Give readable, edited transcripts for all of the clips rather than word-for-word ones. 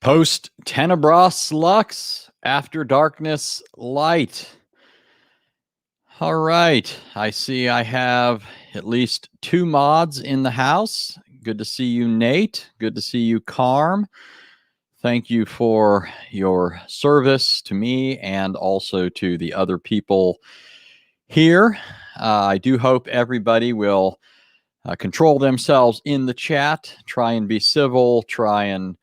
Post tenebras lux, after darkness light. All right, I see I have at least 2 mods in the house. Good to see you, Nate. Good to see you, Carm. Thank you for your service to me and also to the other people here. I do hope everybody will control themselves in the chat, try and be civil, try and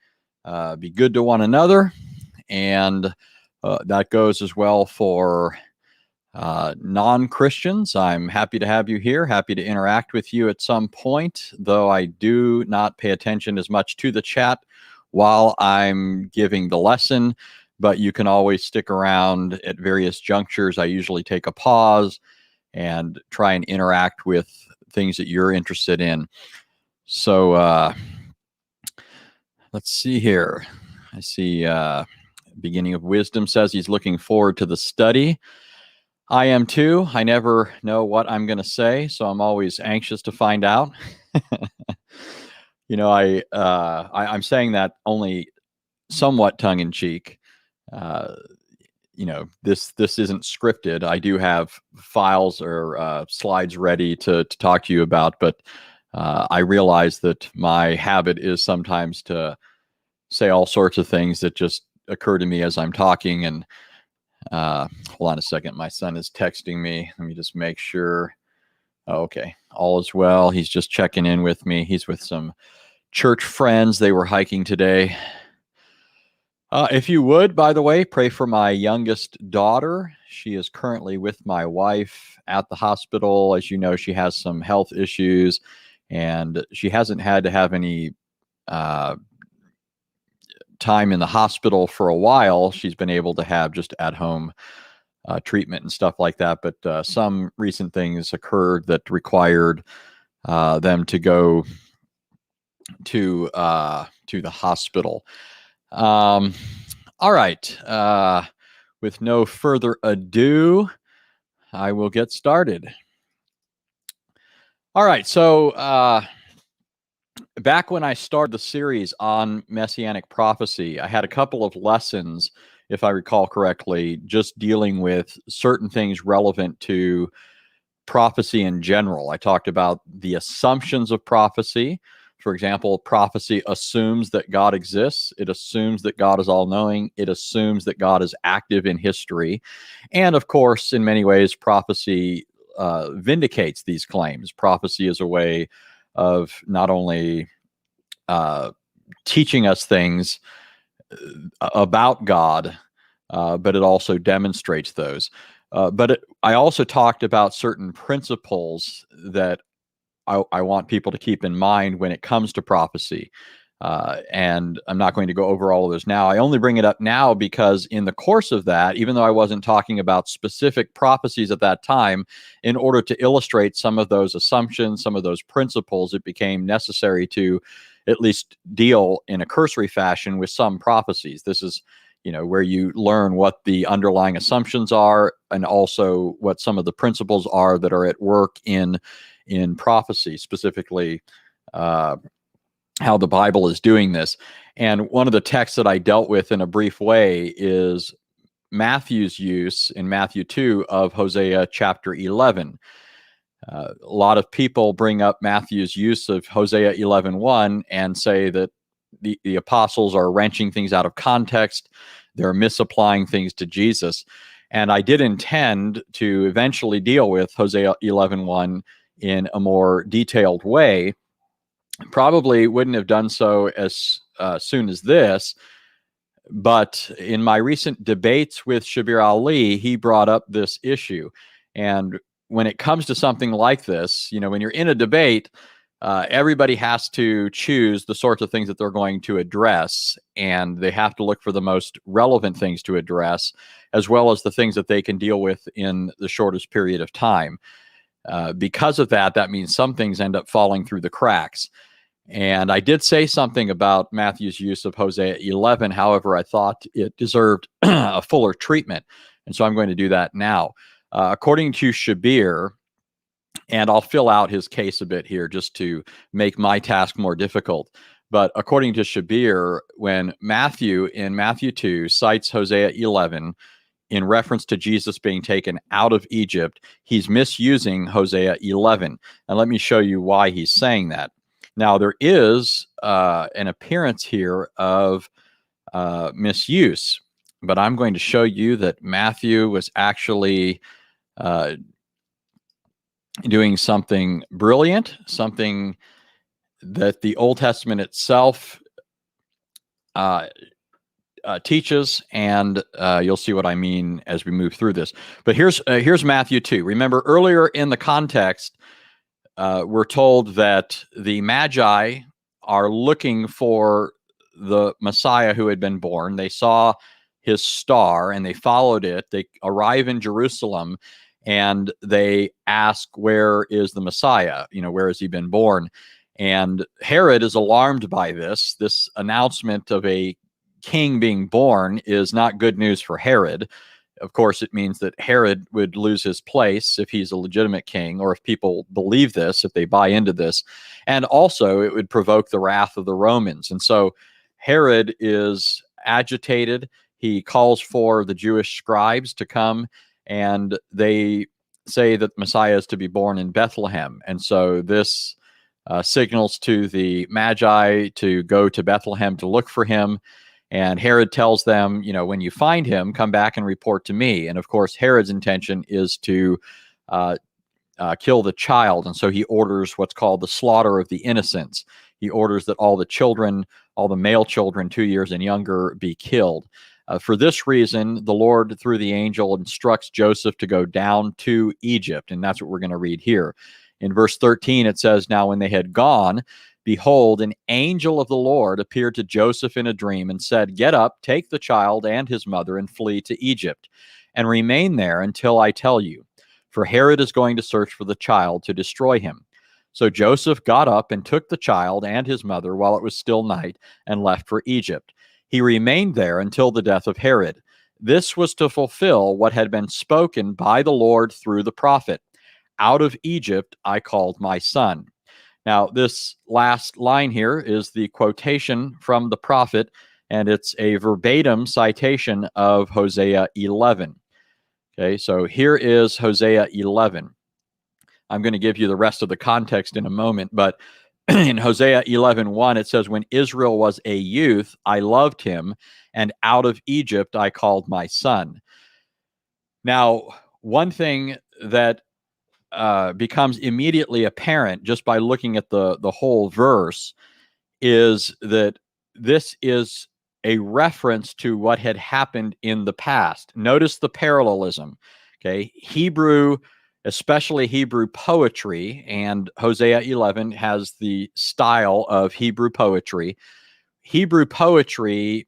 be good to one another. And that goes as well for non-Christians. I'm happy to have you here, happy to interact with you at some point, though I do not pay attention as much to the chat while I'm giving the lesson, but you can always stick around at various junctures. I usually take a pause and try and interact with things that you're interested in. So let's see here. I see Beginning of Wisdom says he's looking forward to the study. I am too. I never know what I'm going to say, so I'm always anxious to find out. You know, I'm saying that only somewhat tongue-in-cheek. You know, this isn't scripted. I do have files or slides ready to talk to you about, but I realize that my habit is sometimes to say all sorts of things that just occur to me as I'm talking. And hold on a second. My son is texting me. Let me just make sure. Oh, okay. All is well. He's just checking in with me. He's with some church friends. They were hiking today. If you would, by the way, pray for my youngest daughter. She is currently with my wife at the hospital. As you know, she has some health issues, and she hasn't had to have any time in the hospital for a while. She's been able to have just at-home treatment and stuff like that. But some recent things occurred that required them to go to the hospital. All right. With no further ado, I will get started. All right. So back when I started the series on Messianic prophecy, I had a couple of lessons, if I recall correctly, just dealing with certain things relevant to prophecy in general. I talked about the assumptions of prophecy. For example, prophecy assumes that God exists. It assumes that God is all-knowing. It assumes that God is active in history. And of course, in many ways, prophecy vindicates these claims. Prophecy is a way of not only teaching us things about God, but it also demonstrates those. I also talked about certain principles that I want people to keep in mind when it comes to prophecy. And I'm not going to go over all of those now. I only bring it up now because in the course of that, even though I wasn't talking about specific prophecies at that time, in order to illustrate some of those assumptions, some of those principles, it became necessary to at least deal in a cursory fashion with some prophecies. This is, you know, where you learn what the underlying assumptions are and also what some of the principles are that are at work in prophecy, specifically how the Bible is doing this. And one of the texts that I dealt with in a brief way is Matthew's use in Matthew 2 of Hosea chapter 11. A lot of people bring up Matthew's use of Hosea 11:1 and say that the apostles are wrenching things out of context. They're misapplying things to Jesus. And I did intend to eventually deal with Hosea 11:1 in a more detailed way. Probably wouldn't have done so as soon as this, but in my recent debates with Shabir Ali, he brought up this issue. And when it comes to something like this, you know, when you're in a debate, everybody has to choose the sorts of things that they're going to address, and they have to look for the most relevant things to address, as well as the things that they can deal with in the shortest period of time. Because of that, that means some things end up falling through the cracks. And I did say something about Matthew's use of Hosea 11. However, I thought it deserved a fuller treatment. And so I'm going to do that now. According to Shabir, and I'll fill out his case a bit here just to make my task more difficult. But according to Shabir, when Matthew in Matthew 2 cites Hosea 11 in reference to Jesus being taken out of Egypt, he's misusing Hosea 11. And let me show you why he's saying that. Now, there is an appearance here of misuse, but I'm going to show you that Matthew was actually doing something brilliant, something that the Old Testament itself teaches, and you'll see what I mean as we move through this. But here's Matthew 2. Remember, earlier in the context, we're told that the Magi are looking for the Messiah who had been born. They saw his star and they followed it. They arrive in Jerusalem and they ask, where is the Messiah? Where has he been born? And Herod is alarmed by this. This announcement of a king being born is not good news for Herod. Of course, it means that Herod would lose his place if he's a legitimate king, or if people believe this, if they buy into this. And also, it would provoke the wrath of the Romans. And so Herod is agitated. He calls for the Jewish scribes to come, and they say that Messiah is to be born in Bethlehem. And so this signals to the Magi to go to Bethlehem to look for him. And Herod tells them, when you find him, come back and report to me. And of course, Herod's intention is to kill the child. And so he orders what's called the slaughter of the innocents. He orders that all the children, all the male children 2 years and younger, be killed. For this reason, the Lord, through the angel, instructs Joseph to go down to Egypt. And that's what we're going to read here. In verse 13, it says, now when they had gone, behold, an angel of the Lord appeared to Joseph in a dream and said, get up, take the child and his mother and flee to Egypt, and remain there until I tell you. For Herod is going to search for the child to destroy him. So Joseph got up and took the child and his mother while it was still night and left for Egypt. He remained there until the death of Herod. This was to fulfill what had been spoken by the Lord through the prophet. Out of Egypt I called my son. Now, this last line here is the quotation from the prophet, and it's a verbatim citation of Hosea 11. Okay, so here is Hosea 11. I'm going to give you the rest of the context in a moment, but in Hosea 11:1, it says, when Israel was a youth, I loved him, and out of Egypt I called my son. Now, one thing that becomes immediately apparent just by looking at the whole verse is that this is a reference to what had happened in the past. Notice the parallelism. Okay, Hebrew, especially Hebrew poetry, and Hosea 11 has the style of Hebrew poetry. Hebrew poetry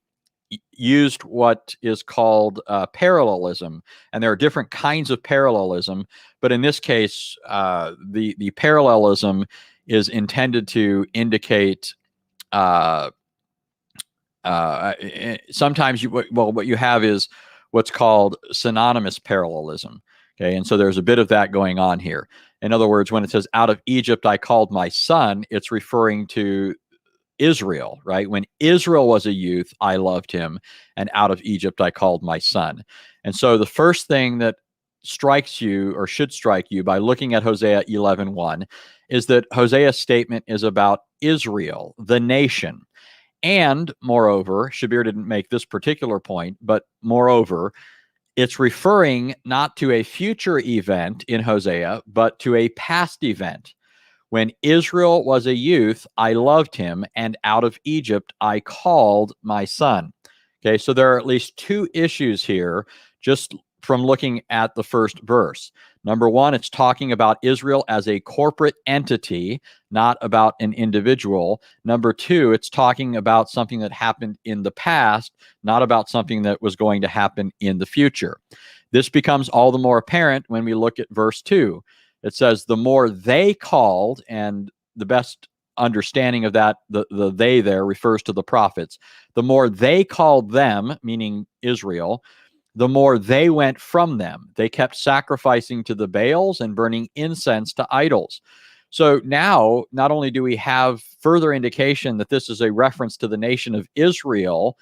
used what is called parallelism, and there are different kinds of parallelism, but in this case, the parallelism is intended to indicate sometimes what you have is what's called synonymous parallelism. Okay, and so there's a bit of that going on here. In other words, when it says out of Egypt I called my son, it's referring to Israel, right? When Israel was a youth, I loved him, and out of Egypt I called my son. And so the first thing that strikes you, or should strike you, by looking at Hosea 11:1 is that Hosea's statement is about Israel, the nation. And moreover, Shabir didn't make this particular point, but moreover, it's referring not to a future event in Hosea, but to a past event. When Israel was a youth, I loved him, and out of Egypt I called my son. Okay, so there are at least two issues here just from looking at the first verse. Number one, it's talking about Israel as a corporate entity, not about an individual. Number two, it's talking about something that happened in the past, not about something that was going to happen in the future. This becomes all the more apparent when we look at verse 2. It says, the more they called, and the best understanding of that, the they there refers to the prophets. The more they called them, meaning Israel, the more they went from them. They kept sacrificing to the Baals and burning incense to idols. So now, not only do we have further indication that this is a reference to the nation of Israel,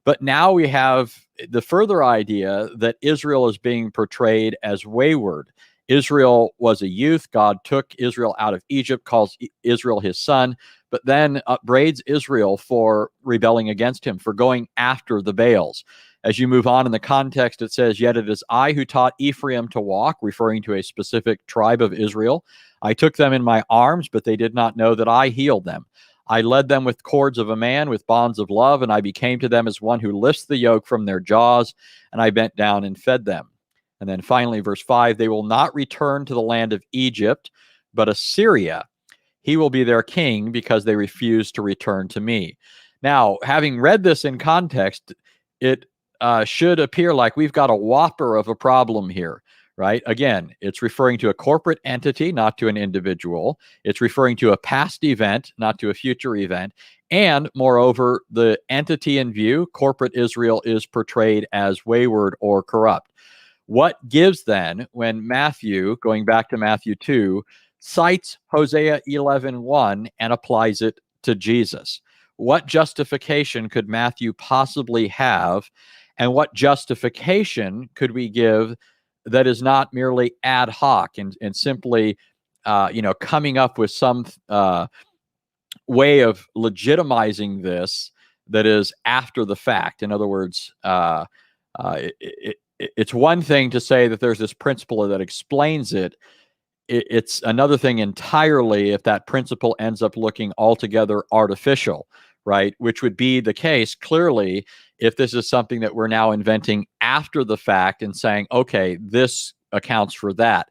but now we have the further idea that Israel is being portrayed as wayward. Israel was a youth. God took Israel out of Egypt, calls Israel his son, but then upbraids Israel for rebelling against him, for going after the Baals. As you move on in the context, it says, "Yet it is I who taught Ephraim to walk," referring to a specific tribe of Israel. "I took them in my arms, but they did not know that I healed them. I led them with cords of a man, with bonds of love, and I became to them as one who lifts the yoke from their jaws, and I bent down and fed them." And then finally, verse 5, "They will not return to the land of Egypt, but Assyria. He will be their king because they refuse to return to me." Now, having read this in context, it should appear like we've got a whopper of a problem here, right? Again, it's referring to a corporate entity, not to an individual. It's referring to a past event, not to a future event. And moreover, the entity in view, corporate Israel, is portrayed as wayward or corrupt. What gives then when Matthew, going back to Matthew 2, cites Hosea 11:1 and applies it to Jesus? What justification could Matthew possibly have? And what justification could we give that is not merely ad hoc and simply, coming up with some way of legitimizing this that is after the fact? In other words, it's one thing to say that there's this principle that explains it. It's another thing entirely if that principle ends up looking altogether artificial, right? Which would be the case clearly if this is something that we're now inventing after the fact and saying, okay, this accounts for that.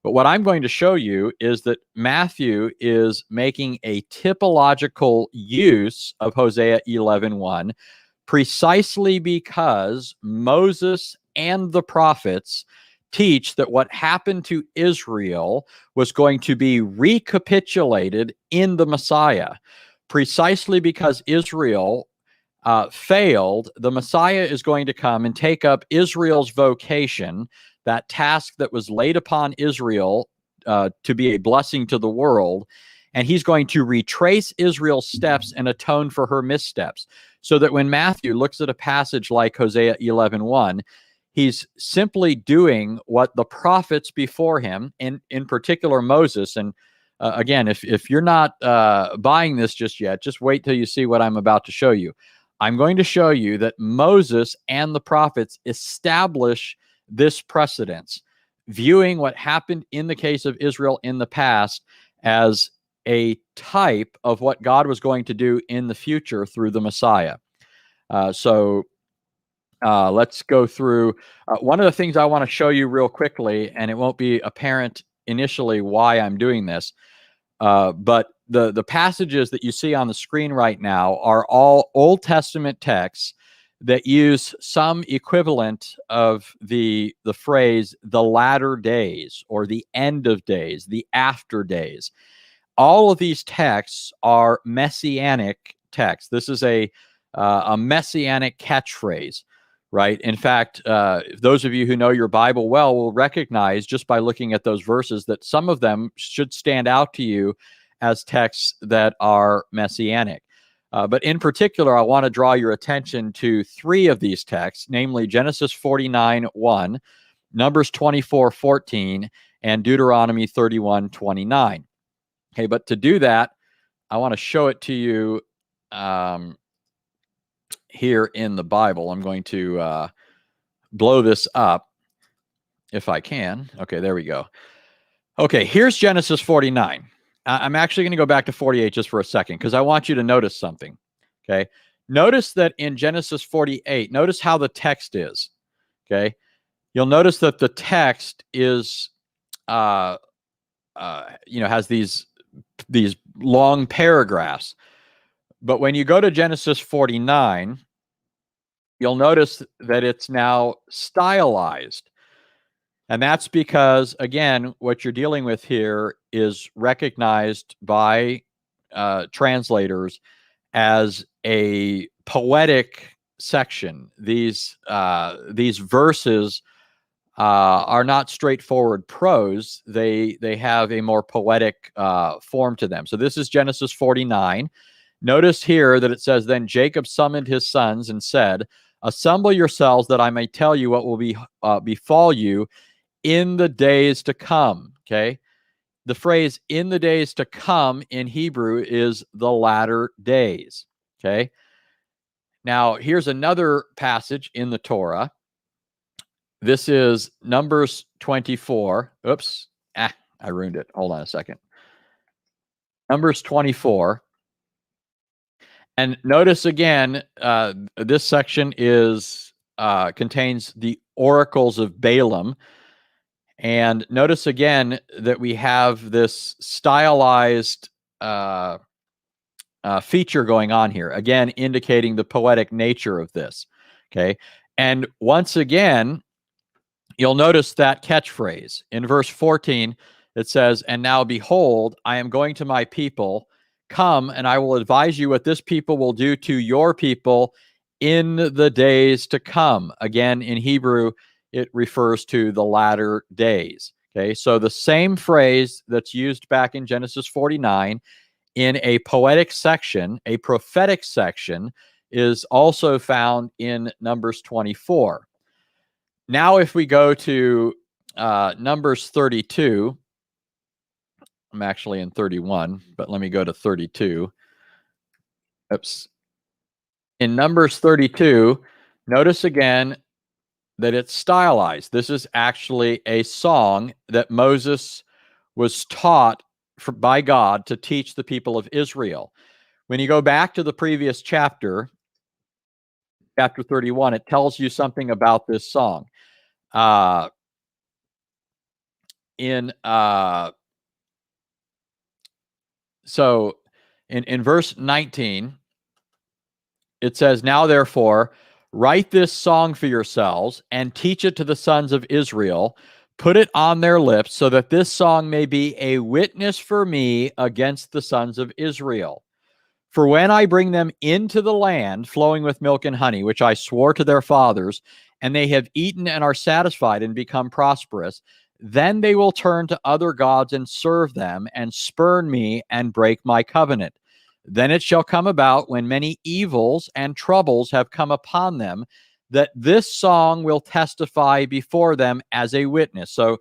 But what I'm going to show you is that Matthew is making a typological use of Hosea 11:1 precisely because Moses and the prophets teach that what happened to Israel was going to be recapitulated in the Messiah. Precisely because Israel failed, the Messiah is going to come and take up Israel's vocation, that task that was laid upon Israel to be a blessing to the world, and he's going to retrace Israel's steps and atone for her missteps. So that when Matthew looks at a passage like Hosea 11:1, he's simply doing what the prophets before him, and in particular Moses, and again, if you're not buying this just yet, just wait till you see what I'm about to show you. I'm going to show you that Moses and the prophets establish this precedence, viewing what happened in the case of Israel in the past as a type of what God was going to do in the future through the Messiah. So let's go through. One of the things I want to show you real quickly, and it won't be apparent initially why I'm doing this, but the passages that you see on the screen right now are all Old Testament texts that use some equivalent of the phrase "the latter days" or "the end of days," "the after days." All of these texts are Messianic texts. This is a Messianic catchphrase, right? In fact, those of you who know your Bible well will recognize just by looking at those verses that some of them should stand out to you as texts that are Messianic. But in particular, I want to draw your attention to three of these texts, namely Genesis 49:1, Numbers 24:14, and Deuteronomy 31:29. Okay, but to do that, I want to show it to you here in the Bible. I'm going to blow this up if I can. Okay, there we go. Okay, here's Genesis 49. I'm actually going to go back to 48 just for a second because I want you to notice something. Okay, notice that in Genesis 48, notice how the text is. Okay, you'll notice that the text is, has these long paragraphs. But when you go to Genesis 49, you'll notice that it's now stylized. And that's because, again, what you're dealing with here is recognized by translators as a poetic section. These verses are not straightforward prose. They have a more poetic form to them. So this is Genesis 49. Notice here that it says, then Jacob summoned his sons and said, assemble yourselves that I may tell you what will befall you in the days to come. Okay. The phrase in the days to come in Hebrew is the latter days. Okay. Now, here's another passage in the Torah. This is Numbers 24. Oops. I ruined it. Hold on a second. Numbers 24. And notice again, this section contains the oracles of Balaam. And notice again that we have this stylized feature going on here, again, indicating the poetic nature of this. Okay. And once again, you'll notice that catchphrase in verse 14. It says, and now behold, I am going to my people. Come, and I will advise you what this people will do to your people in the days to come. Again, in Hebrew, it refers to the latter days. Okay, so the same phrase that's used back in Genesis 49 in a poetic section, a prophetic section, is also found in Numbers 24. Now, if we go to Numbers 32, I'm actually in 31, but let me go to 32. Oops. In Numbers 32, notice again that it's stylized. This is actually a song that Moses was taught by God to teach the people of Israel. When you go back to the previous chapter, chapter 31, it tells you something about this song. So in verse 19, it says, now therefore, write this song for yourselves and teach it to the sons of Israel. Put it on their lips so that this song may be a witness for me against the sons of Israel. For when I bring them into the land flowing with milk and honey, which I swore to their fathers, and they have eaten and are satisfied and become prosperous, then they will turn to other gods and serve them and spurn me and break my covenant. Then it shall come about when many evils and troubles have come upon them, that this song will testify before them as a witness. So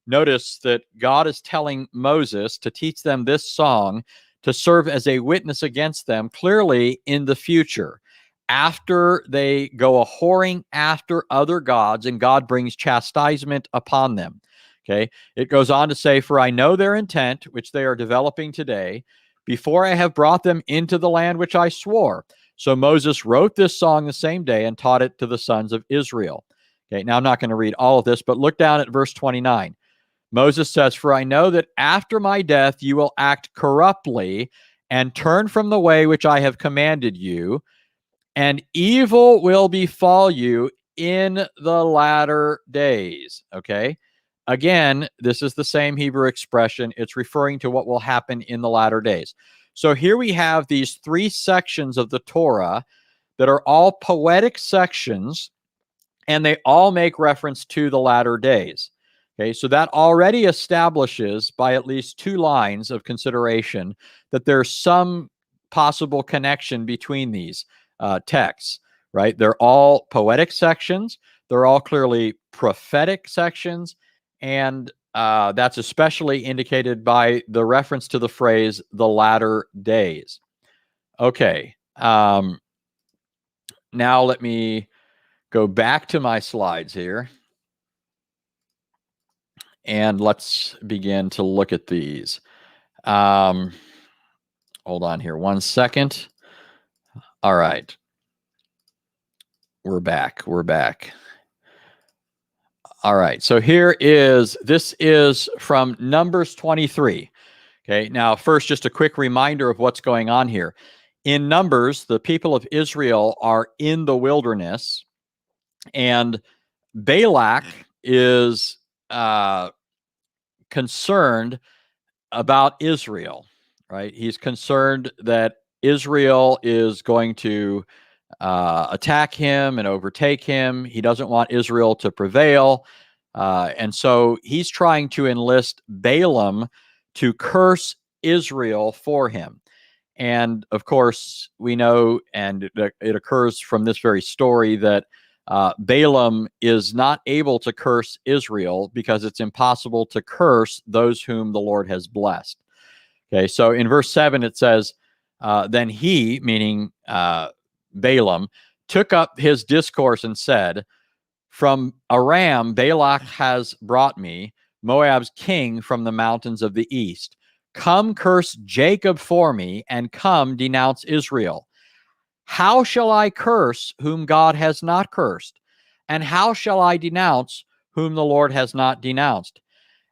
notice that God is telling Moses to teach them this song to serve as a witness against them clearly in the future, after they go a whoring after other gods and God brings chastisement upon them. Okay, it goes on to say, for I know their intent, which they are developing today, before I have brought them into the land which I swore. So Moses wrote this song the same day and taught it to the sons of Israel. Okay, now I'm not going to read all of this, but look down at verse 29. Moses says, for I know that after my death you will act corruptly and turn from the way which I have commanded you, and evil will befall you in the latter days. Okay. Again, this is the same Hebrew expression. It's referring to what will happen in the latter days. So here we have these three sections of the Torah that are all poetic sections, and they all make reference to the latter days. Okay, so that already establishes by at least two lines of consideration that there's some possible connection between these texts, right? They're all poetic sections. They're all clearly prophetic sections. And that's especially indicated by the reference to the phrase, the latter days. Okay. Now let me go back to my slides here. And let's begin to look at these. Hold on here 1 second. All right. We're back. All right. So this is from Numbers 23. Okay. Now, first, just a quick reminder of what's going on here. In Numbers, the people of Israel are in the wilderness, and Balak is concerned about Israel, right? He's concerned that Israel is going to attack him and overtake him. He doesn't want Israel to prevail. And so he's trying to enlist Balaam to curse Israel for him. And of course, we know, and it occurs from this very story, that Balaam is not able to curse Israel because it's impossible to curse those whom the Lord has blessed. Okay, so in verse 7, it says, then he, meaning Balaam, took up his discourse and said, from Aram, Balak has brought me, Moab's king from the mountains of the east. Come curse Jacob for me, and come denounce Israel. How shall I curse whom God has not cursed? And how shall I denounce whom the Lord has not denounced?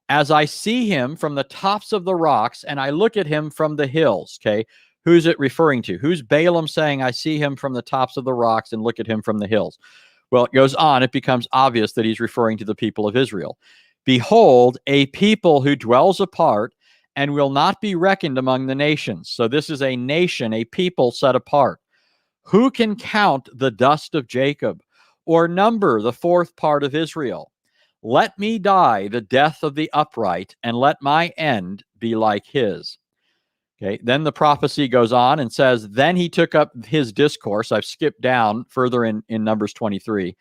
As I see him from the tops of the rocks, and I look at him from the hills. Okay, who's it referring to? Who's Balaam saying, I see him from the tops of the rocks and look at him from the hills? Well, it goes on. It becomes obvious that he's referring to the people of Israel. Behold, a people who dwells apart and will not be reckoned among the nations. So this is a nation, a people set apart. Who can count the dust of Jacob or number the fourth part of Israel? Let me die the death of the upright, and let my end be like his. Okay, then the prophecy goes on and says, then he took up his discourse. I've skipped down further in Numbers 23.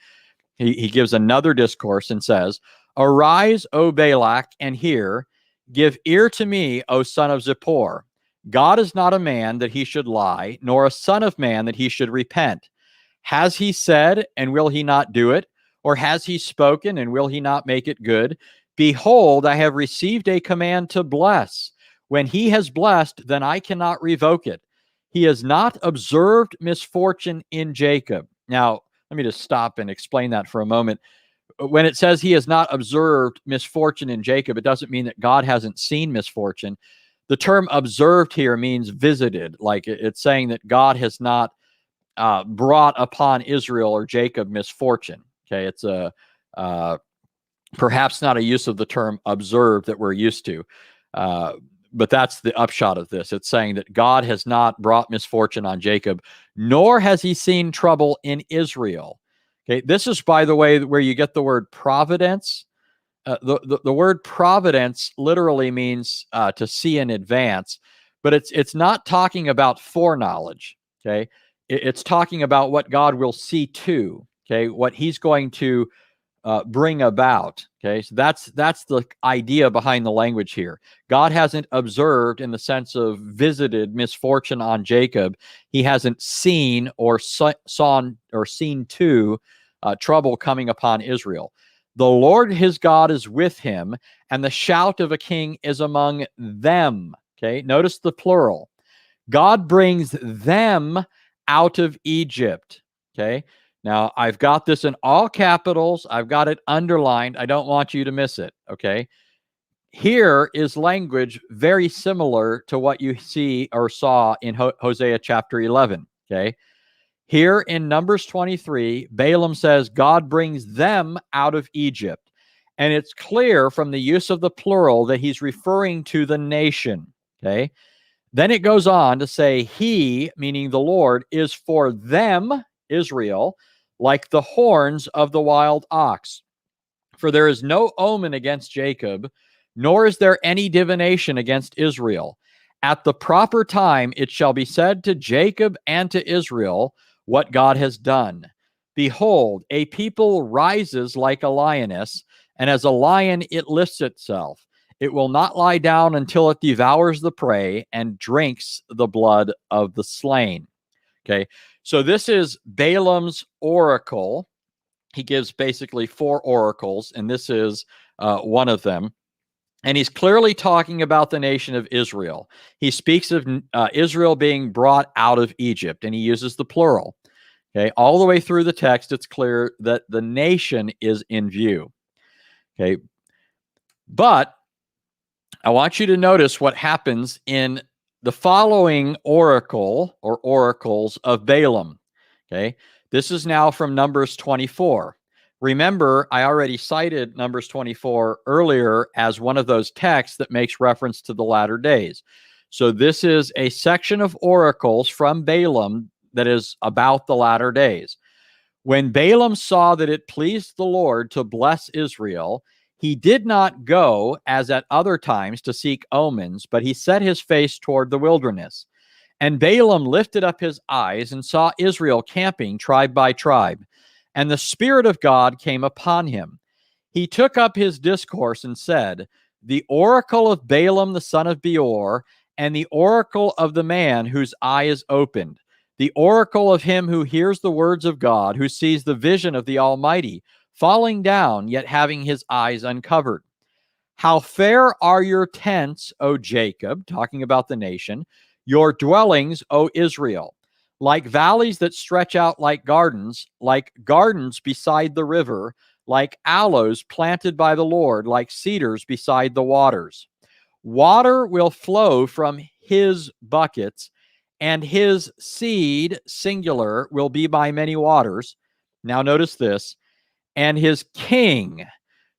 He gives another discourse and says, arise, O Balak, and hear. Give ear to me, O son of Zippor. God is not a man that he should lie, nor a son of man that he should repent. Has he said, and will he not do it? Or has he spoken, and will he not make it good? Behold, I have received a command to bless. When he has blessed, then I cannot revoke it. He has not observed misfortune in Jacob. Now, let me just stop and explain that for a moment. When it says he has not observed misfortune in Jacob, it doesn't mean that God hasn't seen misfortune. The term observed here means visited, like it's saying that God has not brought upon Israel or Jacob misfortune. Okay, it's perhaps not a use of the term observed that we're used to. But that's the upshot of this. It's saying that God has not brought misfortune on Jacob, nor has he seen trouble in Israel. Okay, this is, by the way, where you get the word providence. The word providence literally means to see in advance, but it's not talking about foreknowledge. Okay, it's talking about what God will see to. Okay, what he's going to bring about. Okay, so that's the idea behind the language here. God hasn't observed in the sense of visited misfortune on Jacob. He hasn't seen or saw or seen to trouble coming upon Israel. The Lord his God is with him, and the shout of a king is among them. Okay, notice the plural. God brings them out of Egypt. Okay. Now, I've got this in all capitals. I've got it underlined. I don't want you to miss it, okay? Here is language very similar to what you see or saw in Hosea chapter 11, okay? Here in Numbers 23, Balaam says, God brings them out of Egypt. And it's clear from the use of the plural that he's referring to the nation, okay? Then it goes on to say, he, meaning the Lord, is for them, Israel, like the horns of the wild ox. For there is no omen against Jacob, nor is there any divination against Israel. At the proper time it shall be said to Jacob and to Israel what God has done. Behold, a people rises like a lioness, and as a lion it lifts itself. It will not lie down until it devours the prey and drinks the blood of the slain. Okay, so this is Balaam's oracle. He gives basically 4 oracles, and this is one of them. And he's clearly talking about the nation of Israel. He speaks of Israel being brought out of Egypt, and he uses the plural. Okay, all the way through the text, it's clear that the nation is in view. Okay, but I want you to notice what happens in the following oracle or oracles of Balaam. Okay, this is now from Numbers 24. Remember, I already cited Numbers 24 earlier as one of those texts that makes reference to the latter days. So this is a section of oracles from Balaam that is about the latter days. When Balaam saw that it pleased the Lord to bless Israel, he did not go, as at other times, to seek omens, but he set his face toward the wilderness. And Balaam lifted up his eyes and saw Israel camping tribe by tribe. And the Spirit of God came upon him. He took up his discourse and said, "The oracle of Balaam the son of Beor, and the oracle of the man whose eye is opened, the oracle of him who hears the words of God, who sees the vision of the Almighty, falling down, yet having his eyes uncovered. How fair are your tents, O Jacob," talking about the nation, "your dwellings, O Israel, like valleys that stretch out like gardens beside the river, like aloes planted by the Lord, like cedars beside the waters. Water will flow from his buckets, and his seed, singular, will be by many waters." Now notice this, "and his king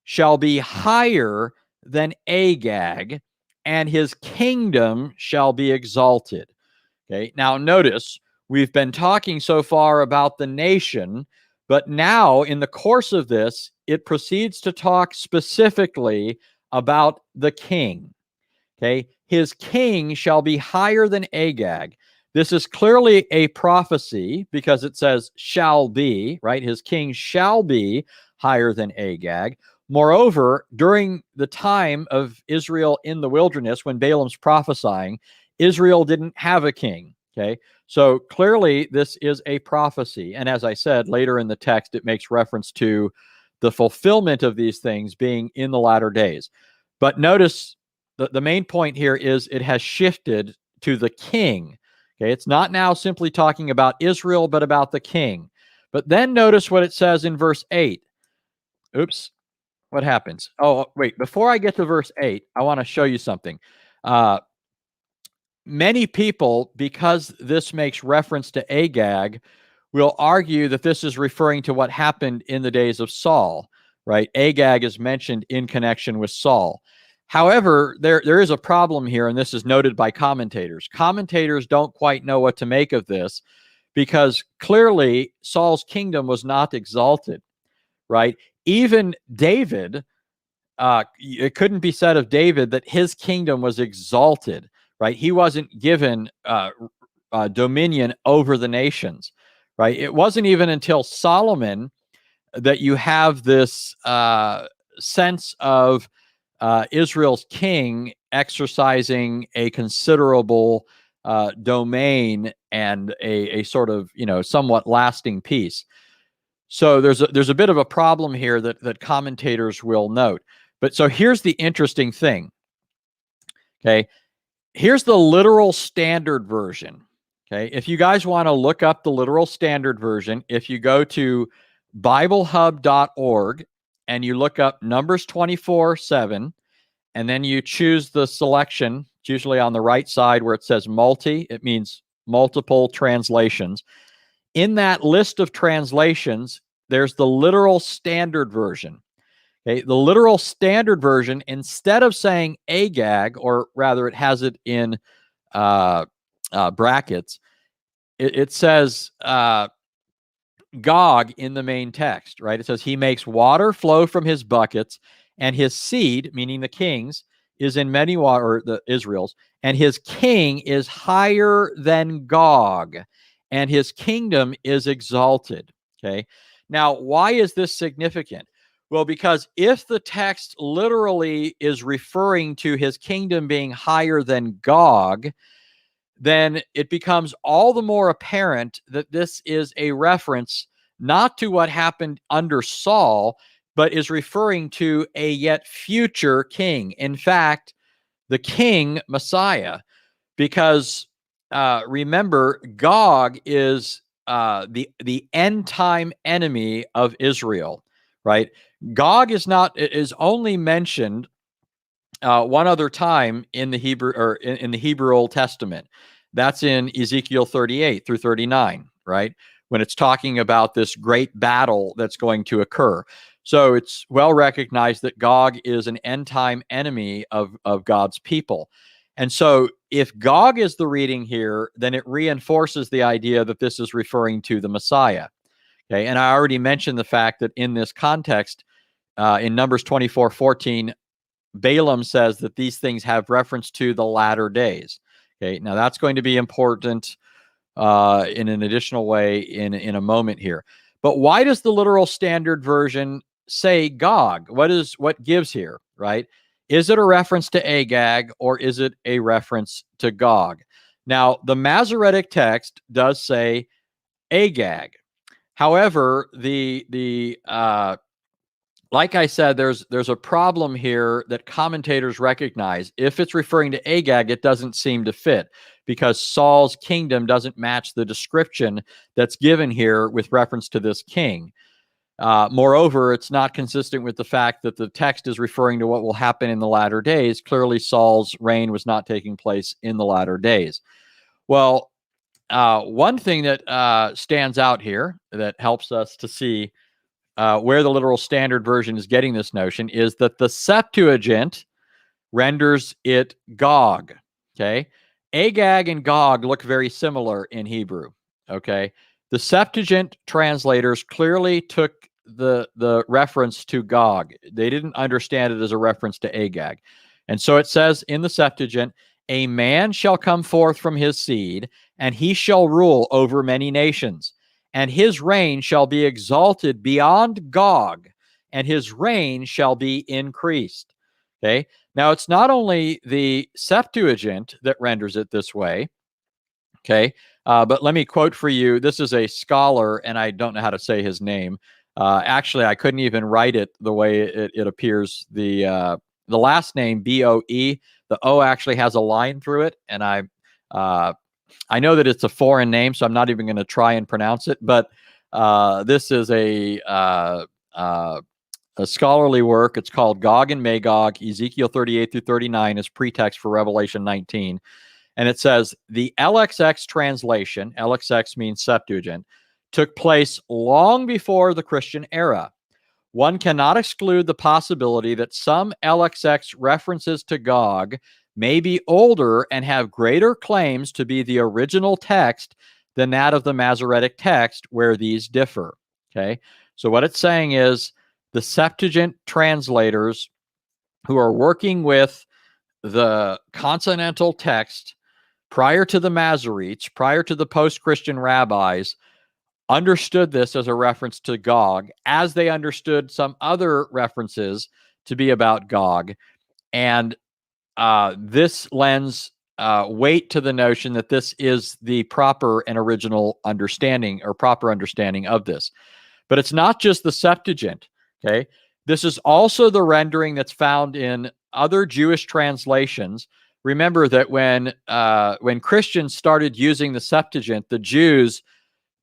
shall be higher than Agag, and his kingdom shall be exalted." Okay, now notice we've been talking so far about the nation, but now in the course of this, it proceeds to talk specifically about the king. Okay, his king shall be higher than Agag. This is clearly a prophecy because it says shall be, right? His king shall be higher than Agag. Moreover, during the time of Israel in the wilderness, when Balaam's prophesying, Israel didn't have a king. Okay, so clearly this is a prophecy. And as I said, later in the text, it makes reference to the fulfillment of these things being in the latter days. But notice the main point here is it has shifted to the king. Okay, it's not now simply talking about Israel, but about the king. But then notice what it says in verse 8. Oops, what happens? Oh, wait, before I get to verse 8, I want to show you something. Many people, because this makes reference to Agag, will argue that this is referring to what happened in the days of Saul, right? Agag is mentioned in connection with Saul. However, there is a problem here, and this is noted by commentators. Commentators don't quite know what to make of this because clearly Saul's kingdom was not exalted, right? Even David, it couldn't be said of David that his kingdom was exalted, right? He wasn't given dominion over the nations, right? It wasn't even until Solomon that you have this sense of Israel's king exercising a considerable domain and a sort of, somewhat lasting peace. So there's a bit of a problem here that commentators will note. But so here's the interesting thing. Okay, here's the literal standard version. Okay, if you guys want to look up the literal standard version, if you go to BibleHub.org and you look up Numbers 24:7, and then you choose the selection, it's usually on the right side where it says multi, it means multiple translations. In that list of translations, there's the literal standard version. Okay, the literal standard version, instead of saying Agag, or rather it has it in brackets, it says Gog in the main text, right? It says he makes water flow from his buckets, and his seed, meaning the kings, is in many water, the Israel's, and his king is higher than Gog, and his kingdom is exalted. Okay. Now, why is this significant? Well, because if the text literally is referring to his kingdom being higher than Gog, then it becomes all the more apparent that this is a reference not to what happened under Saul, but is referring to a yet future king. In fact, the king Messiah, because remember, Gog is the end time enemy of Israel, right? Gog is only mentioned one other time in the Hebrew or in the Hebrew Old Testament. That's in Ezekiel 38 through 39, right? When it's talking about this great battle that's going to occur. So it's well recognized that Gog is an end time enemy of God's people. And so if Gog is the reading here, then it reinforces the idea that this is referring to the Messiah. Okay, and I already mentioned the fact that in this context, in Numbers 24:14, Balaam says that these things have reference to the latter days. Okay, now that's going to be important in an additional way in a moment here. But why does the literal standard version say Gog? What gives here, right? Is it a reference to Agag or is it a reference to Gog? Now, the Masoretic text does say Agag. However, like I said, there's a problem here that commentators recognize. If it's referring to Agag, it doesn't seem to fit because Saul's kingdom doesn't match the description that's given here with reference to this king. Moreover, it's not consistent with the fact that the text is referring to what will happen in the latter days. Clearly, Saul's reign was not taking place in the latter days. Well, one thing that stands out here that helps us to see where the literal standard version is getting this notion is that the Septuagint renders it Gog. Okay. Agag and Gog look very similar in Hebrew. Okay. The Septuagint translators clearly took the reference to Gog. They didn't understand it as a reference to Agag. And so it says in the Septuagint, a man shall come forth from his seed, and he shall rule over many nations. And his reign shall be exalted beyond Gog, and his reign shall be increased. Okay. Now, it's not only the Septuagint that renders it this way. Okay. But let me quote for you. This is a scholar, and I don't know how to say his name. Actually, I couldn't even write it the way it appears. The last name, Boe, the O actually has a line through it, and I know that it's a foreign name, so I'm not even going to try and pronounce it. But this is a scholarly work. It's called Gog and Magog, Ezekiel 38 through 39 as pretext for Revelation 19. And it says, the LXX translation, LXX means Septuagint, took place long before the Christian era. One cannot exclude the possibility that some LXX references to Gog may be older and have greater claims to be the original text than that of the Masoretic text, where these differ. Okay, so what it's saying is the Septuagint translators who are working with the consonantal text prior to the Masoretes, prior to the post-Christian rabbis, understood this as a reference to Gog, as they understood some other references to be about Gog. And this lends weight to the notion that this is the proper and original understanding or proper understanding of this. But it's not just the Septuagint, okay? This is also the rendering that's found in other Jewish translations. Remember that when Christians started using the Septuagint, the Jews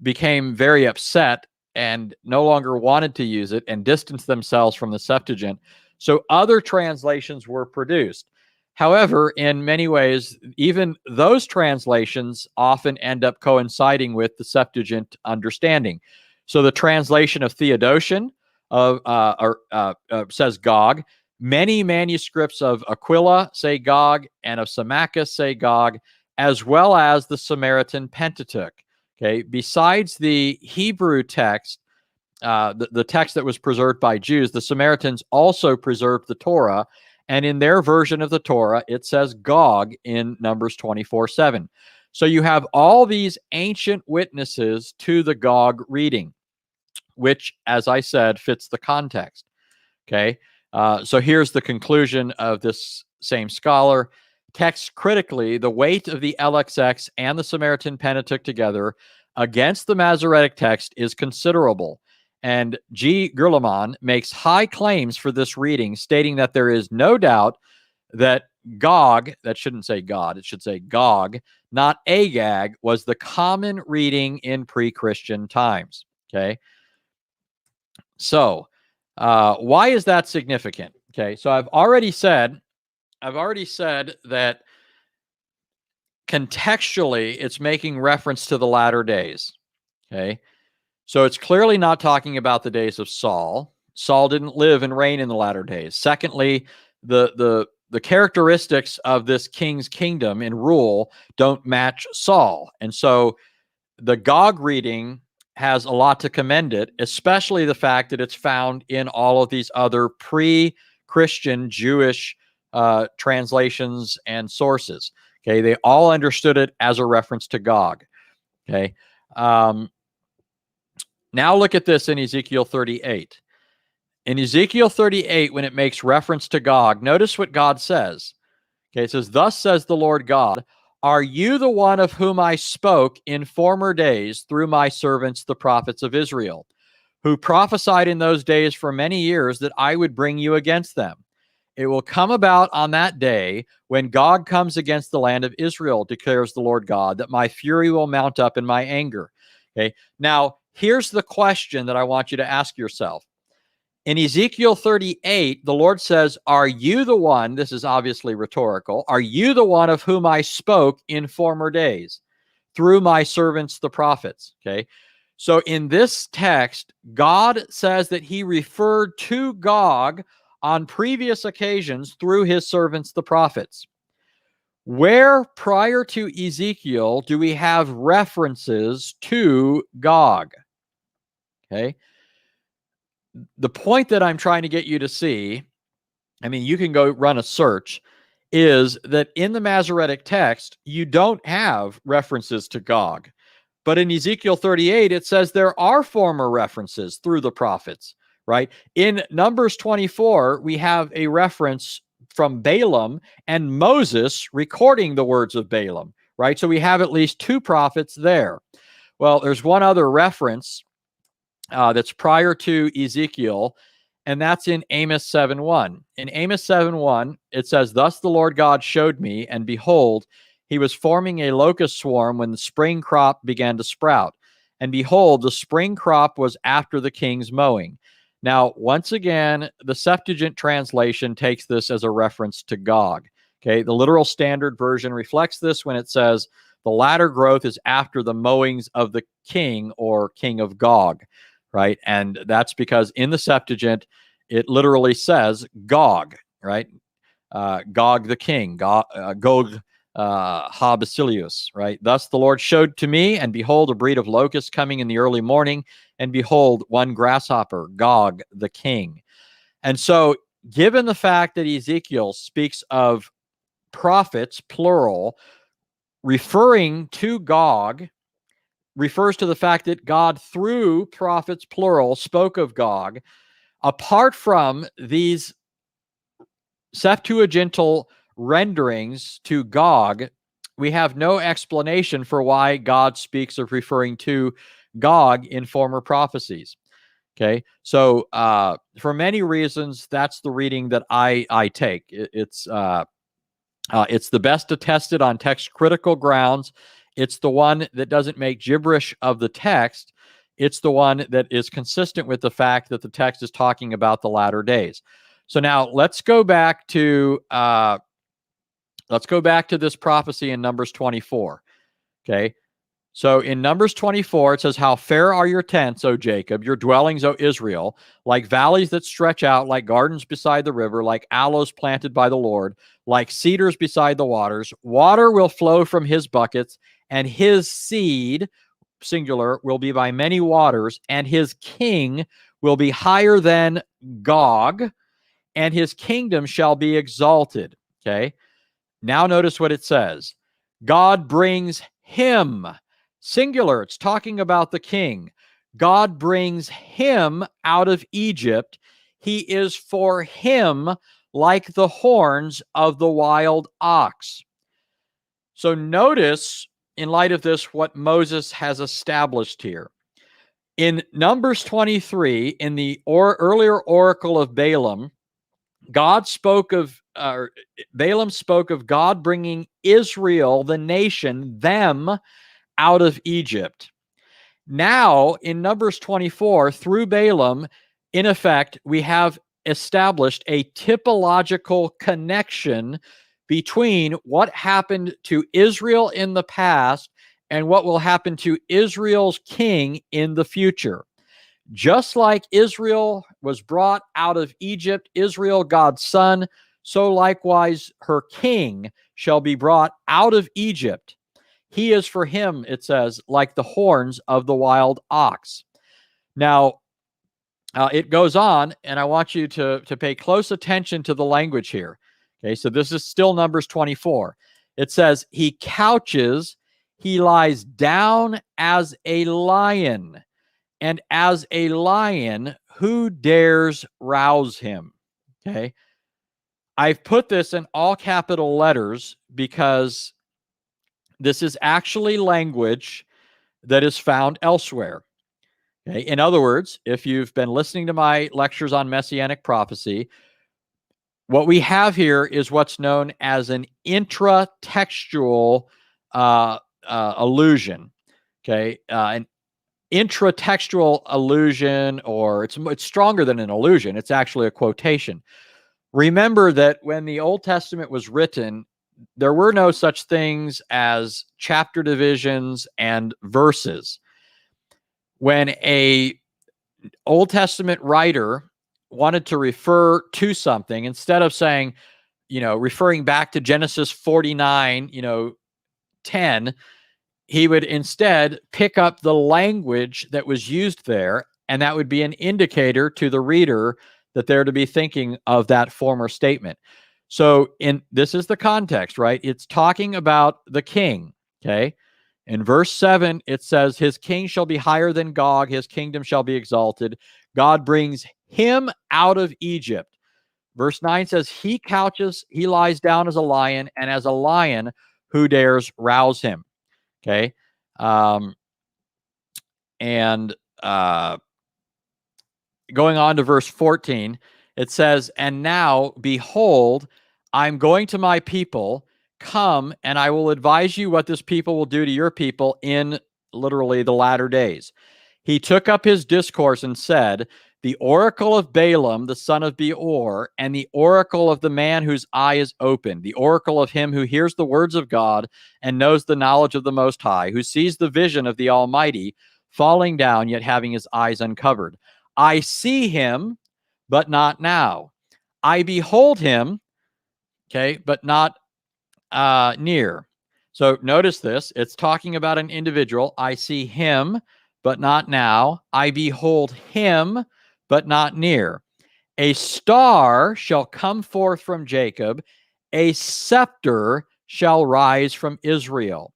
became very upset and no longer wanted to use it and distanced themselves from the Septuagint. So other translations were produced. However, in many ways, even those translations often end up coinciding with the Septuagint understanding. So the translation of Theodotion says Gog. Many manuscripts of Aquila say Gog, and of Symmachus say Gog, as well as the Samaritan Pentateuch. Okay, besides the Hebrew text, the text that was preserved by Jews, the Samaritans also preserved the Torah, and in their version of the Torah, it says Gog in Numbers 24:7. So you have all these ancient witnesses to the Gog reading, which, as I said, fits the context. Okay, so here's the conclusion of this same scholar. Text critically, the weight of the LXX and the Samaritan Pentateuch together against the Masoretic text is considerable. And G. Gurleman makes high claims for this reading, stating that there is no doubt that Gog, that shouldn't say God, it should say Gog, not Agag, was the common reading in pre-Christian times. Okay, so why is that significant? Okay, so I've already said that contextually it's making reference to the latter days. Okay, so it's clearly not talking about the days of Saul. Saul didn't live and reign in the latter days. Secondly, the characteristics of this king's kingdom and rule don't match Saul. And so the Gog reading has a lot to commend it, especially the fact that it's found in all of these other pre-Christian Jewish translations and sources. Okay, they all understood it as a reference to Gog. Okay, now look at this in Ezekiel 38. In Ezekiel 38, when it makes reference to Gog, notice what God says. Okay, it says, "Thus says the Lord God, are you the one of whom I spoke in former days through my servants, the prophets of Israel, who prophesied in those days for many years that I would bring you against them? It will come about on that day when Gog comes against the land of Israel, declares the Lord God, that my fury will mount up in my anger." Okay, now here's the question that I want you to ask yourself. In Ezekiel 38, the Lord says, "Are you the one," this is obviously rhetorical, "are you the one of whom I spoke in former days through my servants, the prophets?" Okay. So in this text, God says that he referred to Gog on previous occasions through his servants, the prophets. Where prior to Ezekiel do we have references to Gog? Okay. The point that I'm trying to get you to see, I mean, you can go run a search, is that in the Masoretic text, you don't have references to Gog. But in Ezekiel 38, it says there are former references through the prophets, right? In Numbers 24, we have a reference from Balaam and Moses recording the words of Balaam, right? So we have at least two prophets there. Well, there's one other reference that's prior to Ezekiel, and that's in Amos 7:1. In Amos 7:1, it says, "Thus the Lord God showed me, and behold, he was forming a locust swarm when the spring crop began to sprout. And behold, the spring crop was after the king's mowing." Now, once again, the Septuagint translation takes this as a reference to Gog. Okay, the literal standard version reflects this when it says, "The latter growth is after the mowings of the king," or king of Gog. Right. And that's because in the Septuagint, it literally says Gog, right? Gog the king, Gog ha Basilius, right? "Thus the Lord showed to me, and behold, a breed of locusts coming in the early morning, and behold, one grasshopper, Gog the king." And so, given the fact that Ezekiel speaks of prophets, plural, referring to Gog, refers to the fact that God, through prophets, plural, spoke of Gog. Apart from these Septuagintal renderings to Gog, we have no explanation for why God speaks of referring to Gog in former prophecies. Okay, so for many reasons, that's the reading that I take. It's the best attested on text critical grounds. It's the one that doesn't make gibberish of the text. It's the one that is consistent with the fact that the text is talking about the latter days. So now let's go back to this prophecy in Numbers 24. Okay. So in Numbers 24, it says, "How fair are your tents, O Jacob, your dwellings, O Israel, like valleys that stretch out, like gardens beside the river, like aloes planted by the Lord, like cedars beside the waters. Water will flow from his buckets, and his seed," singular, "will be by many waters, and his king will be higher than Gog, and his kingdom shall be exalted." Okay. Now notice what it says. God brings him, singular, it's talking about the king. God brings him out of Egypt. He is for him like the horns of the wild ox. So notice, in light of this, what Moses has established here. In Numbers 23, in the earlier oracle of Balaam, Balaam spoke of God bringing Israel, the nation, them out of Egypt. Now, in Numbers 24, through Balaam, in effect, we have established a typological connection between what happened to Israel in the past and what will happen to Israel's king in the future. Just like Israel was brought out of Egypt, Israel, God's son, so likewise her king shall be brought out of Egypt. He is for him, it says, like the horns of the wild ox. Now, it goes on, and I want you to pay close attention to the language here. Okay, so this is still Numbers 24. It says, he couches, he lies down as a lion, and as a lion, who dares rouse him? Okay, I've put this in all capital letters because this is actually language that is found elsewhere. Okay? In other words, if you've been listening to my lectures on Messianic prophecy, what we have here is what's known as an intratextual allusion. Okay, an intratextual allusion, or it's stronger than an allusion. It's actually a quotation. Remember that when the Old Testament was written, there were no such things as chapter divisions and verses. When a Old Testament writer wanted to refer to something, instead of saying, referring back to Genesis 49, 10, he would instead pick up the language that was used there, and that would be an indicator to the reader that they're to be thinking of that former statement. So this is the context, right? It's talking about the king, okay? In verse 7, it says, his king shall be higher than Gog, his kingdom shall be exalted. God brings him out of Egypt. Verse 9 says, he couches, he lies down as a lion, and as a lion, who dares rouse him? Okay. And going on to verse 14, it says, and now, behold, I'm going to my people. Come, and I will advise you what this people will do to your people in literally the latter days. He took up his discourse and said, the oracle of Balaam, the son of Beor, and the oracle of the man whose eye is open, the oracle of him who hears the words of God and knows the knowledge of the Most High, who sees the vision of the Almighty, falling down, yet having his eyes uncovered. I see him, but not now. I behold him, okay, but not near. So notice this. It's talking about an individual. I see him, but not now. I behold him, but not near. A star shall come forth from Jacob. A scepter shall rise from Israel.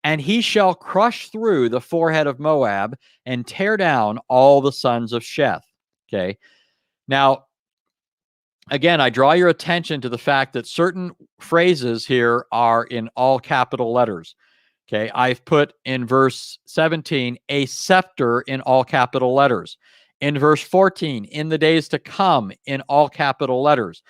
And he shall crush through the forehead of Moab and tear down all the sons of Sheth. Okay. Now, again, I draw your attention to the fact that certain phrases here are in all capital letters. Okay, I've put in verse 17, a scepter in all capital letters. In verse 14, in the days to come, in all capital letters.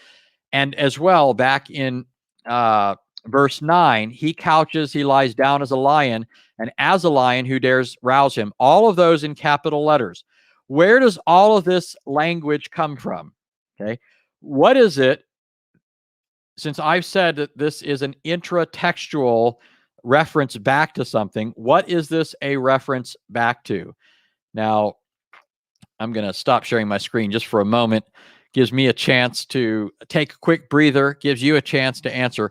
And as well, back in verse 9, he couches, he lies down as a lion, and as a lion, who dares rouse him? All of those in capital letters. Where does all of this language come from? Okay. What is it, since I've said that this is an intratextual reference back to something, what is this a reference back to? Now, I'm going to stop sharing my screen just for a moment. Gives me a chance to take a quick breather, gives you a chance to answer.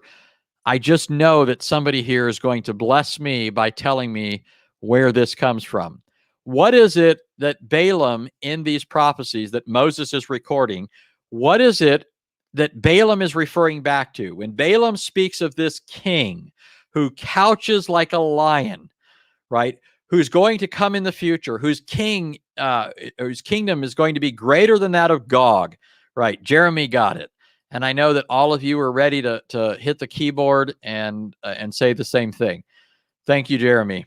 I just know that somebody here is going to bless me by telling me where this comes from. What is it that Balaam, in these prophecies that Moses is recording, what is it that Balaam is referring back to? When Balaam speaks of this king who couches like a lion, right, who's going to come in the future, whose kingdom is going to be greater than that of Gog, right? Jeremy got it. And I know that all of you are ready to hit the keyboard and say the same thing. Thank you, Jeremy.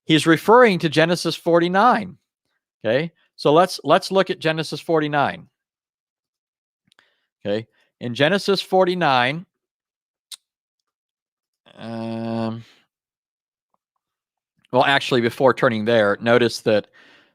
He's referring to Genesis 49. Okay, so let's look at Genesis 49. Okay, in Genesis 49, well, actually, before turning there, notice that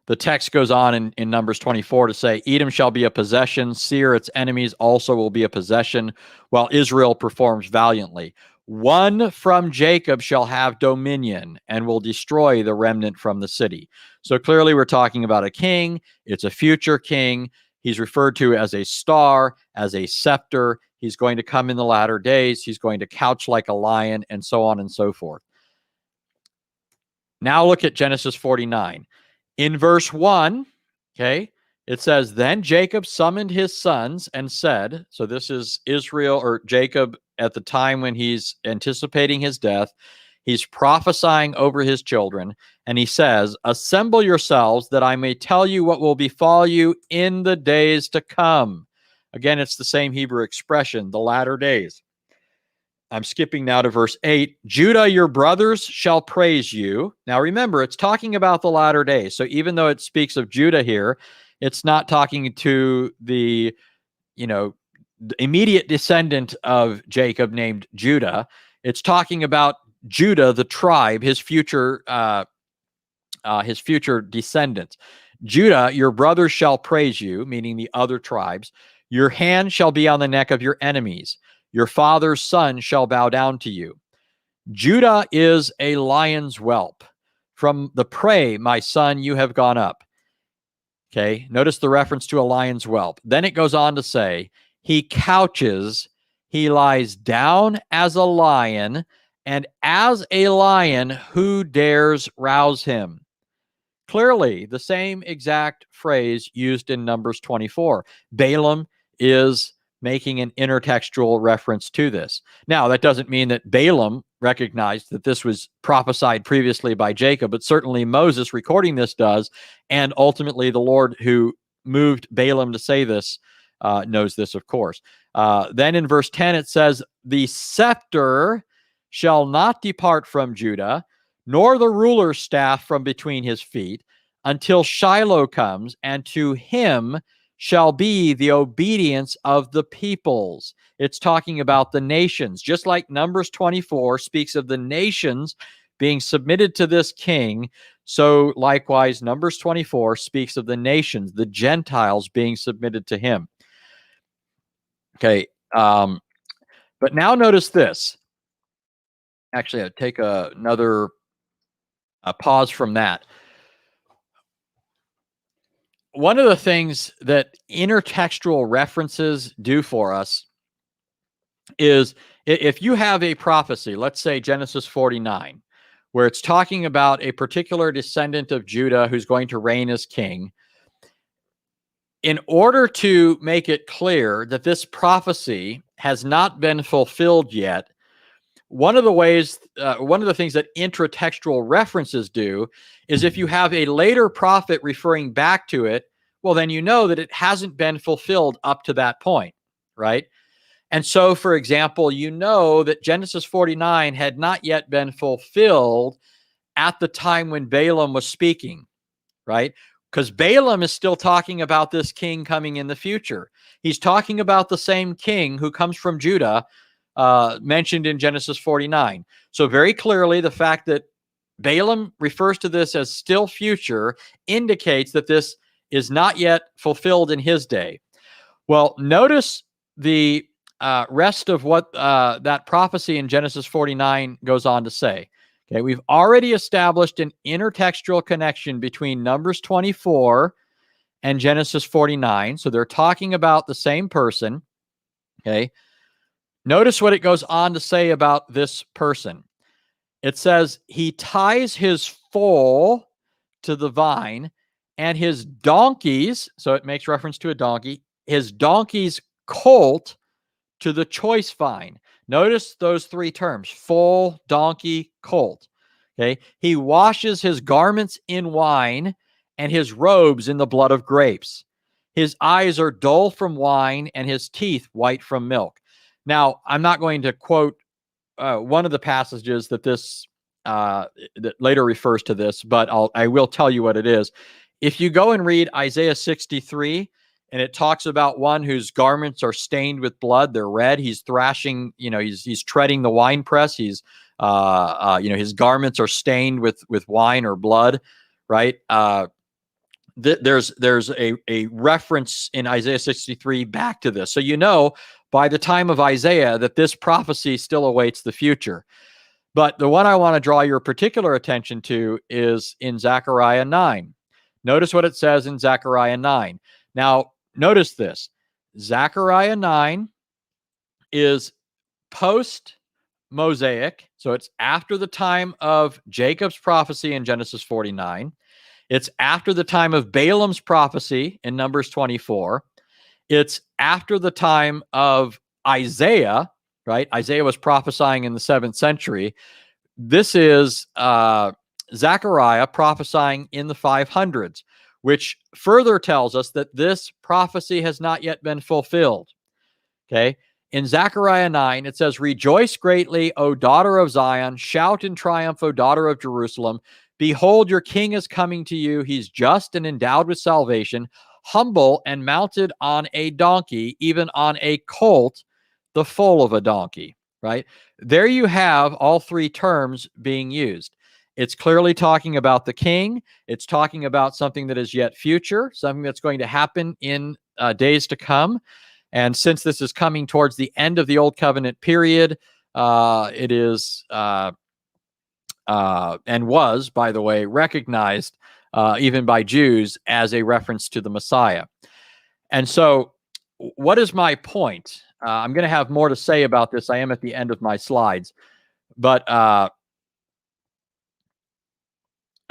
the text goes on in Numbers 24 to say, Edom shall be a possession, Seir, its enemies, also will be a possession, while Israel performs valiantly. One from Jacob shall have dominion and will destroy the remnant from the city. So clearly we're talking about a king. It's a future king. He's referred to as a star, as a scepter. He's going to come in the latter days. He's going to couch like a lion, and so on and so forth. Now look at Genesis 49. In verse 1, okay, it says, then Jacob summoned his sons and said, so this is Israel or Jacob at the time when he's anticipating his death. He's prophesying over his children, and he says, assemble yourselves that I may tell you what will befall you in the days to come. Again, it's the same Hebrew expression, the latter days. I'm skipping now to verse 8. Judah, your brothers shall praise you. Now remember, it's talking about the latter days. So even though it speaks of Judah here, it's not talking to the, the immediate descendant of Jacob named Judah. It's talking about Judah, the tribe, his future descendants. Judah, your brothers shall praise you, meaning the other tribes. Your hand shall be on the neck of your enemies. Your father's son shall bow down to you. Judah is a lion's whelp. From the prey, my son, you have gone up. Okay, notice the reference to a lion's whelp. Then it goes on to say, he couches, he lies down as a lion, and as a lion, who dares rouse him? Clearly, the same exact phrase used in Numbers 24. Balaam is making an intertextual reference to this. Now, that doesn't mean that Balaam recognized that this was prophesied previously by Jacob, but certainly Moses recording this does, and ultimately the Lord who moved Balaam to say this knows this, of course. Then in verse 10, it says, the scepter shall not depart from Judah, nor the ruler's staff from between his feet, until Shiloh comes, and to him shall be the obedience of the peoples. It's talking about the nations, just like Numbers 24 speaks of the nations being submitted to this king. So likewise, Numbers 24 speaks of the nations, the Gentiles being submitted to him. Okay. But now notice this. Actually, I'll take another pause from that. One of the things that intertextual references do for us is if you have a prophecy, let's say Genesis 49, where it's talking about a particular descendant of Judah who's going to reign as king, in order to make it clear that this prophecy has not been fulfilled yet, one of the things that intratextual references do is if you have a later prophet referring back to it, well, then you know that it hasn't been fulfilled up to that point, right? And so, for example, you know that Genesis 49 had not yet been fulfilled at the time when Balaam was speaking, right? Because Balaam is still talking about this king coming in the future. He's talking about the same king who comes from Judah, mentioned in Genesis 49. So very clearly, the fact that Balaam refers to this as still future indicates that this is not yet fulfilled in his day. Well, notice the rest of what that prophecy in Genesis 49 goes on to say. Okay, we've already established an intertextual connection between Numbers 24 and Genesis 49. So they're talking about the same person. Okay. Notice what it goes on to say about this person. It says, he ties his foal to the vine and his donkeys, so it makes reference to a donkey, his donkey's colt to the choice vine. Notice those three terms, foal, donkey, colt. Okay. He washes his garments in wine and his robes in the blood of grapes. His eyes are dull from wine and his teeth white from milk. Now, I'm not going to quote one of the passages that this that later refers to this, but I will tell you what it is. If you go and read Isaiah 63, and it talks about one whose garments are stained with blood, they're red. He's thrashing, he's treading the winepress. He's, his garments are stained with wine or blood, right? There's a reference in Isaiah 63 back to this. So by the time of Isaiah that this prophecy still awaits the future. But the one I want to draw your particular attention to is in Zechariah 9. Notice what it says in Zechariah 9. Now, notice this. Zechariah 9 is post Mosaic. So it's after the time of Jacob's prophecy in Genesis 49. It's after the time of Balaam's prophecy in Numbers 24. It's after the time of Isaiah, right? Isaiah was prophesying in the 7th century. This is Zechariah prophesying in the 500s, which further tells us that this prophecy has not yet been fulfilled. Okay. In Zechariah 9, it says, "Rejoice greatly, O daughter of Zion. Shout in triumph, O daughter of Jerusalem. Behold, your king is coming to you. He's just and endowed with salvation, humble and mounted on a donkey, even on a colt, the foal of a donkey." Right? There you have all three terms being used. It's clearly talking about the king. It's talking about something that is yet future, something that's going to happen in days to come. And since this is coming towards the end of the Old Covenant period, it is and was, by the way, recognized even by Jews as a reference to the Messiah. And so what is my point? I'm going to have more to say about this. I am at the end of my slides. But,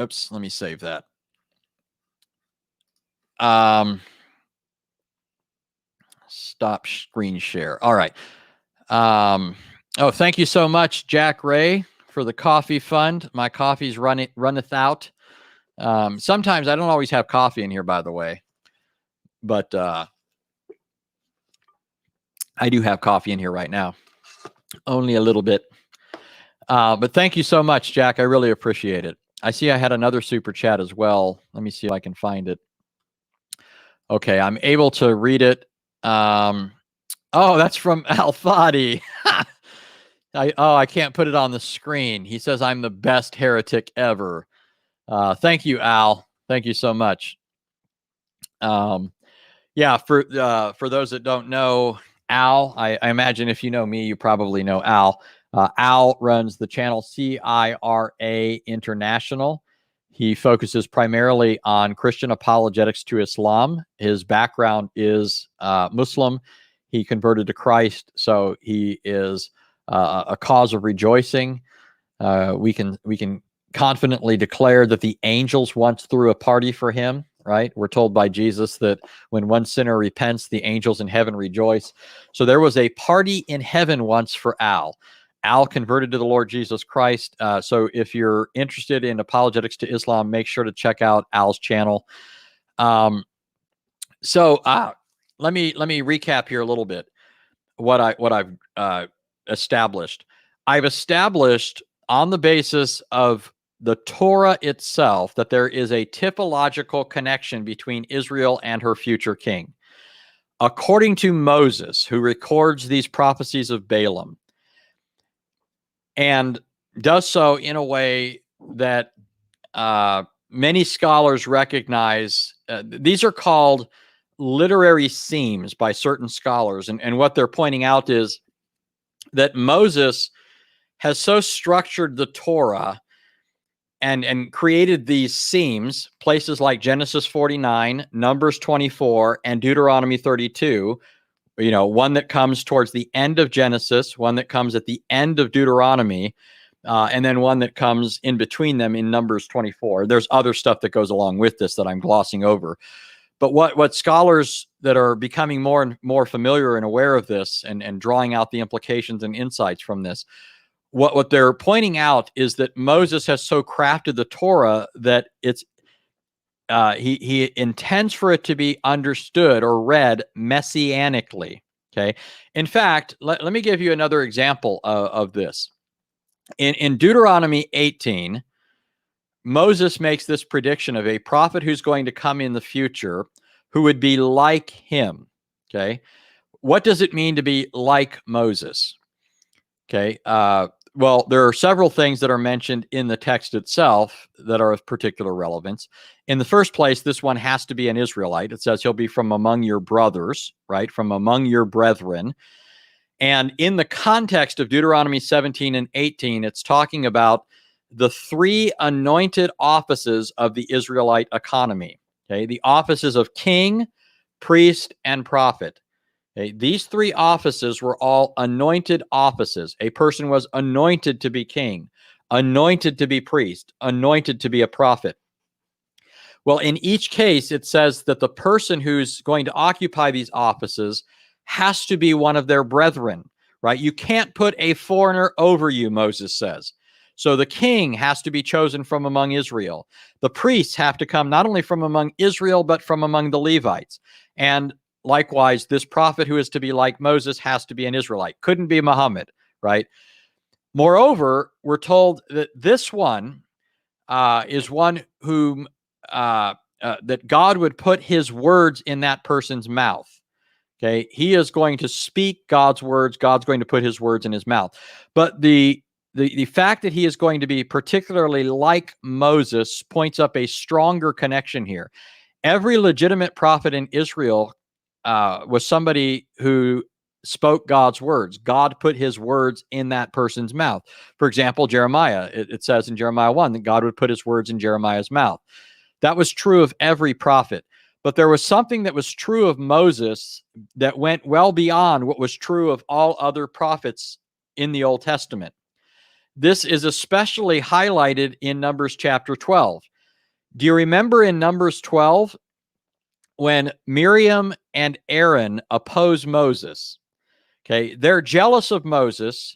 oops, let me save that. Stop screen share. All right. Oh, thank you so much, Jack Ray, for the coffee fund. My coffee's runneth out. Sometimes I don't always have coffee in here, by the way, but I do have coffee in here right now. Only a little bit. But thank you so much, Jack. I really appreciate it. I see I had another super chat as well. Let me see if I can find it. Okay, I'm able to read it. Oh, that's from Al-Fadi. I can't put it on the screen. He says, "I'm the best heretic ever." Thank you, Al. Thank you so much. Yeah, for those that don't know Al, I imagine if you know me, you probably know Al. Al runs the channel CIRA International. He focuses primarily on Christian apologetics to Islam. His background is Muslim. He converted to Christ, so he is a cause of rejoicing. We can confidently declare that the angels once threw a party for him, right? We're told by Jesus that when one sinner repents, the angels in heaven rejoice. So there was a party in heaven once for Al. Al converted to the Lord Jesus Christ. So if you're interested in apologetics to Islam, make sure to check out Al's channel. So let me recap here a little bit what I've established. I've established on the basis of the Torah itself that there is a typological connection between Israel and her future king. According to Moses, who records these prophecies of Balaam, and does so in a way that many scholars recognize. These are called literary seams by certain scholars. And what they're pointing out is that Moses has so structured the Torah and created these seams, places like Genesis 49, Numbers 24, and Deuteronomy 32, one that comes towards the end of Genesis, one that comes at the end of Deuteronomy, and then one that comes in between them in Numbers 24. There's other stuff that goes along with this that I'm glossing over. But what scholars that are becoming more and more familiar and aware of this and drawing out the implications and insights from this, what they're pointing out is that Moses has so crafted the Torah that it's he intends for it to be understood or read messianically. Okay. In fact, let me give you another example of this. In Deuteronomy 18, Moses makes this prediction of a prophet who's going to come in the future who would be like him. Okay. What does it mean to be like Moses? Okay. Well, there are several things that are mentioned in the text itself that are of particular relevance. In the first place, this one has to be an Israelite. It says he'll be from among your brothers, right? From among your brethren. And in the context of Deuteronomy 17 and 18, it's talking about the three anointed offices of the Israelite economy. Okay, the offices of king, priest, and prophet. Okay? These three offices were all anointed offices. A person was anointed to be king, anointed to be priest, anointed to be a prophet. Well, in each case, it says that the person who's going to occupy these offices has to be one of their brethren, right? You can't put a foreigner over you, Moses says. So the king has to be chosen from among Israel. The priests have to come not only from among Israel, but from among the Levites. And likewise, this prophet who is to be like Moses has to be an Israelite. Couldn't be Muhammad, right? Moreover, we're told that this one is one whom that God would put his words in that person's mouth. Okay, he is going to speak God's words. God's going to put his words in his mouth. But the fact that he is going to be particularly like Moses points up a stronger connection here. Every legitimate prophet in Israel was somebody who spoke God's words. God put his words in that person's mouth. For example, Jeremiah, it says in Jeremiah 1 that God would put his words in Jeremiah's mouth. That was true of every prophet. But there was something that was true of Moses that went well beyond what was true of all other prophets in the Old Testament. This is especially highlighted in Numbers chapter 12. Do you remember in Numbers 12 when Miriam and Aaron oppose Moses? Okay, they're jealous of Moses.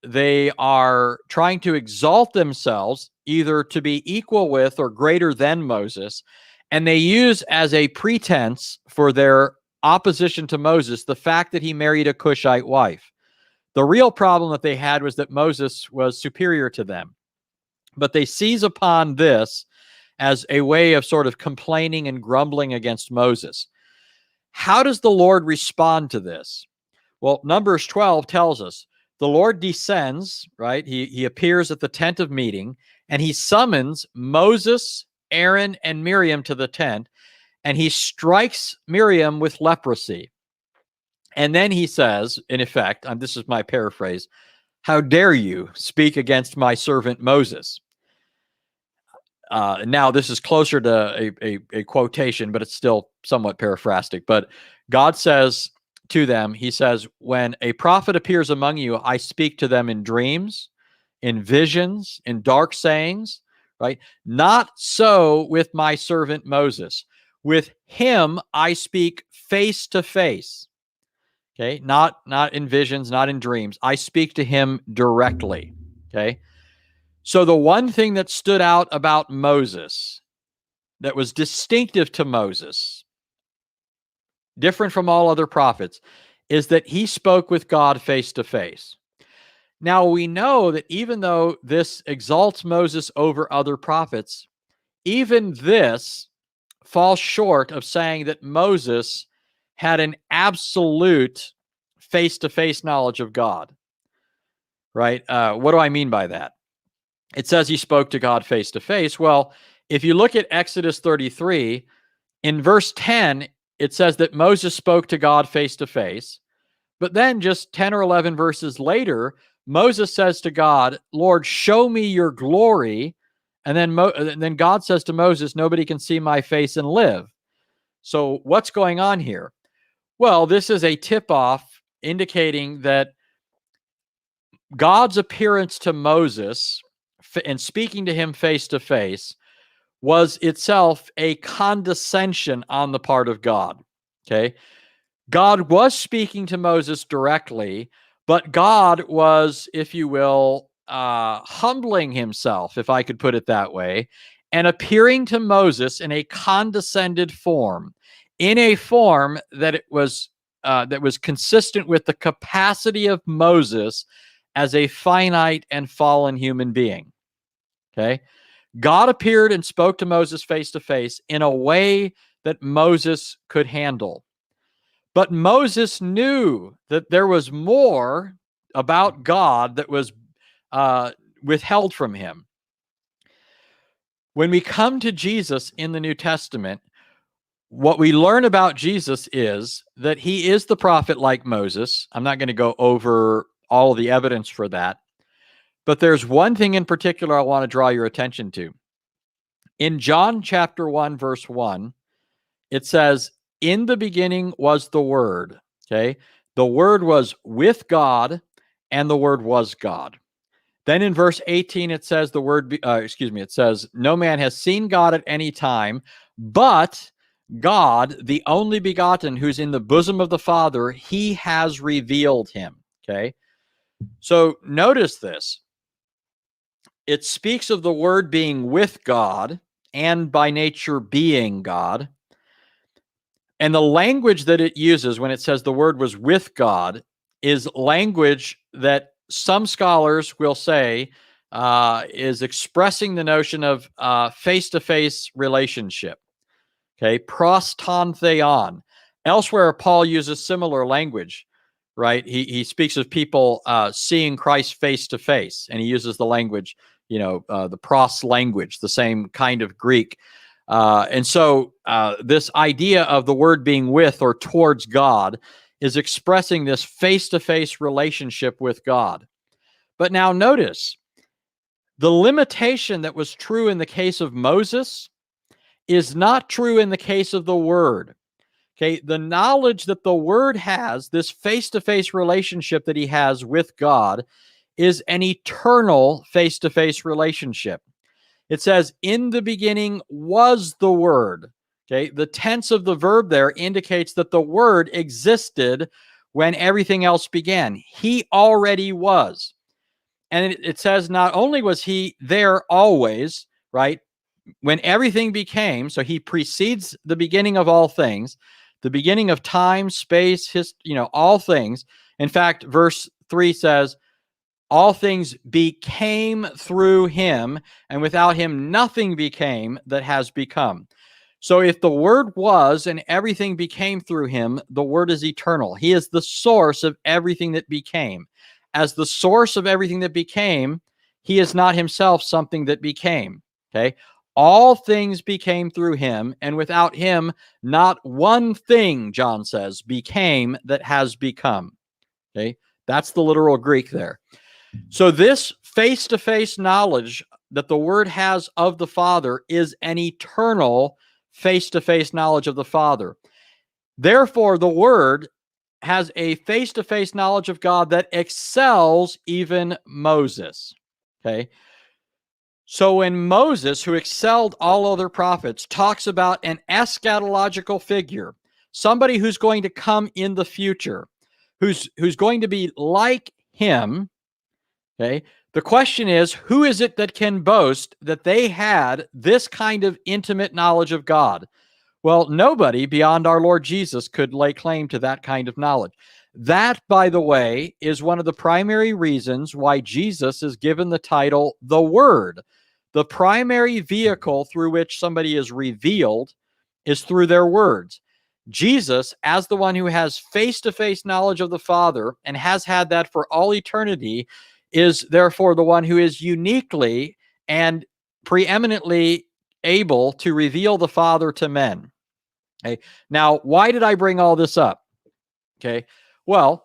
They are trying to exalt themselves either to be equal with or greater than Moses. And they use as a pretense for their opposition to Moses the fact that he married a Cushite wife. The real problem that they had was that Moses was superior to them. But they seize upon this as a way of sort of complaining and grumbling against Moses. How does the Lord respond to this? Well, Numbers 12 tells us the Lord descends, right? He appears at the tent of meeting, and he summons Moses, Aaron, and Miriam to the tent, and he strikes Miriam with leprosy. And then he says, in effect, this is my paraphrase, "How dare you speak against my servant Moses?" Now, this is closer to a quotation, but it's still somewhat paraphrastic. But God says to them, he says, "When a prophet appears among you, I speak to them in dreams, in visions, in dark sayings," right? "Not so with my servant Moses. With him I speak face to face." Okay, not in visions, not in dreams. I speak to him directly. Okay. So the one thing that stood out about Moses, that was distinctive to Moses, different from all other prophets, is that he spoke with God face to face. Now we know that even though this exalts Moses over other prophets, even this falls short of saying that Moses had an absolute face-to-face knowledge of God, right? What do I mean by that? It says he spoke to God face to face. Well, if you look at Exodus 33, in verse 10, it says that Moses spoke to God face to face. But then just 10 or 11 verses later, Moses says to God, "Lord, show me your glory." And then God says to Moses, "Nobody can see my face and live." So what's going on here? Well, this is a tip-off indicating that God's appearance to Moses and speaking to him face to face was itself a condescension on the part of God. Okay. God was speaking to Moses directly, but God was, if you will, humbling himself, if I could put it that way, and appearing to Moses in a condescended form, in a form that was consistent with the capacity of Moses as a finite and fallen human being. Okay. God appeared and spoke to Moses face to face in a way that Moses could handle. But Moses knew that there was more about God that was withheld from him. When we come to Jesus in the New Testament, what we learn about Jesus is that he is the prophet like Moses. I'm not going to go over all the evidence for that. But there's one thing in particular I want to draw your attention to. In John chapter 1, verse 1, it says, "In the beginning was the Word, Okay. The Word was with God, and the Word was God. Then in verse 18, it says it says, no man has seen God at any time, but God, the only begotten, who's in the bosom of the Father, he has revealed him. Okay. So notice this. It speaks of the Word being with God and by nature being God. And the language that it uses when it says the Word was with God is language that some scholars will say is expressing the notion of face-to-face relationship. Okay, pros ton theon. Elsewhere, Paul uses similar language, right? He speaks of people seeing Christ face to face, and he uses the language, the pros language, the same kind of Greek. And so this idea of the Word being with or towards God is expressing this face-to-face relationship with God. But now notice, the limitation that was true in the case of Moses is not true in the case of the Word. Okay, the knowledge that the Word has, this face-to-face relationship that he has with God, is an eternal face-to-face relationship. It says, in the beginning was the Word. Okay, the tense of the verb there indicates that the Word existed when everything else began. He already was. And it says not only was he there always, right? When everything became, so he precedes the beginning of all things, the beginning of time, space, all things. In fact, verse 3 says, all things became through him, and without him nothing became that has become. So if the Word was and everything became through him, the Word is eternal. He is the source of everything that became. As the source of everything that became, he is not himself something that became. Okay? All things became through him, and without him, not one thing, John says, became that has become. Okay? That's the literal Greek there. So this face-to-face knowledge that the Word has of the Father is an eternal face-to-face knowledge of the Father. Therefore, the Word has a face-to-face knowledge of God that excels even Moses. Okay? So when Moses, who excelled all other prophets, talks about an eschatological figure, somebody who's going to come in the future, who's going to be like him, okay, the question is, who is it that can boast that they had this kind of intimate knowledge of God? Well, nobody beyond our Lord Jesus could lay claim to that kind of knowledge. That, by the way, is one of the primary reasons why Jesus is given the title the Word. The primary vehicle through which somebody is revealed is through their words. Jesus, as the one who has face-to-face knowledge of the Father and has had that for all eternity, is therefore the one who is uniquely and preeminently able to reveal the Father to men. Okay. Now, why did I bring all this up? Okay. Well,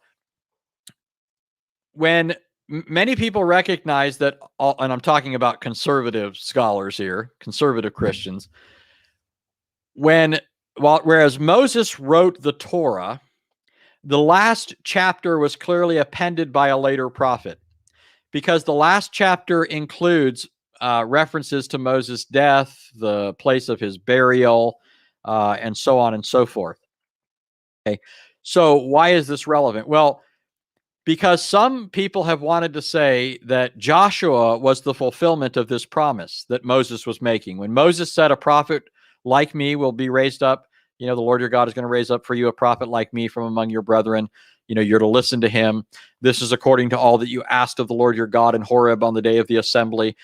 when many people recognize that, and I'm talking about conservative scholars here, conservative Christians, whereas Moses wrote the Torah, the last chapter was clearly appended by a later prophet, because the last chapter includes references to Moses' death, the place of his burial, and so on and so forth. Okay. So why is this relevant? Well, because some people have wanted to say that Joshua was the fulfillment of this promise that Moses was making. When Moses said, a prophet like me will be raised up, the Lord your God is going to raise up for you a prophet like me from among your brethren. You're to listen to him. This is according to all that you asked of the Lord your God in Horeb on the day of the assembly.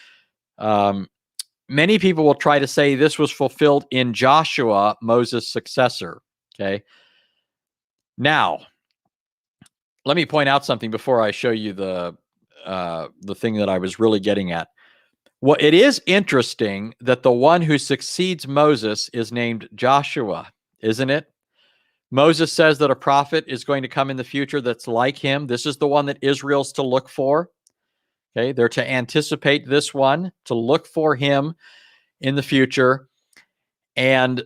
Many people will try to say this was fulfilled in Joshua, Moses' successor. Okay. Now, let me point out something before I show you the thing that I was really getting at. Well, it is interesting that the one who succeeds Moses is named Joshua, isn't it? Moses says that a prophet is going to come in the future that's like him. This is the one that Israel's to look for. Okay, they're to anticipate this one, to look for him in the future. And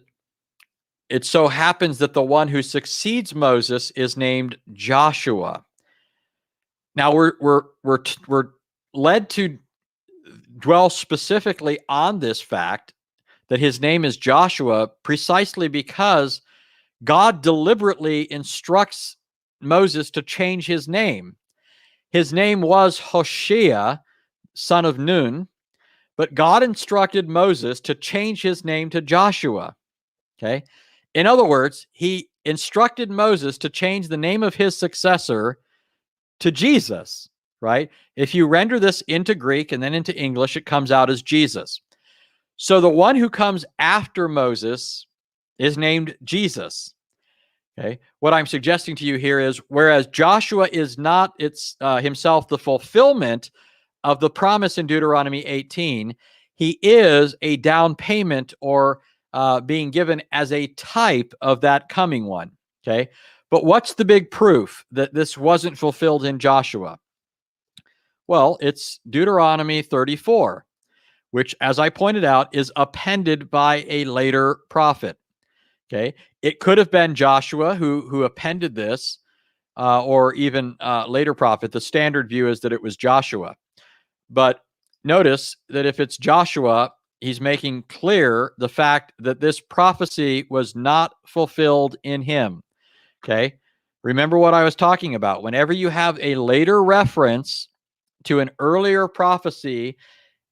it so happens that the one who succeeds Moses is named Joshua. Now we're led to dwell specifically on this fact that his name is Joshua precisely because God deliberately instructs Moses to change his name. His name was Hosea, son of Nun, but God instructed Moses to change his name to Joshua. Okay. In other words, he instructed Moses to change the name of his successor to Jesus, right? If you render this into Greek and then into English, it comes out as Jesus. So the one who comes after Moses is named Jesus. Okay. What I'm suggesting to you here is, whereas Joshua is not himself the fulfillment of the promise in Deuteronomy 18, he is a down payment or being given as a type of that coming one. Okay. But what's the big proof that this wasn't fulfilled in Joshua? Well, it's Deuteronomy 34, which, as I pointed out, is appended by a later prophet. Okay. It could have been Joshua who appended this, or even later prophet. The standard view is that it was Joshua. But notice that if it's Joshua, he's making clear the fact that this prophecy was not fulfilled in him. Okay. Remember what I was talking about. Whenever you have a later reference to an earlier prophecy,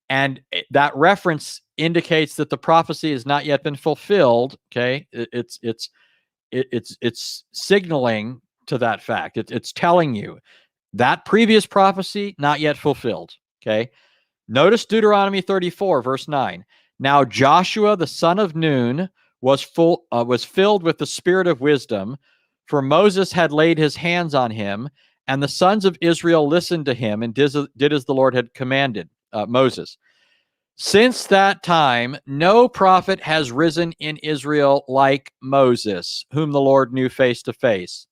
and that reference indicates that the prophecy has not yet been fulfilled, okay, it's signaling to that fact. It's telling you that previous prophecy not yet fulfilled. Okay. Notice Deuteronomy 34, verse 9. Now Joshua the son of Nun was filled with the spirit of wisdom, for Moses had laid his hands on him, and the sons of Israel listened to him and did as the Lord had commanded Moses. Since that time, no prophet has risen in Israel like Moses, whom the Lord knew face to face.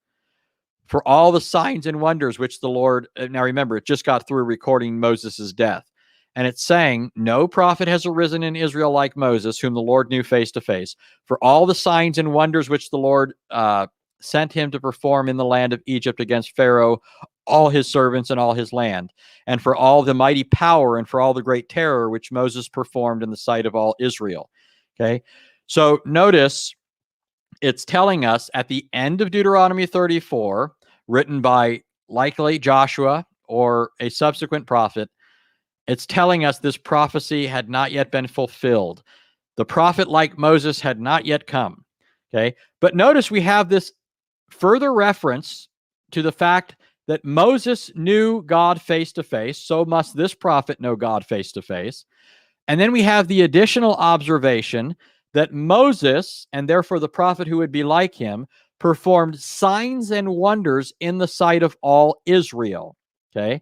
For all the signs and wonders which the Lord, now remember, it just got through recording Moses' death. And it's saying, no prophet has arisen in Israel like Moses, whom the Lord knew face to face. For all the signs and wonders which the Lord sent him to perform in the land of Egypt against Pharaoh, all his servants and all his land, and for all the mighty power and for all the great terror which Moses performed in the sight of all Israel. Okay. So notice it's telling us at the end of Deuteronomy 34, written by likely Joshua or a subsequent prophet, it's telling us this prophecy had not yet been fulfilled. The prophet like Moses had not yet come. Okay. But notice we have this further reference to the fact that Moses knew God face to face, so must this prophet know God face to face. And then we have the additional observation that Moses, and therefore the prophet who would be like him, performed signs and wonders in the sight of all Israel. Okay.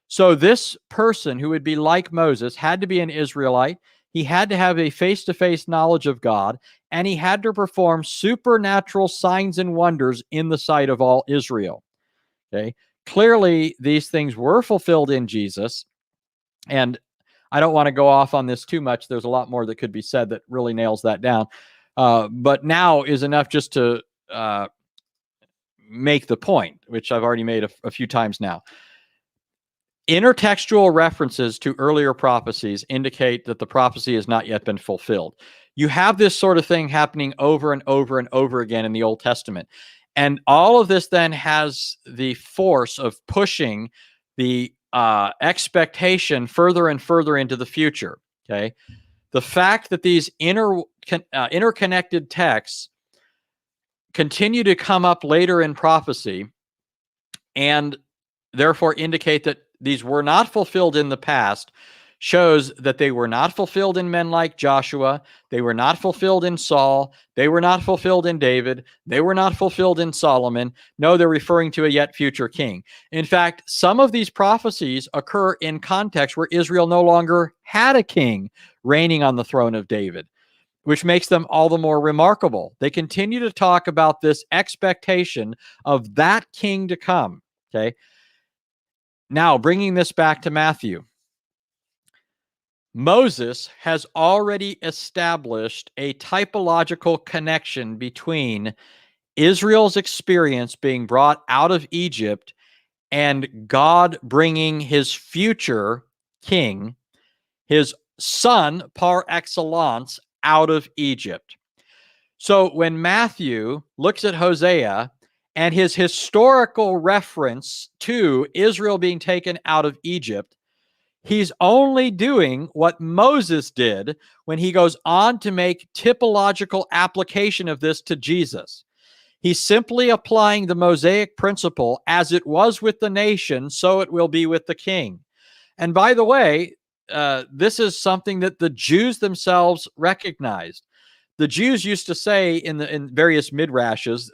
So this person who would be like Moses had to be an Israelite. He had to have a face-to-face knowledge of God, and he had to perform supernatural signs and wonders in the sight of all Israel. Okay. Clearly, these things were fulfilled in Jesus. And I don't want to go off on this too much. There's a lot more that could be said that really nails that down. But now is enough just to make the point, which I've already made a few times now. Intertextual references to earlier prophecies indicate that the prophecy has not yet been fulfilled. You have this sort of thing happening over and over and over again in the Old Testament. And all of this then has the force of pushing the expectation further and further into the future. Okay. The fact that these interconnected texts continue to come up later in prophecy and therefore indicate that these were not fulfilled in the past shows that they were not fulfilled in men like Joshua. They were not fulfilled in Saul. They were not fulfilled in David. They were not fulfilled in Solomon. No, they're referring to a yet future king. In fact, some of these prophecies occur in context where Israel no longer had a king reigning on the throne of David, which makes them all the more remarkable. They continue to talk about this expectation of that king to come. Okay. Now, bringing this back to Matthew. Moses has already established a typological connection between Israel's experience being brought out of Egypt and God bringing his future king, his son par excellence, out of Egypt. So when Matthew looks at Hosea and his historical reference to Israel being taken out of Egypt, he's only doing what Moses did when he goes on to make typological application of this to Jesus. He's simply applying the Mosaic principle: as it was with the nation, so it will be with the king. And by the way, this is something that the Jews themselves recognized. The Jews used to say in various midrashes,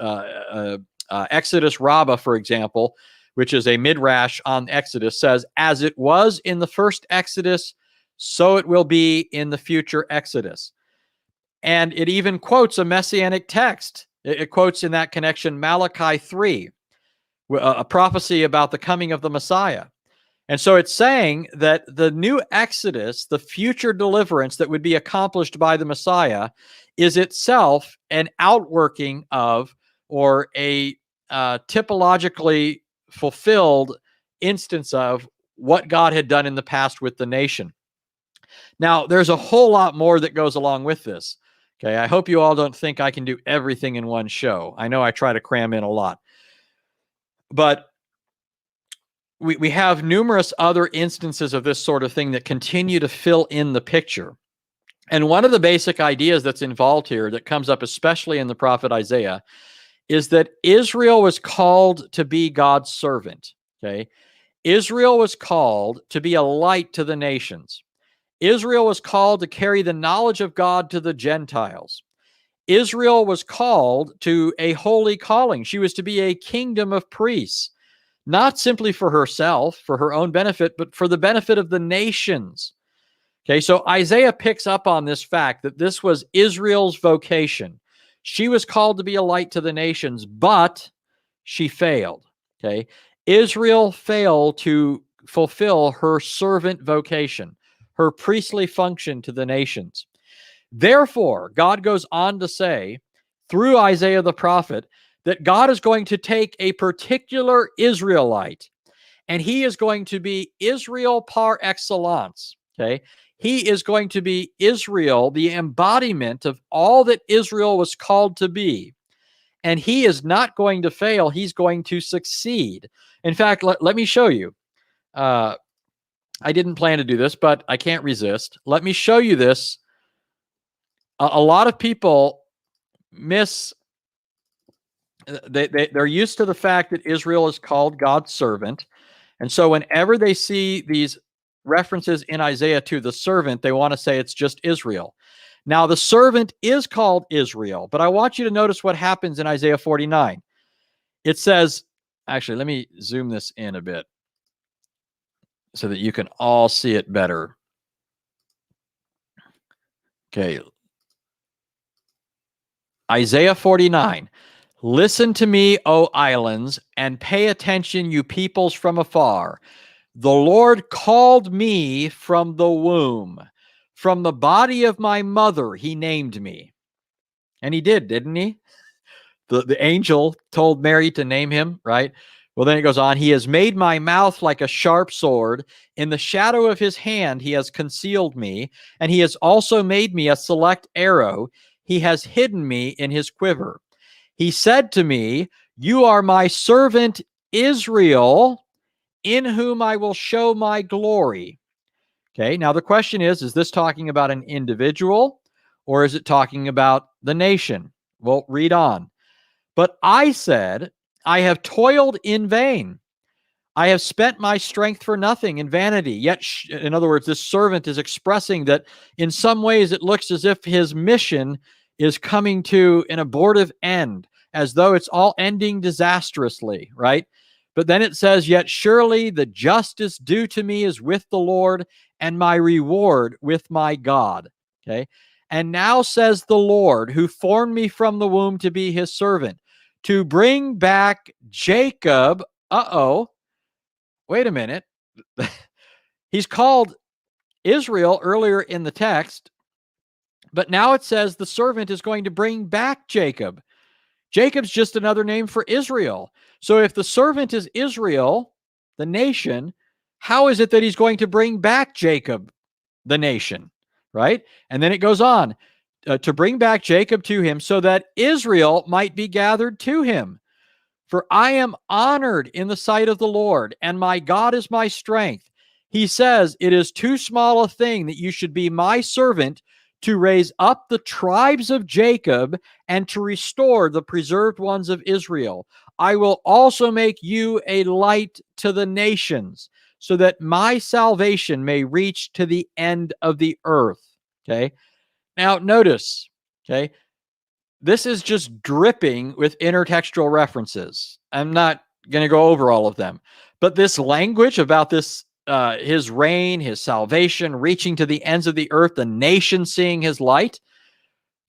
Exodus Rabbah, for example, which is a midrash on Exodus, says, as it was in the first Exodus, so it will be in the future Exodus. And it even quotes a Messianic text. It quotes in that connection Malachi 3, a prophecy about the coming of the Messiah. And so it's saying that the new Exodus, the future deliverance that would be accomplished by the Messiah, is itself an outworking of, or a typologically fulfilled instance of, what God had done in the past with the nation. Now, there's a whole lot more that goes along with this. Okay, I hope you all don't think I can do everything in one show. I know I try to cram in a lot. But we have numerous other instances of this sort of thing that continue to fill in the picture. And one of the basic ideas that's involved here, that comes up especially in the prophet Isaiah, is that Israel was called to be God's servant. Okay, Israel was called to be a light to the nations. Israel was called to carry the knowledge of God to the Gentiles. Israel was called to a holy calling. She was to be a kingdom of priests, not simply for herself, for her own benefit, but for the benefit of the nations. Okay, so Isaiah picks up on this fact that this was Israel's vocation. She was called to be a light to the nations, but she failed. Okay, Israel failed to fulfill her servant vocation, her priestly function to the nations. Therefore, God goes on to say through Isaiah the prophet that God is going to take a particular Israelite, and he is going to be Israel par excellence. Okay, he is going to be Israel, the embodiment of all that Israel was called to be. And he is not going to fail. He's going to succeed. In fact, let me show you. I didn't plan to do this, but I can't resist. Let me show you this. A lot of people they're used to the fact that Israel is called God's servant. And so whenever they see these references in Isaiah to the servant, they want to say it's just Israel. Now, the servant is called Israel, but I want you to notice what happens in Isaiah 49. It says, actually, let me zoom this in a bit so that you can all see it better. Okay. Isaiah 49. Listen to me, O islands, and pay attention, you peoples from afar. The Lord called me from the womb. From the body of my mother, he named me. And he did, didn't he? The angel told Mary to name him, right? Well, then it goes on. He has made my mouth like a sharp sword. In the shadow of his hand, he has concealed me. And he has also made me a select arrow. He has hidden me in his quiver. He said to me, you are my servant Israel, in whom I will show my glory. Okay, now the question is this talking about an individual, or is it talking about the nation? Well, read on. But I said, I have toiled in vain. I have spent my strength for nothing in vanity. Yet, in other words, this servant is expressing that in some ways it looks as if his mission is coming to an abortive end, as though it's all ending disastrously, right? But then it says, yet surely the justice due to me is with the Lord, and my reward with my God. Okay. And now says the Lord, who formed me from the womb to be his servant, to bring back Jacob. Wait a minute. He's called Israel earlier in the text, but now it says the servant is going to bring back Jacob. Jacob's just another name for Israel. So if the servant is Israel, the nation, how is it that he's going to bring back Jacob, the nation? Right? And then it goes on to bring back Jacob to him so that Israel might be gathered to him. For I am honored in the sight of the Lord, and my God is my strength. He says, it is too small a thing that you should be my servant to raise up the tribes of Jacob and to restore the preserved ones of Israel. I will also make you a light to the nations, so that my salvation may reach to the end of the earth. Okay. Now, notice, okay, this is just dripping with intertextual references. I'm not going to go over all of them, but this language about this, his reign, his salvation, reaching to the ends of the earth, the nation seeing his light.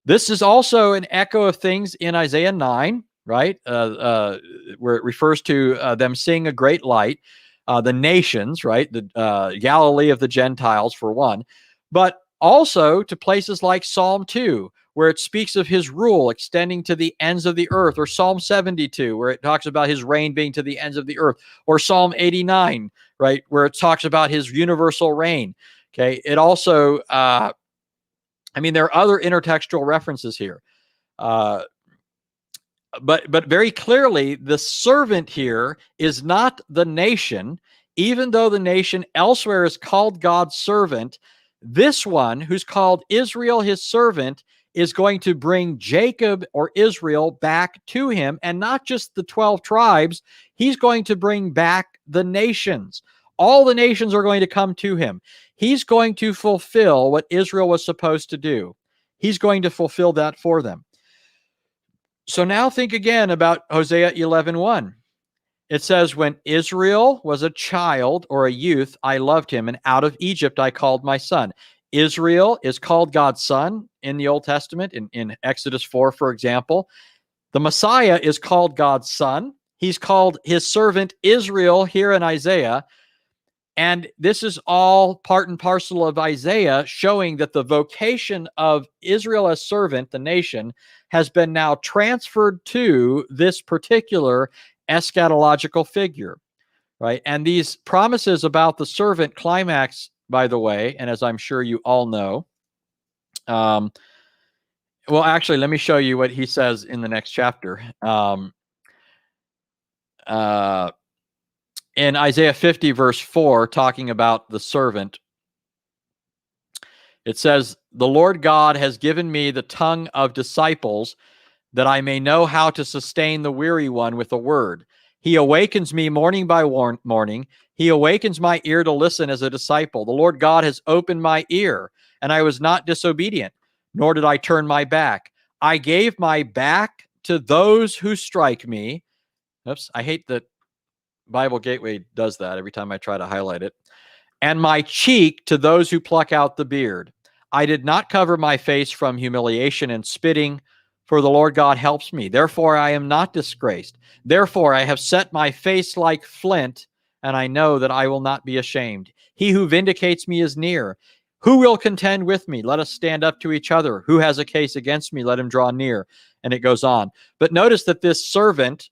This is also an echo of things in Isaiah 9, right? Where it refers to them seeing a great light, the nations, right? The Galilee of the Gentiles, for one, but also to places like Psalm 2, where it speaks of his rule extending to the ends of the earth, or Psalm 72, where it talks about his reign being to the ends of the earth, or Psalm 89, right, where it talks about his universal reign. Okay, it also, there are other intertextual references here, but very clearly, the servant here is not the nation, even though the nation elsewhere is called God's servant. This one, who's called Israel, his servant, is going to bring Jacob, or Israel, back to him, and not just the 12 tribes. He's going to bring back the nations. All the nations are going to come to him. He's going to fulfill what Israel was supposed to do. He's going to fulfill that for them. So now think again about Hosea 11:1. It says, when Israel was a child or a youth, I loved him, and out of Egypt I called my son. Israel is called God's son in the Old Testament, in Exodus 4, for example. The Messiah is called God's son. He's called his servant Israel here in Isaiah. And this is all part and parcel of Isaiah, showing that the vocation of Israel as servant, the nation, has been now transferred to this particular eschatological figure, right? And these promises about the servant climax, by the way, and as I'm sure you all know, well, actually, let me show you what he says in the next chapter. In Isaiah 50, verse 4, talking about the servant, it says, the Lord God has given me the tongue of disciples, that I may know how to sustain the weary one with a word. He awakens me morning by morning. He awakens my ear to listen as a disciple. The Lord God has opened my ear, and I was not disobedient, nor did I turn my back. I gave my back to those who strike me. Oops, I hate that Bible Gateway does that every time I try to highlight it. And my cheek to those who pluck out the beard. I did not cover my face from humiliation and spitting, for the Lord God helps me. Therefore, I am not disgraced. Therefore, I have set my face like flint, and I know that I will not be ashamed. He who vindicates me is near. Who will contend with me? Let us stand up to each other. Who has a case against me? Let him draw near. And it goes on. But notice that this servant,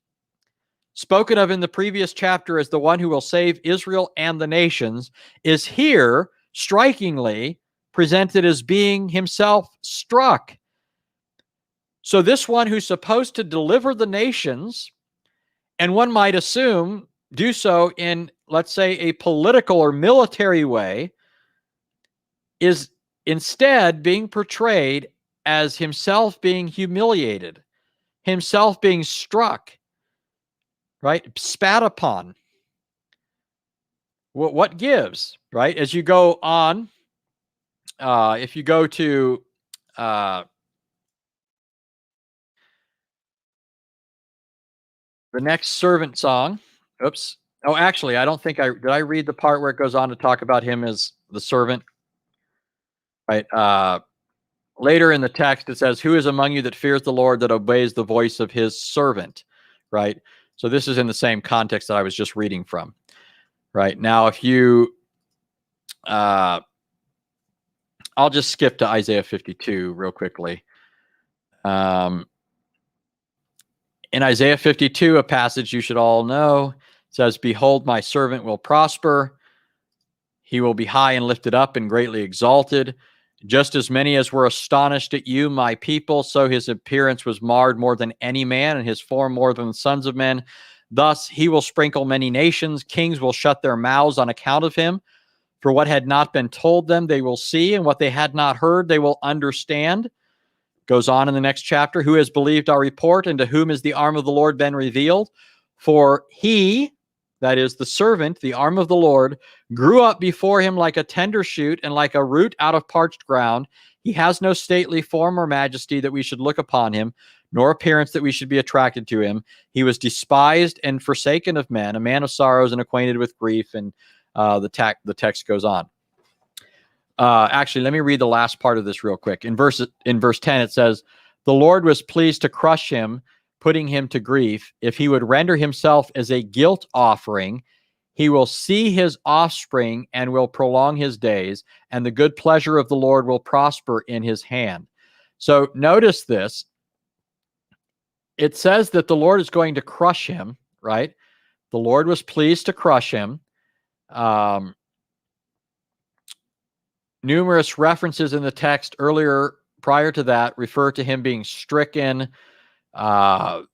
spoken of in the previous chapter as the one who will save Israel and the nations, is here strikingly presented as being himself struck. So this one who's supposed to deliver the nations, and one might assume do so in, let's say, a political or military way, is instead being portrayed as himself being humiliated, himself being struck, right? Spat upon. What gives, right? As you go on, if you go to the next servant song. Oops. Oh, actually, I don't think did I read the part where it goes on to talk about him as the servant? Right. Later in the text, it says, who is among you that fears the Lord, that obeys the voice of his servant? Right. So this is in the same context that I was just reading from. Right. Now, if you I'll just skip to Isaiah 52 real quickly. In Isaiah 52, a passage you should all know, says, "Behold, my servant will prosper. He will be high and lifted up and greatly exalted. Just as many as were astonished at you, my people, so his appearance was marred more than any man, and his form more than the sons of men. Thus he will sprinkle many nations. Kings will shut their mouths on account of him. For what had not been told them, they will see, and what they had not heard, they will understand." Goes on in the next chapter, "Who has believed our report, and to whom has the arm of the Lord been revealed? For he," that is the servant, the arm of the Lord, "grew up before him like a tender shoot, and like a root out of parched ground. He has no stately form or majesty that we should look upon him, nor appearance that we should be attracted to him. He was despised and forsaken of men, a man of sorrows and acquainted with grief." And the text goes on. Actually, let me read the last part of this real quick. In verse 10, it says, "The Lord was pleased to crush him, putting him to grief. If he would render himself as a guilt offering, he will see his offspring and will prolong his days, and the good pleasure of the Lord will prosper in his hand." So notice this. It says that the Lord is going to crush him, right? The Lord was pleased to crush him. Numerous references in the text earlier, prior to that, refer to him being stricken, to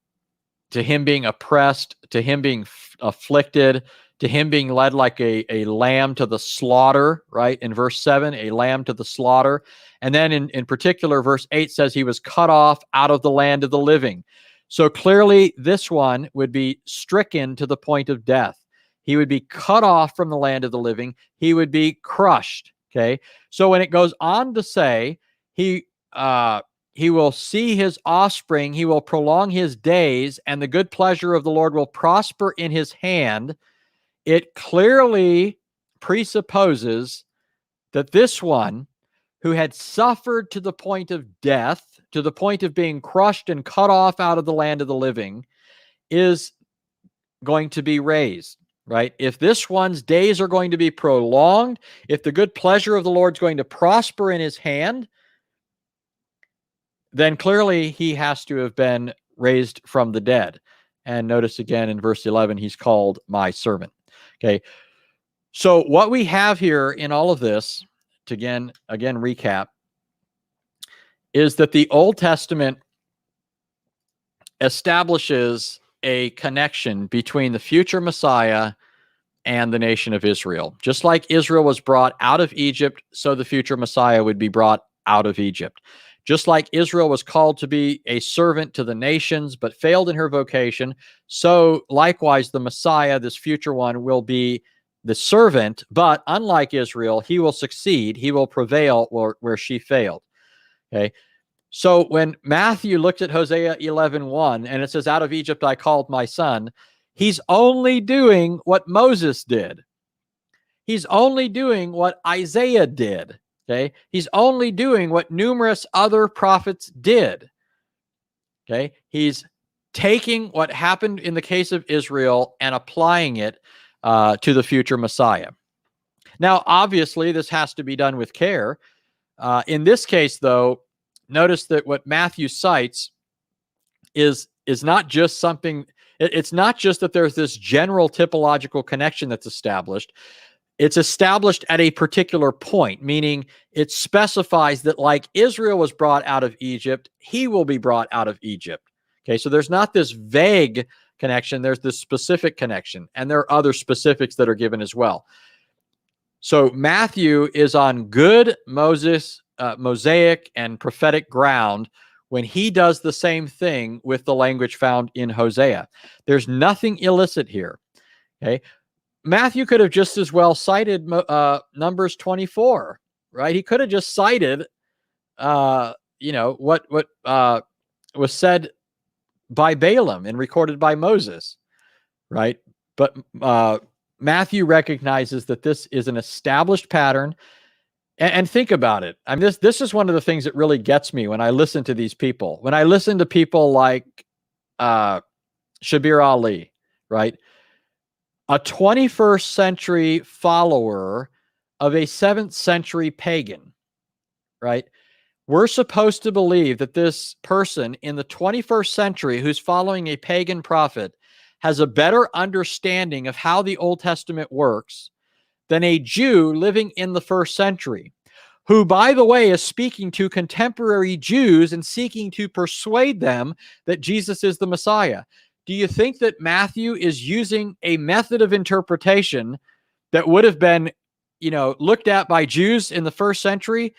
him being oppressed, to him being afflicted, to him being led like a lamb to the slaughter, right? In verse 7, a lamb to the slaughter. And then in particular, verse 8 says he was cut off out of the land of the living. So clearly, this one would be stricken to the point of death. He would be cut off from the land of the living. He would be crushed. Okay. So when it goes on to say he will see his offspring, he will prolong his days, and the good pleasure of the Lord will prosper in his hand, it clearly presupposes that this one, who had suffered to the point of death, to the point of being crushed and cut off out of the land of the living, is going to be raised, right? If this one's days are going to be prolonged, if the good pleasure of the Lord's going to prosper in his hand, then clearly he has to have been raised from the dead. And notice again in verse 11, he's called my servant. Okay. So what we have here in all of this, to again recap, is that the Old Testament establishes a connection between the future Messiah and the nation of Israel. Just like Israel was brought out of Egypt, so the future Messiah would be brought out of Egypt. Just like Israel was called to be a servant to the nations, but failed in her vocation, so likewise the Messiah, this future one, will be the servant, but unlike Israel, he will succeed, he will prevail where she failed. Okay. So when Matthew looked at Hosea 11:1, and it says, "Out of Egypt I called my son," he's only doing what Moses did. He's only doing what Isaiah did. Okay. He's only doing what numerous other prophets did. Okay. He's taking what happened in the case of Israel and applying it to the future Messiah. Now, obviously, this has to be done with care. In this case, though, notice that what Matthew cites is not just something, it's not just that there's this general typological connection that's established. It's established at a particular point, meaning it specifies that like Israel was brought out of Egypt, he will be brought out of Egypt. Okay, so there's not this vague connection, there's this specific connection, and there are other specifics that are given as well. So Matthew is on good Mosaic and prophetic ground when he does the same thing with the language found in Hosea. There's nothing illicit here. Okay. Matthew could have just as well cited Numbers 24, right? He could have just cited, what was said by Balaam and recorded by Moses, right? But Matthew recognizes that this is an established pattern. And think about it. I mean, this is one of the things that really gets me when I listen to these people. When I listen to people like Shabir Ali, right? A 21st century follower of a 7th century pagan, right? We're supposed to believe that this person in the 21st century who's following a pagan prophet has a better understanding of how the Old Testament works than a Jew living in the first century, who, by the way, is speaking to contemporary Jews and seeking to persuade them that Jesus is the Messiah. Do you think that Matthew is using a method of interpretation that would have been, looked at by Jews in the first century,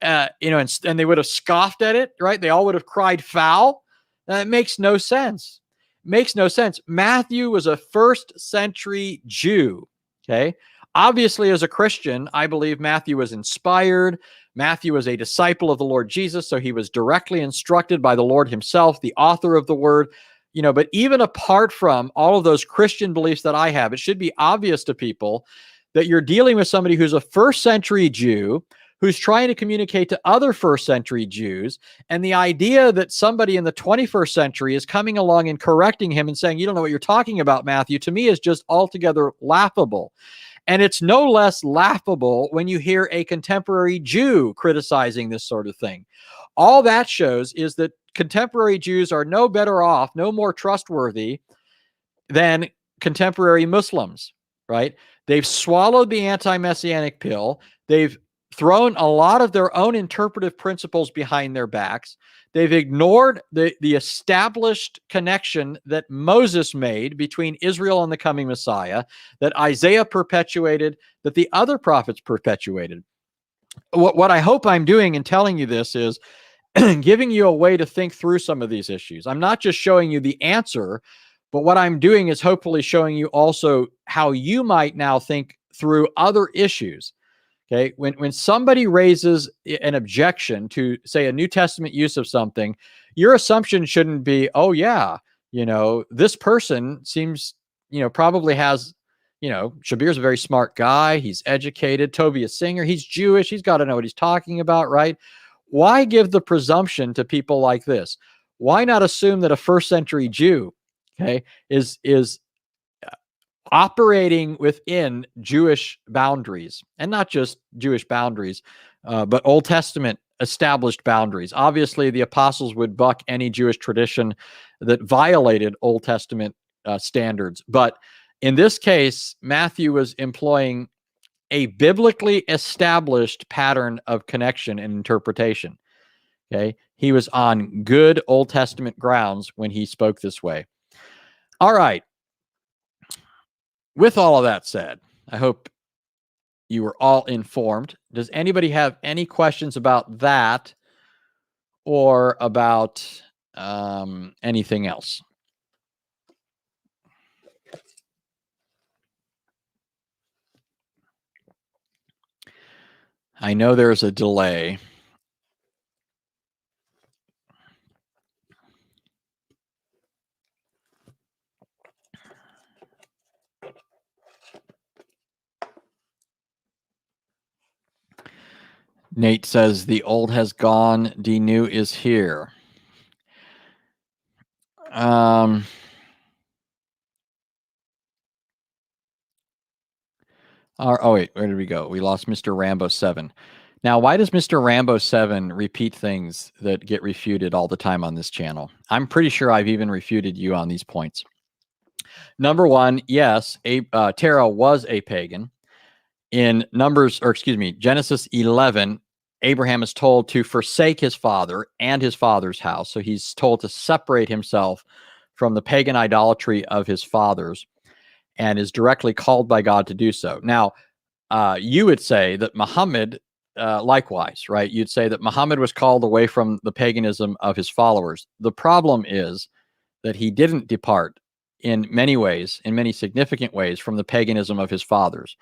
and they would have scoffed at it, right? They all would have cried foul? That makes no sense. Makes no sense. Matthew was a first century Jew, okay? Obviously, as a Christian, I believe Matthew was inspired. Matthew was a disciple of the Lord Jesus, so he was directly instructed by the Lord himself, the author of the word. But even apart from all of those Christian beliefs that I have, it should be obvious to people that you're dealing with somebody who's a first century Jew who's trying to communicate to other first century Jews. And the idea that somebody in the 21st century is coming along and correcting him and saying, you don't know what you're talking about, Matthew, to me is just altogether laughable. And it's no less laughable when you hear a contemporary Jew criticizing this sort of thing. All that shows is that contemporary Jews are no better off, no more trustworthy than contemporary Muslims, right? They've swallowed the anti-Messianic pill. They've thrown a lot of their own interpretive principles behind their backs. They've ignored the established connection that Moses made between Israel and the coming Messiah, that Isaiah perpetuated, that the other prophets perpetuated. What I hope I'm doing in telling you this is giving you a way to think through some of these issues. I'm not just showing you the answer, but what I'm doing is hopefully showing you also how you might now think through other issues. Okay, when somebody raises an objection to, say, a New Testament use of something, your assumption shouldn't be, oh yeah, this person seems, probably has, Shabir's a very smart guy. He's educated. Tobias Singer, he's Jewish. He's got to know what he's talking about, right? Why give the presumption to people like this? Why not assume that a first century Jew, okay, is operating within Jewish boundaries, and not just Jewish boundaries, but Old Testament established boundaries. Obviously, the apostles would buck any Jewish tradition that violated Old Testament standards. But in this case, Matthew was employing a biblically established pattern of connection and interpretation. Okay, he was on good Old Testament grounds when he spoke this way. All right. With all of that said, I hope you were all informed. Does anybody have any questions about that or about anything else? I know there's a delay. Nate says the old has gone, the new is here. Oh wait, where did we go? We lost Mr. Rambo 7. Now, why does Mr. Rambo 7 repeat things that get refuted all the time on this channel? I'm pretty sure I've even refuted you on these points. Number one, yes, Terah was a pagan. In Genesis 11, Abraham is told to forsake his father and his father's house. So he's told to separate himself from the pagan idolatry of his fathers, and is directly called by God to do so. Now, you would say that Muhammad, likewise, right? You'd say that Muhammad was called away from the paganism of his followers. The problem is that he didn't depart in many ways, in many significant ways, from the paganism of his fathers.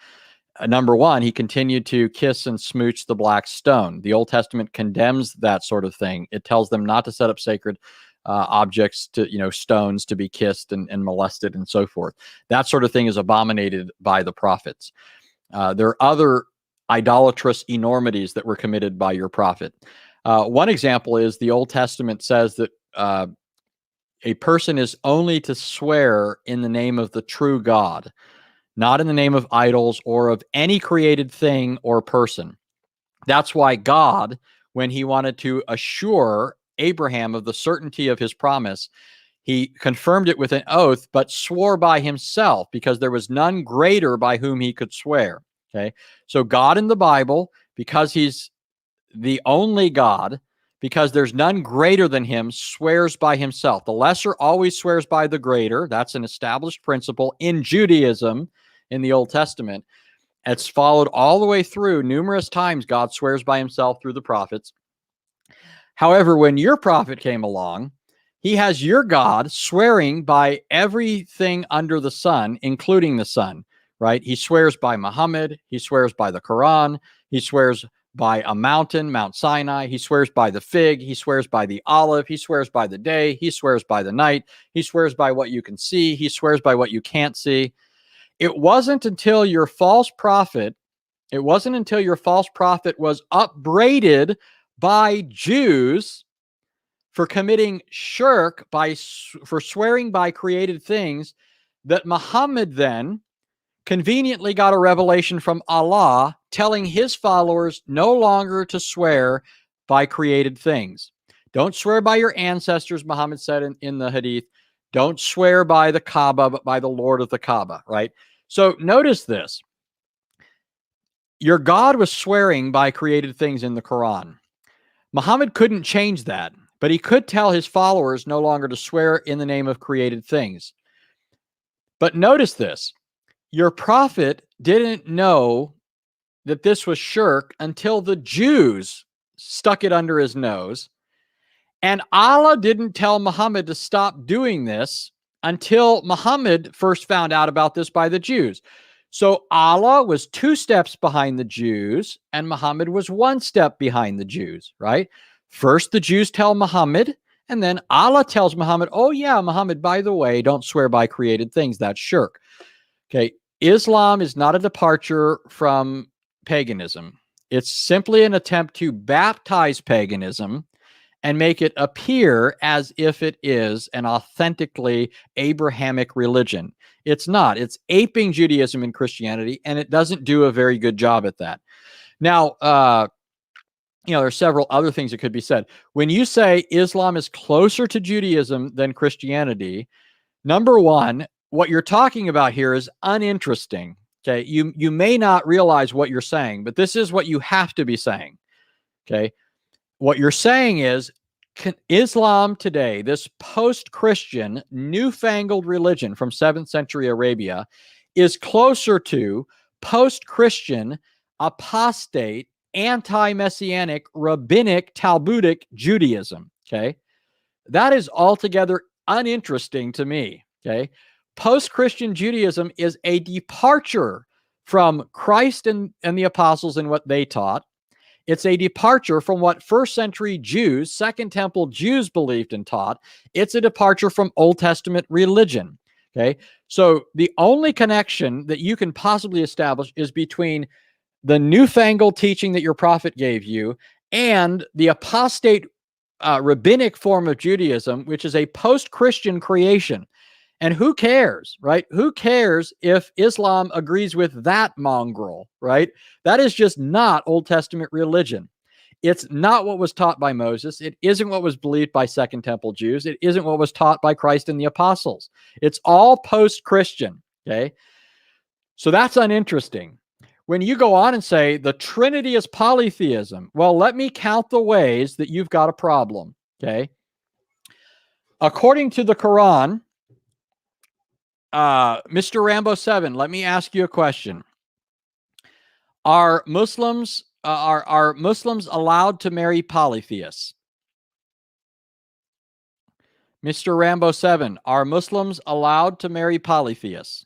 Number one, he continued to kiss and smooch the black stone. The Old Testament condemns that sort of thing. It tells them not to set up sacred objects, to stones to be kissed and molested and so forth. That sort of thing is abominated by the prophets. There are other idolatrous enormities that were committed by your prophet. One example is the Old Testament says that a person is only to swear in the name of the true God, not in the name of idols or of any created thing or person. That's why God when he wanted to assure Abraham of the certainty of his promise. He confirmed it with an oath, but swore by himself because there was none greater by whom he could swear. Okay. So God in the Bible, because he's the only God, because there's none greater than him, swears by himself. The lesser always swears by the greater. That's an established principle in Judaism in the Old Testament. It's followed all the way through. Numerous times God swears by himself through the prophets. However, when your prophet came along, he has your God swearing by everything under the sun, including the sun, right? He swears by Muhammad. He swears by the Quran. He swears by a mountain, Mount Sinai. He swears by the fig. He swears by the olive. He swears by the day. He swears by the night. He swears by what you can see. He swears by what you can't see. It wasn't until your false prophet was upbraided by Jews for committing shirk for swearing by created things that Muhammad then conveniently got a revelation from Allah telling his followers no longer to swear by created things. Don't swear by your ancestors, Muhammad said in the hadith. Don't swear by the Kaaba, but by the Lord of the Kaaba, right? So notice this. Your God was swearing by created things in the Quran. Muhammad couldn't change that, but he could tell his followers no longer to swear in the name of created things. But notice this. Your prophet didn't know that this was shirk until the Jews stuck it under his nose. And Allah didn't tell Muhammad to stop doing this until Muhammad first found out about this by the Jews. So Allah was 2 steps behind the Jews, and Muhammad was 1 step behind the Jews, right? First, the Jews tell Muhammad, and then Allah tells Muhammad, oh yeah, Muhammad, by the way, don't swear by created things. That's shirk. Okay. Islam is not a departure from paganism. It's simply an attempt to baptize paganism and make it appear as if it is an authentically Abrahamic religion. It's not. It's aping Judaism and Christianity, and it doesn't do a very good job at that. Now, there are several other things that could be said. When you say Islam is closer to Judaism than Christianity, number one, what you're talking about here is uninteresting. Okay, you may not realize what you're saying, but this is what you have to be saying. Okay, what you're saying is Islam today, this post-Christian, newfangled religion from 7th century Arabia, is closer to post-Christian, apostate, anti-Messianic, rabbinic, Talmudic Judaism. Okay, that is altogether uninteresting to me. Okay, post-Christian Judaism is a departure from Christ and the apostles and what they taught. It's a departure from what first century Jews, Second Temple Jews believed and taught. It's a departure from Old Testament religion. Okay, so the only connection that you can possibly establish is between the newfangled teaching that your prophet gave you and the apostate rabbinic form of Judaism, which is a post-Christian creation. And who cares, right? Who cares if Islam agrees with that mongrel, right? That is just not Old Testament religion. It's not what was taught by Moses. It isn't what was believed by Second Temple Jews. It isn't what was taught by Christ and the apostles. It's all post-Christian, okay? So that's uninteresting. When you go on and say the Trinity is polytheism, well, let me count the ways that you've got a problem, okay? According to the Quran, Mr. Rambo 7, let me ask you a question. Are Muslims allowed to marry polytheists? Mr. Rambo 7, are Muslims allowed to marry polytheists?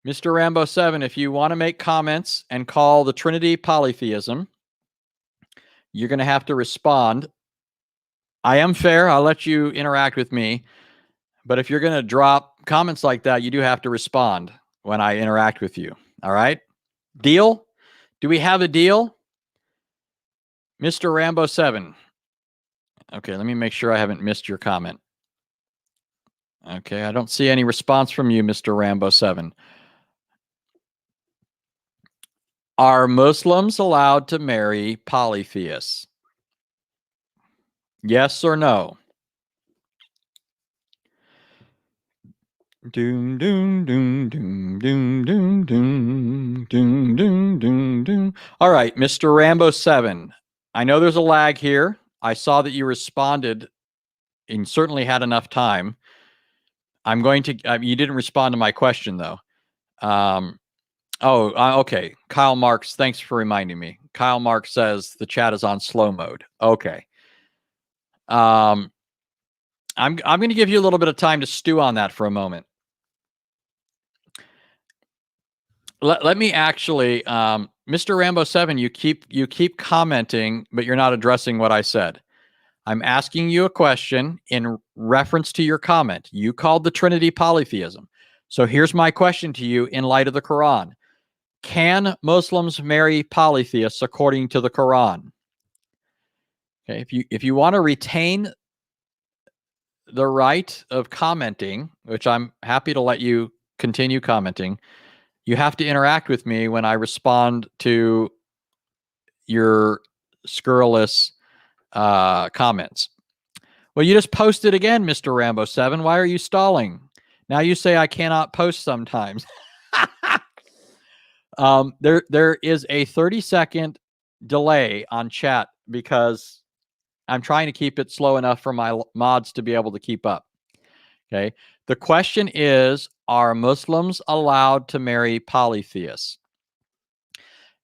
Mr. Rambo 7, if you want to make comments and call the Trinity polytheism, you're going to have to respond. I am fair. I'll let you interact with me. But if you're going to drop comments like that, you do have to respond when I interact with you. All right? Deal? Do we have a deal? Mr. Rambo 7. Okay, let me make sure I haven't missed your comment. Okay, I don't see any response from you, Mr. Rambo 7. Are Muslims allowed to marry polytheists? Yes or no? Doom, doom, doom, doom, doom, doom, doom, doom, doom, doom, doom. All right, Mr. Rambo 7. I know there's a lag here. I saw that you responded and certainly had enough time. I'm going to, you didn't respond to my question though. Okay. Kyle Marks, thanks for reminding me. Kyle Marks says the chat is on slow mode. Okay. I'm going to give you a little bit of time to stew on that for a moment. Let me actually, Mr. Rambo 7, you keep commenting, but you're not addressing what I said. I'm asking you a question in reference to your comment. You called the Trinity polytheism. So here's my question to you in light of the Quran. Can Muslims marry polytheists according to the Quran? Okay, if you want to retain the right of commenting, which I'm happy to let you continue commenting, you have to interact with me when I respond to your scurrilous comments. Well, you just posted again, Mr. Rambo 7. Why are you stalling? Now you say I cannot post sometimes. There is a 30-second delay on chat because I'm trying to keep it slow enough for my mods to be able to keep up. Okay. The question is, are Muslims allowed to marry polytheists?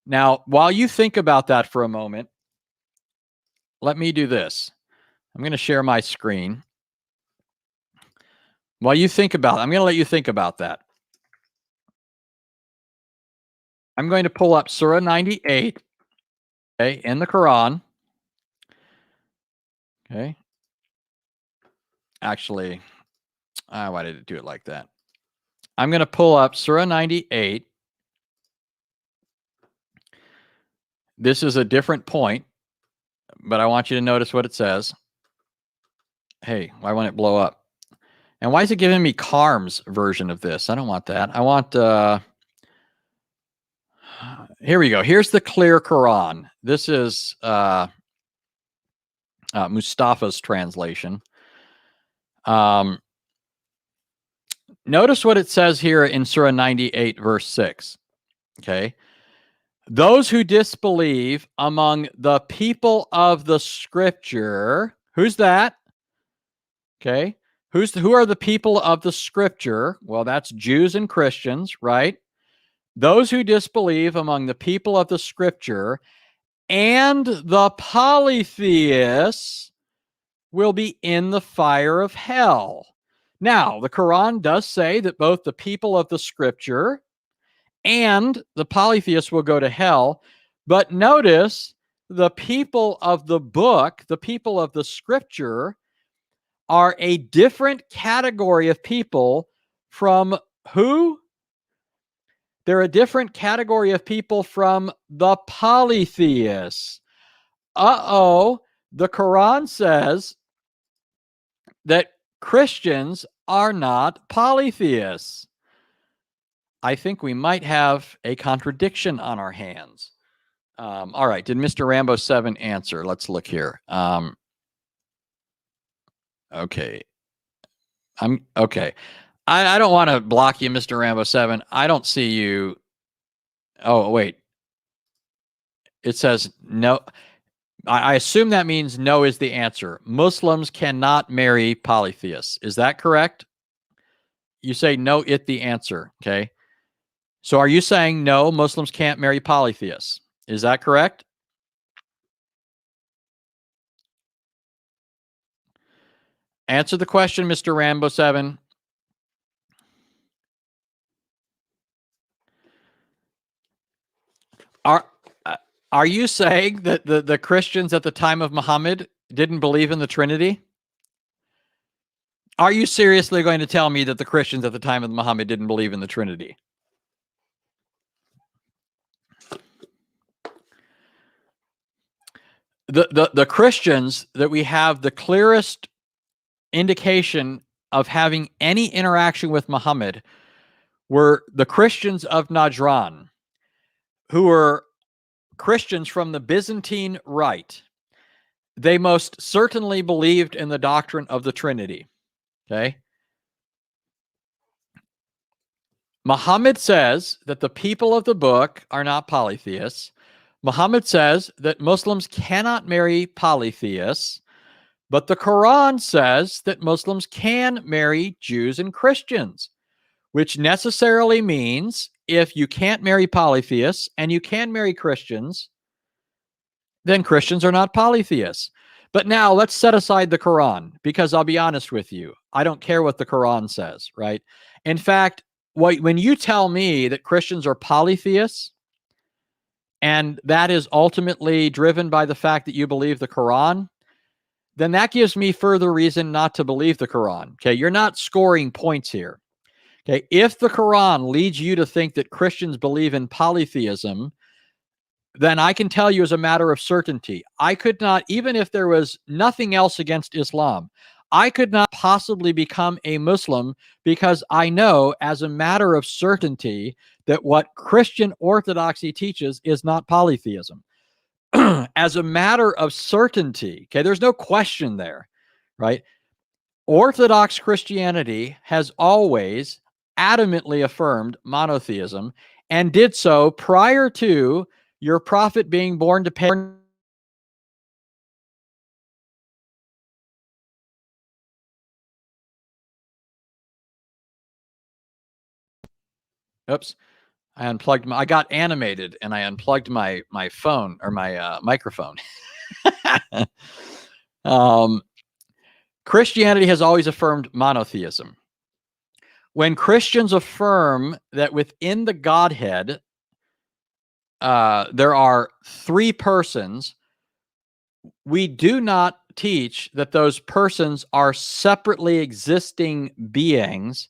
Now, while you think about that for a moment, let me do this. I'm going to share my screen. While you think about it, I'm going to let you think about that. I'm going to pull up Surah 98, okay, in the Quran. Okay. Actually, why did it do it like that? I'm going to pull up Surah 98. This is a different point, but I want you to notice what it says. Hey, why won't it blow up? And why is it giving me Carm's version of this? I don't want that. I want, here we go. Here's the clear Quran. This is Mustafa's translation. Notice what it says here in Surah 98, verse 6. Okay. Those who disbelieve among the people of the scripture, who's that? Okay. Who are the people of the scripture? Well, that's Jews and Christians, right? Those who disbelieve among the people of the scripture and the polytheists will be in the fire of hell. Now, the Quran does say that both the people of the scripture and the polytheists will go to hell. But notice the people of the book, the people of the scripture, are a different category of people from who? They're a different category of people from the polytheists. The Quran says that Christians are not polytheists. I think we might have a contradiction on our hands. All right. Did Mr. Rambo 7 answer? Let's look here. Okay. I'm okay. I don't want to block you, Mr. Rambo 7. I don't see you. Oh, wait. It says no. I assume that means no is the answer. Muslims cannot marry polytheists. Is that correct? You say no, it the answer. Okay. So are you saying no, Muslims can't marry polytheists? Is that correct? Answer the question, Mr. Rambo 7. Are you saying that the Christians at the time of Muhammad didn't believe in the Trinity? Are you seriously going to tell me that the Christians at the time of Muhammad didn't believe in the Trinity? The Christians that we have the clearest indication of having any interaction with Muhammad were the Christians of Najran. who were Christians from the Byzantine Rite, they most certainly believed in the doctrine of the Trinity. Okay. Muhammad says that the people of the book are not polytheists. Muhammad says that Muslims cannot marry polytheists, but the Quran says that Muslims can marry Jews and Christians, which necessarily means if you can't marry polytheists and you can marry Christians, then Christians are not polytheists. But now let's set aside the Quran, because I'll be honest with you, I don't care what the Quran says, right? In fact, when you tell me that Christians are polytheists, and that is ultimately driven by the fact that you believe the Quran, then that gives me further reason not to believe the Quran. Okay, you're not scoring points here. Okay, if the Quran leads you to think that Christians believe in polytheism, then I can tell you as a matter of certainty, I could not, even if there was nothing else against Islam, I could not possibly become a Muslim, because I know as a matter of certainty that what Christian orthodoxy teaches is not polytheism. As a matter of certainty, okay, there's no question there, right? Orthodox Christianity has always adamantly affirmed monotheism, and did so prior to your prophet being born to parents. Oops, I unplugged I got animated and I unplugged my phone, or my microphone. um, Christianity has always affirmed monotheism. When Christians affirm that within the Godhead there are three persons, we do not teach that those persons are separately existing beings,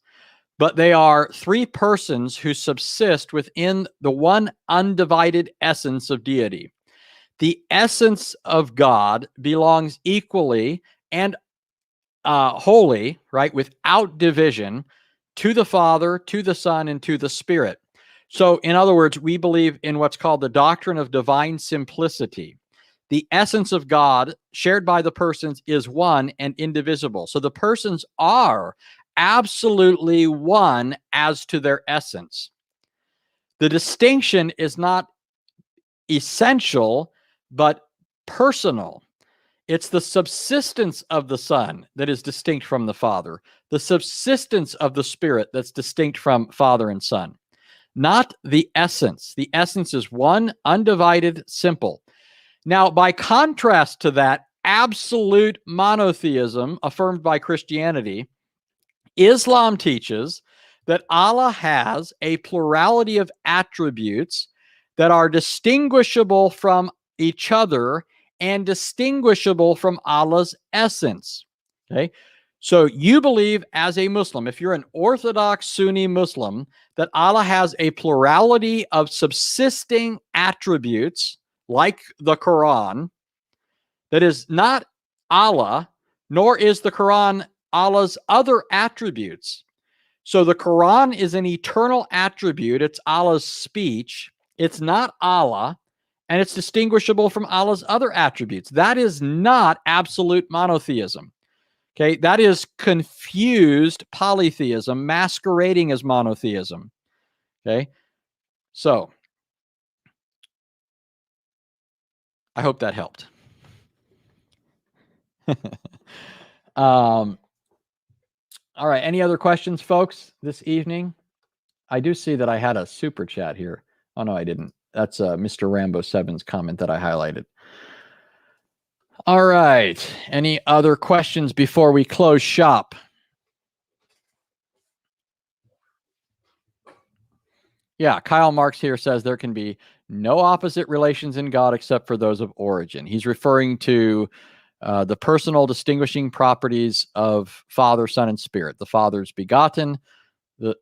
but they are three persons who subsist within the one undivided essence of deity. The essence of God belongs equally and wholly, right, without division, to the Father, to the Son, and to the Spirit. So, in other words, we believe in what's called the doctrine of divine simplicity. The essence of God shared by the persons is one and indivisible. So the persons are absolutely one as to their essence. The distinction is not essential, but personal. It's the subsistence of the Son that is distinct from the Father, the subsistence of the Spirit that's distinct from Father and Son, not the essence. The essence is one, undivided, simple. Now, by contrast to that absolute monotheism affirmed by Christianity, Islam teaches that Allah has a plurality of attributes that are distinguishable from each other and distinguishable from Allah's essence. Okay, so you believe as a Muslim, if you're an Orthodox Sunni Muslim, that Allah has a plurality of subsisting attributes like the Quran, that is not Allah, nor is the Quran Allah's other attributes. So the Quran is an eternal attribute. It's Allah's speech. It's not Allah, and it's distinguishable from Allah's other attributes. That is not absolute monotheism. Okay, that is confused polytheism masquerading as monotheism. Okay, so I hope that helped. All right. Any other questions, folks, this evening? I do see that I had a super chat here. Oh, no, I didn't. That's Mr. Rambo 7's comment that I highlighted. All right. Any other questions before we close shop? Yeah, Kyle Marks here says there can be no opposite relations in God except for those of origin. He's referring to the personal distinguishing properties of Father, Son, and Spirit. The Father's begotten, the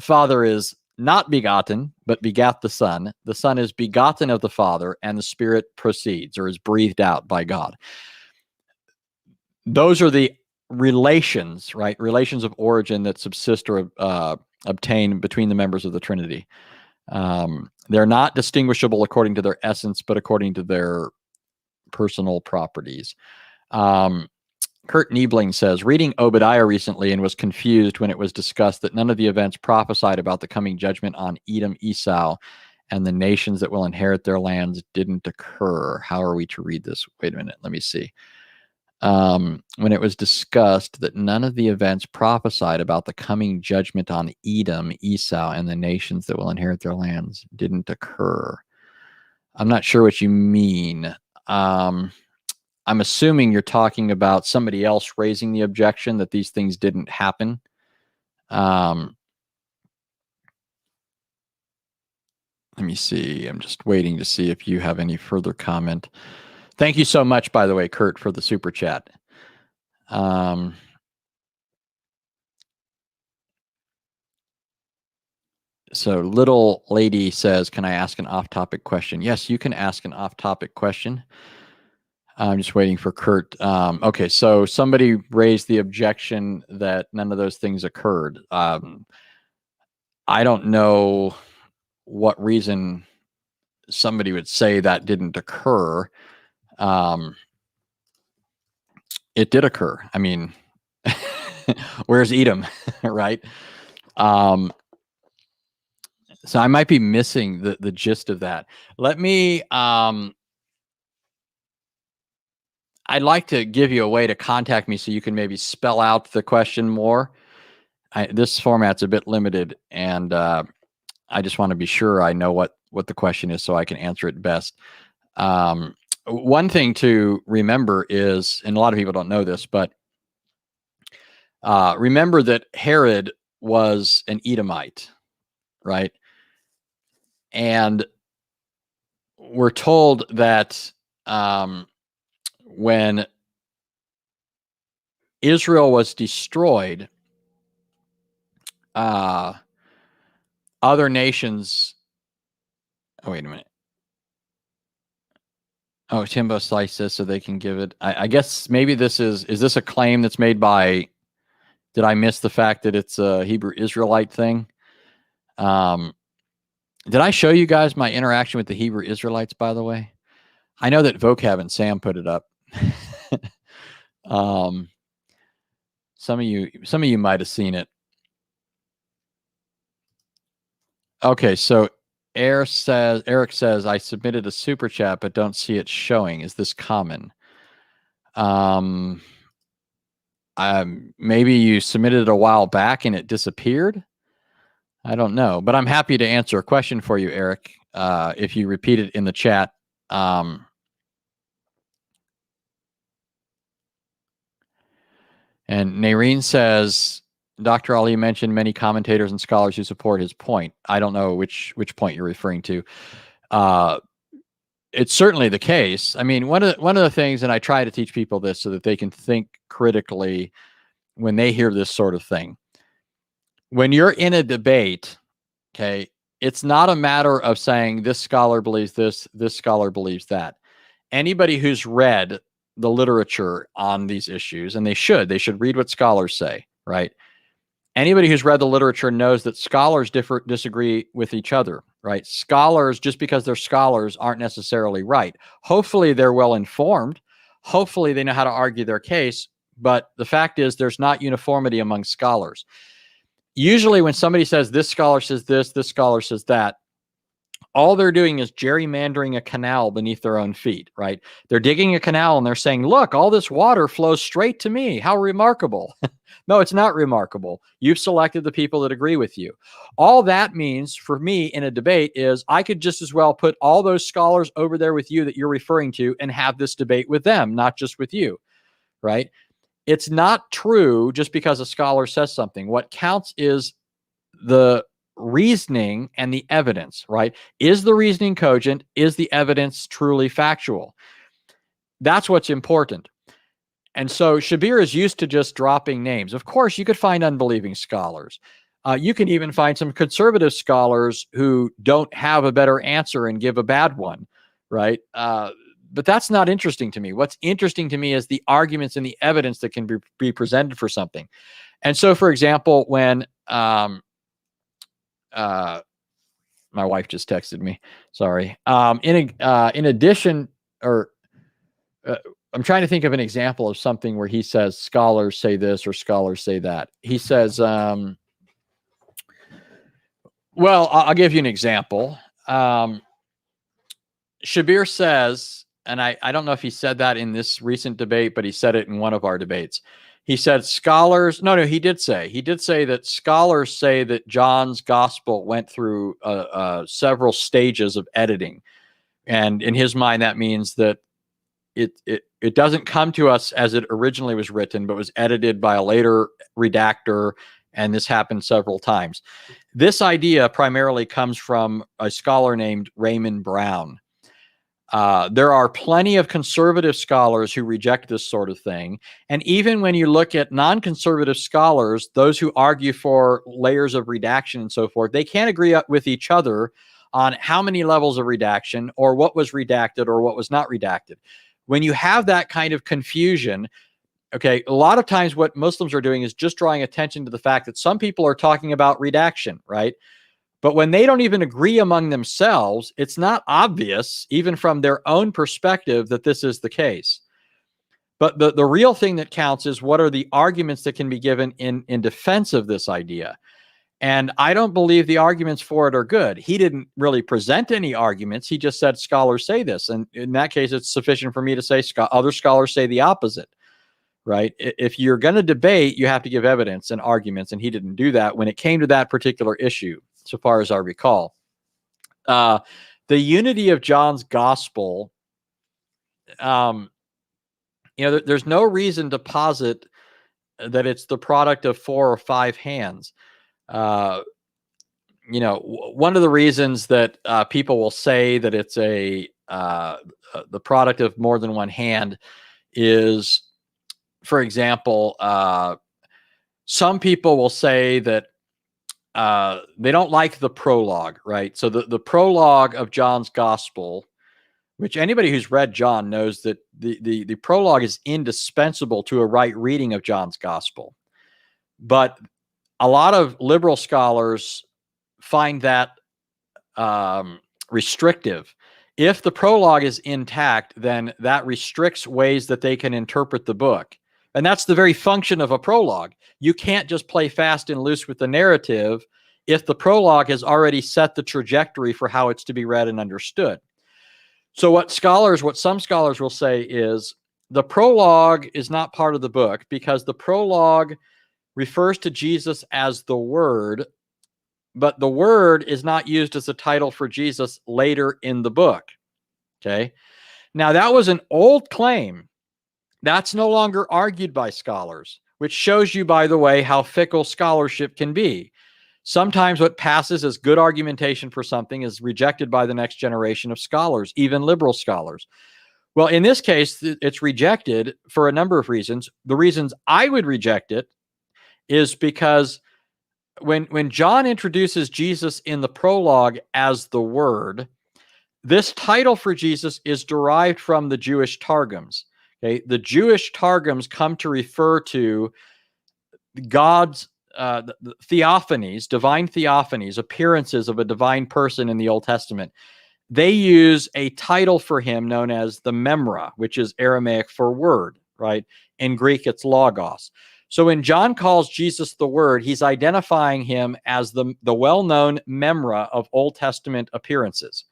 Father is not begotten, but begat the Son. The Son is begotten of the Father, and the Spirit proceeds or is breathed out by God. Those are the relations, right? Relations of origin that subsist or obtain between the members of the Trinity. They're not distinguishable according to their essence, but according to their personal properties. Kurt Niebling says, reading Obadiah recently and was confused when it was discussed that none of the events prophesied about the coming judgment on Edom, Esau, and the nations that will inherit their lands didn't occur. How are we to read this? Wait a minute. Let me see. When it was discussed that none of the events prophesied about the coming judgment on Edom, Esau, and the nations that will inherit their lands didn't occur. I'm not sure what you mean. I'm assuming you're talking about somebody else raising the objection that these things didn't happen. Let me see. I'm just waiting to see if you have any further comment. Thank you so much, by the way, Kurt, for the super chat. So little lady says, can I ask an off-topic question? Yes, you can ask an off-topic question. I'm just waiting for Kurt. Okay, so somebody raised the objection that none of those things occurred. I don't know what reason somebody would say that didn't occur. It did occur. I mean, where's Edom, right? So I might be missing the gist of that. Let me, I'd like to give you a way to contact me so you can maybe spell out the question more. This format's a bit limited, and I just want to be sure I know what the question is so I can answer it best. One thing to remember is, and a lot of people don't know this, but remember that Herod was an Edomite, right? And we're told that when Israel was destroyed, other nations. Oh, wait a minute. Oh, Timbo sliced this so they can give it. I guess maybe this is this a claim that's made by, did I miss the fact that it's a Hebrew Israelite thing? Did I show you guys my interaction with the Hebrew Israelites, by the way? I know that Vocab and Sam put it up. Some of you might have seen it. Okay, so Eric says, I submitted a super chat, but don't see it showing. Is this common? Maybe you submitted it a while back and it disappeared. I don't know, but I'm happy to answer a question for you, Eric. If you repeat it in the chat. And Nareen says, Dr. Ali mentioned many commentators and scholars who support his point. I don't know which point you're referring to. It's certainly the case. I mean, one of the things, and I try to teach people this so that they can think critically when they hear this sort of thing. When you're in a debate, okay, it's not a matter of saying this scholar believes this scholar believes that. Anybody who's read the literature on these issues, and they should read what scholars say, right? Anybody who's read the literature knows that scholars disagree with each other, right? Scholars, just because they're scholars, aren't necessarily right. Hopefully they're well informed. Hopefully they know how to argue their case. But the fact is there's not uniformity among scholars. Usually when somebody says this scholar says this scholar says that, all they're doing is gerrymandering a canal beneath their own feet, right? They're digging a canal and they're saying, look, all this water flows straight to me. How remarkable. No, it's not remarkable. You've selected the people that agree with you. All that means for me in a debate is I could just as well put all those scholars over there with you that you're referring to and have this debate with them, not just with you, right? It's not true just because a scholar says something. What counts is the reasoning and the evidence, right? Is the reasoning cogent? Is the evidence truly factual? That's what's important. And so Shabir is used to just dropping names. Of course, you could find unbelieving scholars. You can even find some conservative scholars who don't have a better answer and give a bad one, right? But that's not interesting to me. What's interesting to me is the arguments and the evidence that can be presented for something. And so, for example, when my My wife just texted me. Sorry. In addition, or I'm trying to think of an example of something where he says scholars say this or scholars say that. He says, well, I'll give you an example. Shabir says, and I don't know if he said that in this recent debate, but he said it in one of our debates. He said scholars, no, he did say that scholars say that John's gospel went through several stages of editing. And in his mind, that means that it doesn't come to us as it originally was written, but was edited by a later redactor, and this happened several times. This idea primarily comes from a scholar named Raymond Brown. There are plenty of conservative scholars who reject this sort of thing. And even when you look at non-conservative scholars, those who argue for layers of redaction and so forth, they can't agree with each other on how many levels of redaction or what was redacted or what was not redacted. When you have that kind of confusion, okay, a lot of times what Muslims are doing is just drawing attention to the fact that some people are talking about redaction, right? But when they don't even agree among themselves, it's not obvious, even from their own perspective, that this is the case. But the real thing that counts is what are the arguments that can be given in defense of this idea. And I don't believe the arguments for it are good. He didn't really present any arguments. He just said scholars say this. And in that case, it's sufficient for me to say other scholars say the opposite, right? If you're going to debate, you have to give evidence and arguments. And he didn't do that when it came to that particular issue, so far as I recall. The unity of John's gospel, there's no reason to posit that it's the product of 4 or 5 hands. One of the reasons that people will say that it's the product of more than one hand is, for example, some people will say that they don't like the prologue, right? So the prologue of John's gospel, which anybody who's read John knows that the prologue is indispensable to a right reading of John's gospel. But a lot of liberal scholars find that restrictive. If the prologue is intact, then that restricts ways that they can interpret the book. And that's the very function of a prologue. You can't just play fast and loose with the narrative if the prologue has already set the trajectory for how it's to be read and understood. So what some scholars will say is the prologue is not part of the book because the prologue refers to Jesus as the Word, but the Word is not used as a title for Jesus later in the book. Okay. Now that was an old claim. That's no longer argued by scholars, which shows you, by the way, how fickle scholarship can be. Sometimes what passes as good argumentation for something is rejected by the next generation of scholars, even liberal scholars. Well, in this case, it's rejected for a number of reasons. The reasons I would reject it is because when John introduces Jesus in the prologue as the Word, this title for Jesus is derived from the Jewish Targums. Okay, the Jewish Targums come to refer to God's the theophanies, divine theophanies, appearances of a divine person in the Old Testament. They use a title for him known as the Memra, which is Aramaic for word, right? In Greek, it's logos. So when John calls Jesus the Word, he's identifying him as the well-known Memra of Old Testament appearances.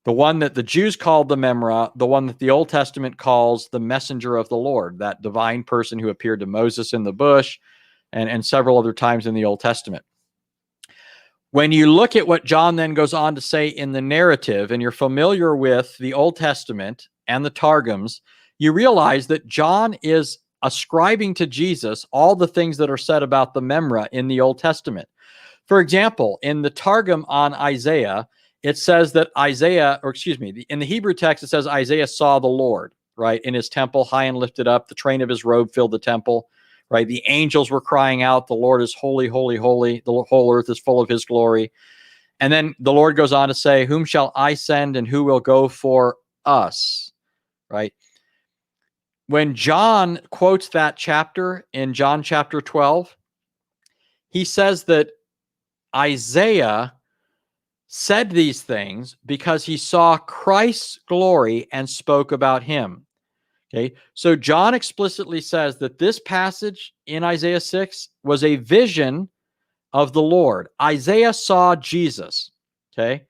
The one that the Jews called the Memra, the one that the Old Testament calls the messenger of the Lord, that divine person who appeared to Moses in the bush and several other times in the Old Testament. When you look at what John then goes on to say in the narrative, and you're familiar with the Old Testament and the Targums, you realize that John is ascribing to Jesus all the things that are said about the Memra in the Old Testament. For example, in the Targum on Isaiah, it says that in the Hebrew text, it says Isaiah saw the Lord, right, in his temple, high and lifted up. The train of his robe filled the temple, right? The angels were crying out, the Lord is holy, holy, holy. The whole earth is full of his glory. And then the Lord goes on to say, whom shall I send and who will go for us, right? When John quotes that chapter in John chapter 12, he says that Isaiah said these things because he saw Christ's glory and spoke about him. Okay, so John explicitly says that this passage in Isaiah 6 was a vision of the Lord. Isaiah saw Jesus. Okay,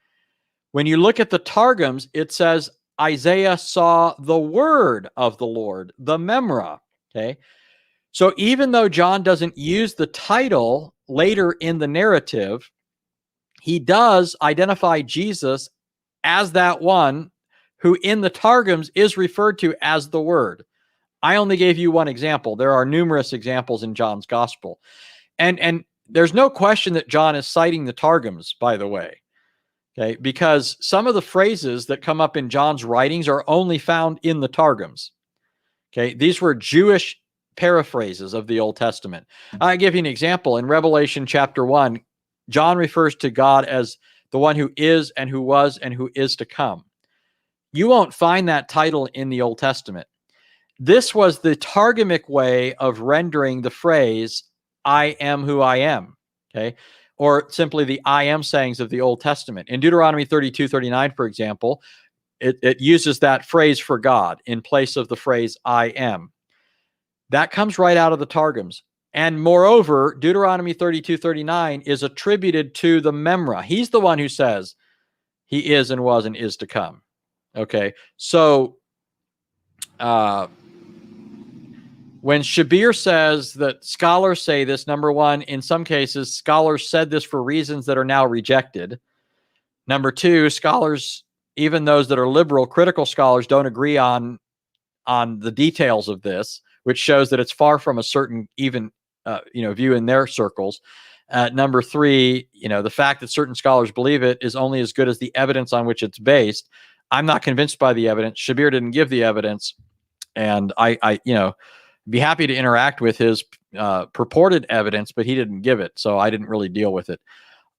when you look at the Targums, it says Isaiah saw the word of the Lord, the Memra. Okay, so even though John doesn't use the title later in the narrative, he does identify Jesus as that one who in the Targums is referred to as the Word. I only gave you one example. There are numerous examples in John's gospel. And there's no question that John is citing the Targums, by the way. Okay, because some of the phrases that come up in John's writings are only found in the Targums. Okay, these were Jewish paraphrases of the Old Testament. I'll give you an example. In Revelation chapter 1, John refers to God as the one who is and who was and who is to come. You won't find that title in the Old Testament. This was the Targumic way of rendering the phrase, I am who I am, okay? Or simply the I am sayings of the Old Testament. In Deuteronomy 32:39, for example, it uses that phrase for God in place of the phrase I am. That comes right out of the Targums. And moreover, Deuteronomy 32:39 is attributed to the Memra. He's the one who says he is and was and is to come. Okay, so when Shabir says that scholars say this, number one, in some cases, scholars said this for reasons that are now rejected. Number two, scholars, even those that are liberal, critical scholars, don't agree on the details of this, which shows that it's far from a certain even view in their circles. Number three, the fact that certain scholars believe it is only as good as the evidence on which it's based. I'm not convinced by the evidence. Shabir didn't give the evidence, and I be happy to interact with his purported evidence, but he didn't give it, so I didn't really deal with it.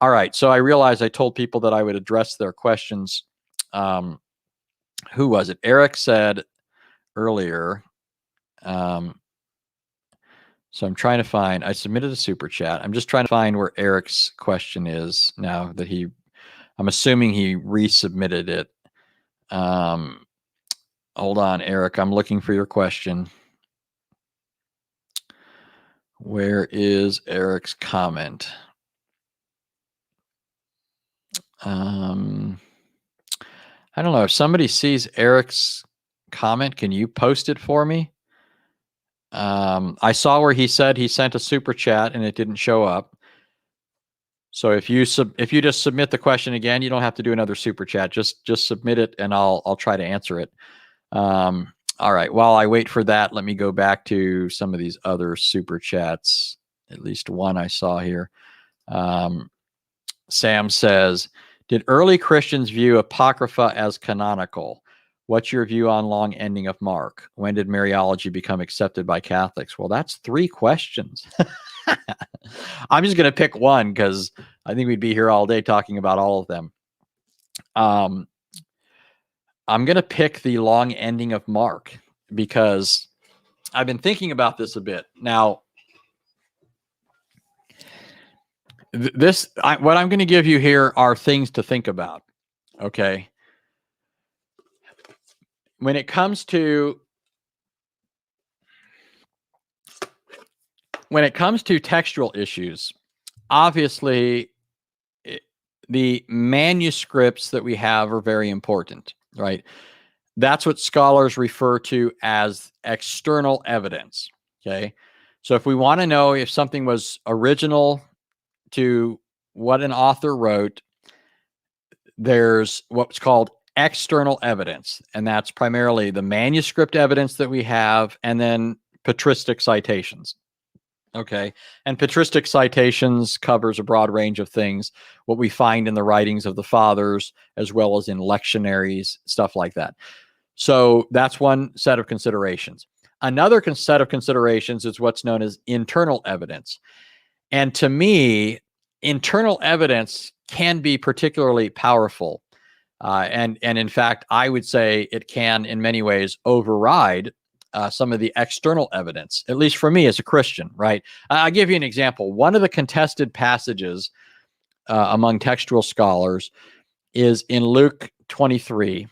All right, so I realized I told people that I would address their questions. Who was it? Eric said earlier. So I'm trying to find, I submitted a super chat. I'm just trying to find where Eric's question is now that I'm assuming he resubmitted it. Hold on, Eric. I'm looking for your question. Where is Eric's comment? I don't know. If somebody sees Eric's comment, can you post it for me? I saw where he said he sent a super chat and it didn't show up. So if you just submit the question again, you don't have to do another super chat. Just submit it and I'll try to answer it. All right. While I wait for that, let me go back to some of these other super chats. At least one I saw here. Sam says, did early Christians view Apocrypha as canonical? What's your view on long ending of Mark? When did Mariology become accepted by Catholics? Well, that's 3 questions. I'm just going to pick one because I think we'd be here all day talking about all of them. I'm going to pick the long ending of Mark because I've been thinking about this a bit. Now, what I'm going to give you here are things to think about. Okay. When it comes to textual issues, obviously the manuscripts that we have are very important, right? That's what scholars refer to as external evidence. Okay. So if we want to know if something was original to what an author wrote, there's what's called external evidence, and that's primarily the manuscript evidence that we have and then patristic citations. Okay, and patristic citations covers a broad range of things, what we find in the writings of the fathers as well as in lectionaries, stuff like that. So that's one set of considerations. Another set of considerations is what's known as internal evidence. And to me, internal evidence can be particularly powerful. And in fact, I would say it can in many ways override some of the external evidence, at least for me as a Christian, right? I'll give you an example. One of the contested passages among textual scholars is in Luke 23,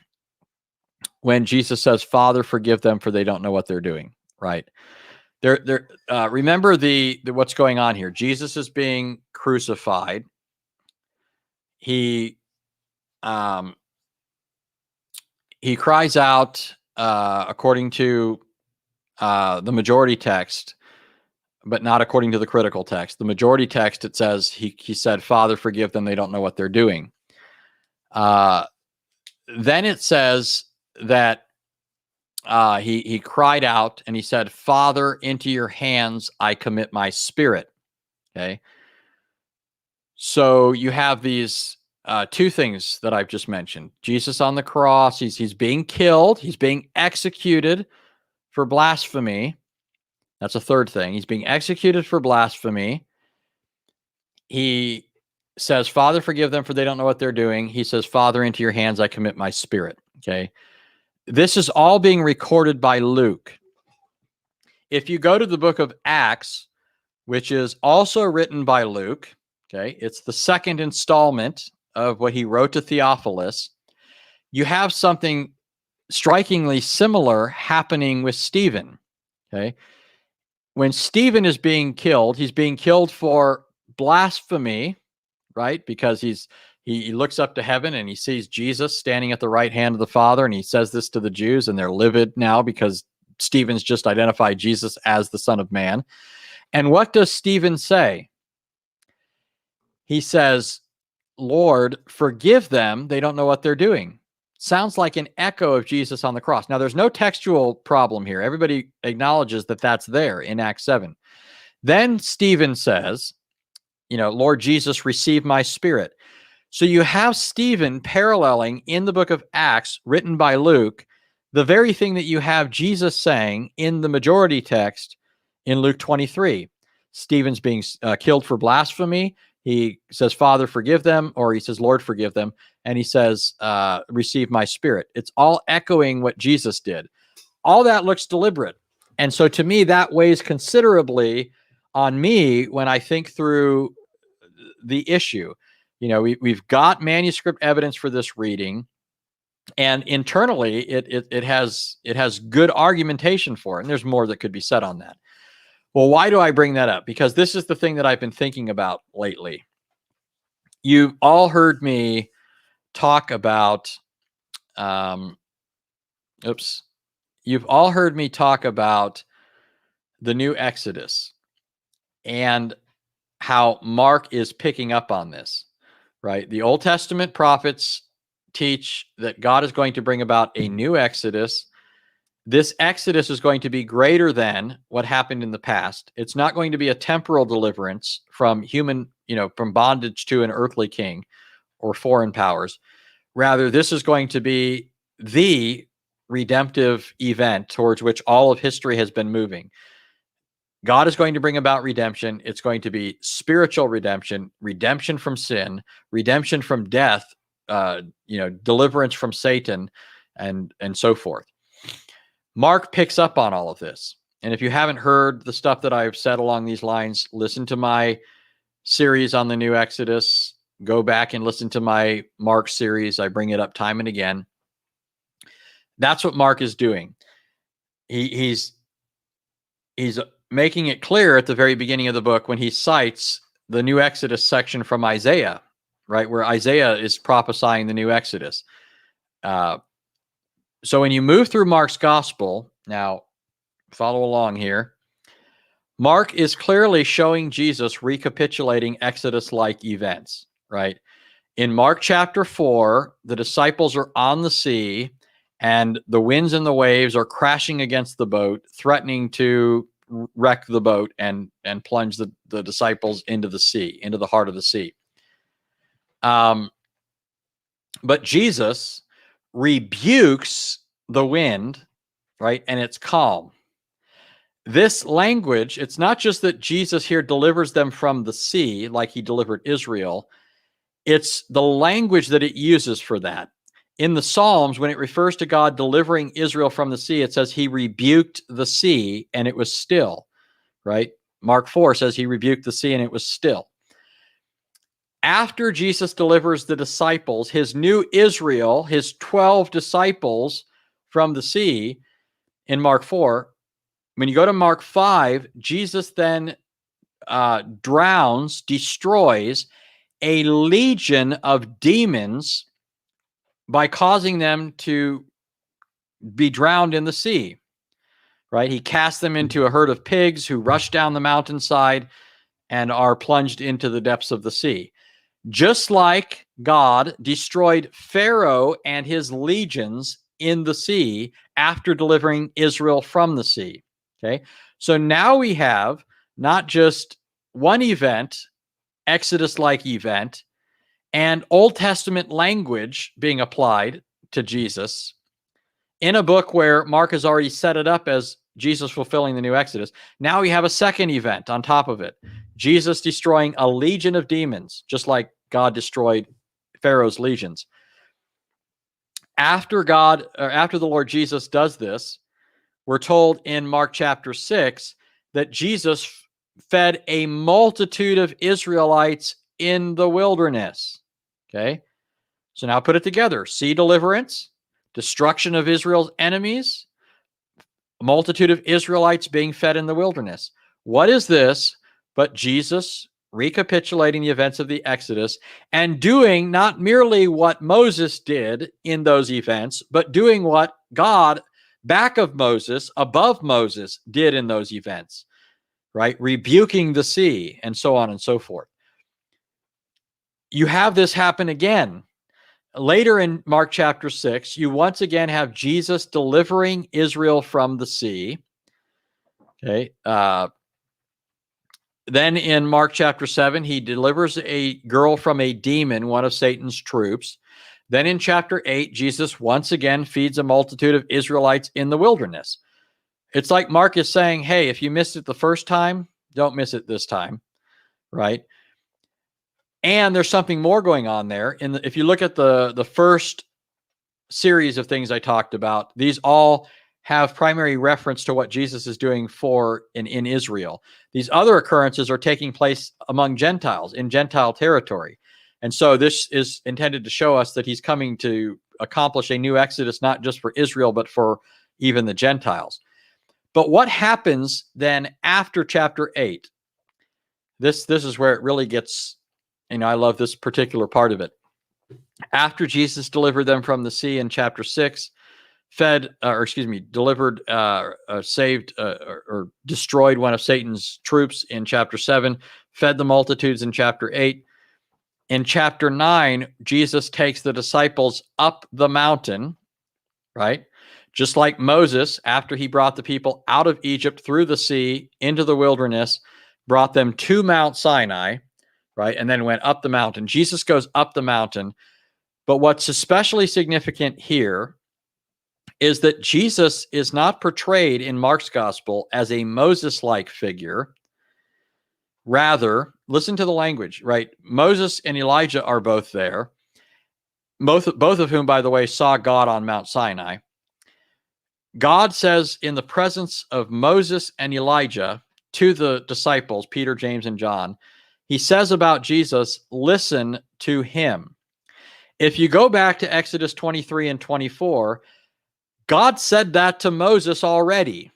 when Jesus says, "Father, forgive them, for they don't know what they're doing." Right? Remember the what's going on here. Jesus is being crucified. He cries out, according to the majority text, but not according to the critical text. The majority text, it says he said, "Father, forgive them; they don't know what they're doing." Then it says that he cried out and he said, "Father, into your hands I commit my spirit." Okay, so you have these two things that I've just mentioned. Jesus on the cross, he's being killed, he's being executed for blasphemy. That's a third thing. He's being executed for blasphemy. He says, "Father, forgive them, for they don't know what they're doing." He says, "Father, into your hands I commit my spirit." Okay. This is all being recorded by Luke. If you go to the book of Acts, which is also written by Luke, okay, it's the second installment of what he wrote to Theophilus, you have something strikingly similar happening with Stephen. Okay. When Stephen is being killed, he's being killed for blasphemy, right? Because he looks up to heaven and he sees Jesus standing at the right hand of the Father, and he says this to the Jews, and they're livid now because Stephen's just identified Jesus as the Son of Man. And what does Stephen say? He says, "Lord, forgive them. They don't know what they're doing." Sounds like an echo of Jesus on the cross. Now, there's no textual problem here. Everybody acknowledges that that's there in Acts 7. Then Stephen says, "Lord Jesus, receive my spirit." So you have Stephen paralleling in the book of Acts, written by Luke, the very thing that you have Jesus saying in the majority text in Luke 23. Stephen's being killed for blasphemy. He says, "Father, forgive them," or he says, "Lord, forgive them." And he says, "Receive my spirit." It's all echoing what Jesus did. All that looks deliberate. And so to me, that weighs considerably on me when I think through the issue. We've got manuscript evidence for this reading, and internally it has good argumentation for it. And there's more that could be said on that. Well, why do I bring that up? Because this is the thing that I've been thinking about lately. You've all heard me talk about, you've all heard me talk about the new Exodus and how Mark is picking up on this, right? The Old Testament prophets teach that God is going to bring about a new Exodus. This Exodus is going to be greater than what happened in the past. It's not going to be a temporal deliverance from from bondage to an earthly king or foreign powers. Rather, this is going to be the redemptive event towards which all of history has been moving. God is going to bring about redemption. It's going to be spiritual redemption, redemption from sin, redemption from death, deliverance from Satan, and so forth. Mark picks up on all of this. And if you haven't heard the stuff that I've said along these lines, listen to my series on the new Exodus. Go back and listen to my Mark series. I bring it up time and again. That's what Mark is doing. He's making it clear at the very beginning of the book when he cites the new Exodus section from Isaiah, right, where Isaiah is prophesying the new Exodus. So when you move through Mark's gospel, now follow along here, Mark is clearly showing Jesus recapitulating Exodus-like events, right? In Mark chapter 4, the disciples are on the sea and the winds and the waves are crashing against the boat, threatening to wreck the boat and plunge the disciples into the sea, into the heart of the sea. But Jesus rebukes the wind, right? And it's calm. This language, it's not just that Jesus here delivers them from the sea like he delivered Israel. It's the language that it uses for that. In the Psalms, when it refers to God delivering Israel from the sea, it says he rebuked the sea and it was still, right? Mark 4 says he rebuked the sea and it was still. After Jesus delivers the disciples, his new Israel, his 12 disciples from the sea in Mark 4, when you go to Mark 5, Jesus then destroys a legion of demons by causing them to be drowned in the sea, right? He casts them into a herd of pigs who rush down the mountainside and are plunged into the depths of the sea. Just like God destroyed Pharaoh and his legions in the sea after delivering Israel from the sea. Okay. So now we have not just one event, Exodus-like event, and Old Testament language being applied to Jesus in a book where Mark has already set it up as Jesus fulfilling the new Exodus. Now we have a second event on top of it. Jesus destroying a legion of demons, just like God destroyed Pharaoh's legions. After the Lord Jesus does this, we're told in Mark chapter 6 that Jesus fed a multitude of Israelites in the wilderness. Okay. So now put it together. Sea deliverance, destruction of Israel's enemies, a multitude of Israelites being fed in the wilderness. What is this but Jesus recapitulating the events of the Exodus and doing not merely what Moses did in those events, but doing what God back of Moses, above Moses, did in those events, right? Rebuking the sea and so on and so forth. You have this happen again. Later in Mark chapter 6, you once again have Jesus delivering Israel from the sea. Okay. Then in Mark chapter 7, he delivers a girl from a demon, one of Satan's troops. Then in chapter 8, Jesus once again feeds a multitude of Israelites in the wilderness. It's like Mark is saying, hey, if you missed it the first time, don't miss it this time, right? And there's something more going on there. If you look at the first series of things I talked about, these all have primary reference to what Jesus is doing in Israel. These other occurrences are taking place among Gentiles in Gentile territory. And so this is intended to show us that he's coming to accomplish a new Exodus, not just for Israel, but for even the Gentiles. But what happens then after chapter 8? This is where it really gets, I love this particular part of it. After Jesus delivered them from the sea in chapter 6, delivered, saved, or destroyed one of Satan's troops in chapter 7, fed the multitudes in chapter 8. In chapter 9, Jesus takes the disciples up the mountain, right? Just like Moses, after he brought the people out of Egypt through the sea into the wilderness, brought them to Mount Sinai, right? And then went up the mountain. Jesus goes up the mountain. But what's especially significant here is that Jesus is not portrayed in Mark's gospel as a Moses-like figure. Rather, listen to the language, right? Moses and Elijah are both there, both of whom, by the way, saw God on Mount Sinai. God says in the presence of Moses and Elijah to the disciples, Peter, James, and John, he says about Jesus, listen to him. If you go back to Exodus 23 and 24, God said that to Moses already.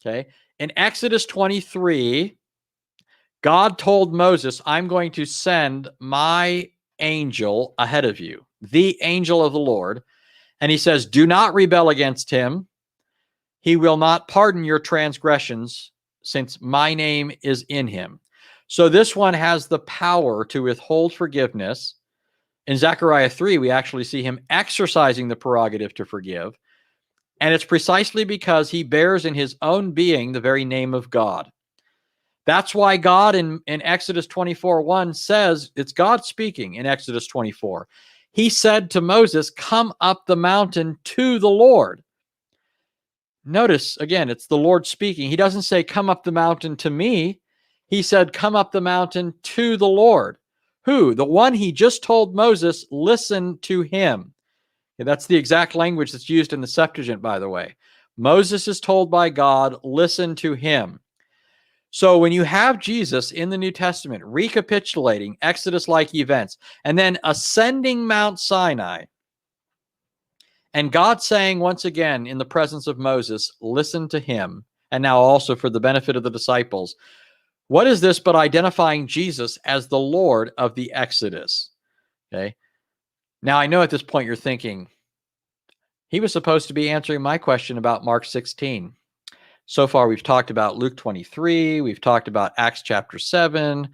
Okay. In Exodus 23, God told Moses, I'm going to send my angel ahead of you, the angel of the Lord. And he says, do not rebel against him. He will not pardon your transgressions, since my name is in him. So this one has the power to withhold forgiveness. In Zechariah 3, we actually see him exercising the prerogative to forgive. And it's precisely because he bears in his own being the very name of God. That's why God in Exodus 24:1 says, it's God speaking in Exodus 24. He said to Moses, come up the mountain to the Lord. Notice, again, it's the Lord speaking. He doesn't say, come up the mountain to me. He said, come up the mountain to the Lord. Who? The one he just told Moses, listen to him. Okay, that's the exact language that's used in the Septuagint, by the way. Moses is told by God, listen to him. So when you have Jesus in the New Testament recapitulating Exodus-like events and then ascending Mount Sinai, and God saying once again in the presence of Moses, listen to him, and now also for the benefit of the disciples, what is this but identifying Jesus as the Lord of the Exodus? Okay. Now I know at this point you're thinking, he was supposed to be answering my question about Mark 16. So far, we've talked about Luke 23. We've talked about Acts chapter 7,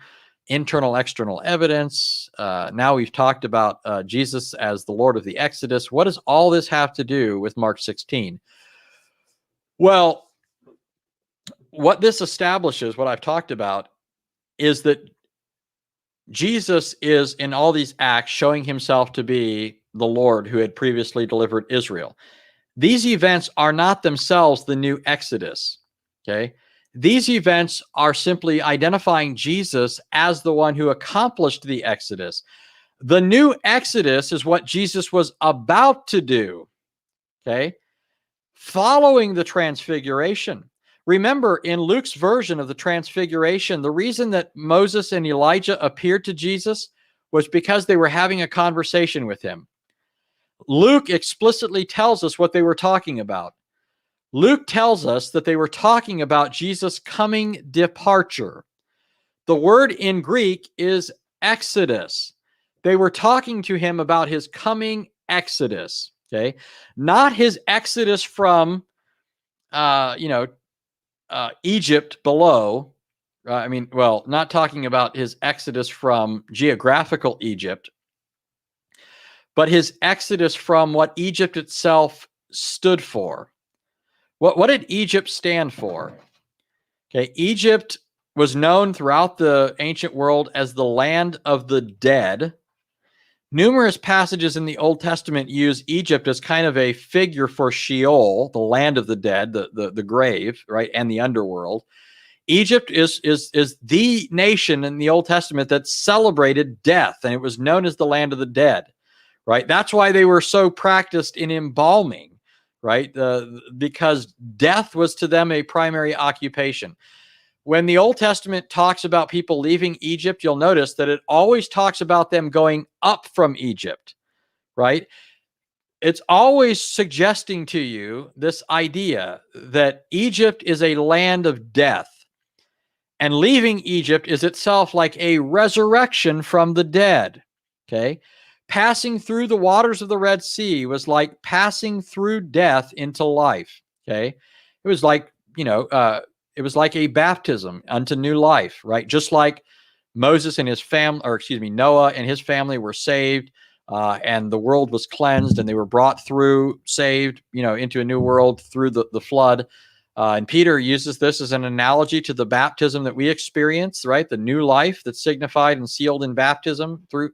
internal, external evidence. Now we've talked about Jesus as the Lord of the Exodus. What does all this have to do with Mark 16? Well, what this establishes, what I've talked about, is that Jesus is in all these acts showing himself to be the Lord who had previously delivered Israel. These events are not themselves the new Exodus, okay? These events are simply identifying Jesus as the one who accomplished the Exodus. The new Exodus is what Jesus was about to do, okay? Following the transfiguration. Remember, in Luke's version of the transfiguration, the reason that Moses and Elijah appeared to Jesus was because they were having a conversation with him. Luke explicitly tells us what they were talking about. Luke tells us that they were talking about Jesus' coming departure. The word in Greek is exodus. They were talking to him about his coming exodus, okay? Not his exodus from, Egypt below. Not talking about his exodus from geographical Egypt, but his exodus from what Egypt itself stood for. What did Egypt stand for? Okay, Egypt was known throughout the ancient world as the land of the dead. Numerous passages in the Old Testament use Egypt as kind of a figure for Sheol, the land of the dead, the grave, right, and the underworld. Egypt is the nation in the Old Testament that celebrated death, and it was known as the land of the dead. Right? That's why they were so practiced in embalming, right? Because death was to them a primary occupation. When the Old Testament talks about people leaving Egypt, you'll notice that it always talks about them going up from Egypt, right? It's always suggesting to you this idea that Egypt is a land of death, and leaving Egypt is itself like a resurrection from the dead, okay? Passing through the waters of the Red Sea was like passing through death into life. Okay. It was like, it was like a baptism unto new life, right? Just like Moses and his family, Noah and his family were saved, and the world was cleansed and they were brought through, saved, into a new world through the flood. And Peter uses this as an analogy to the baptism that we experience, right? The new life that's signified and sealed in baptism through,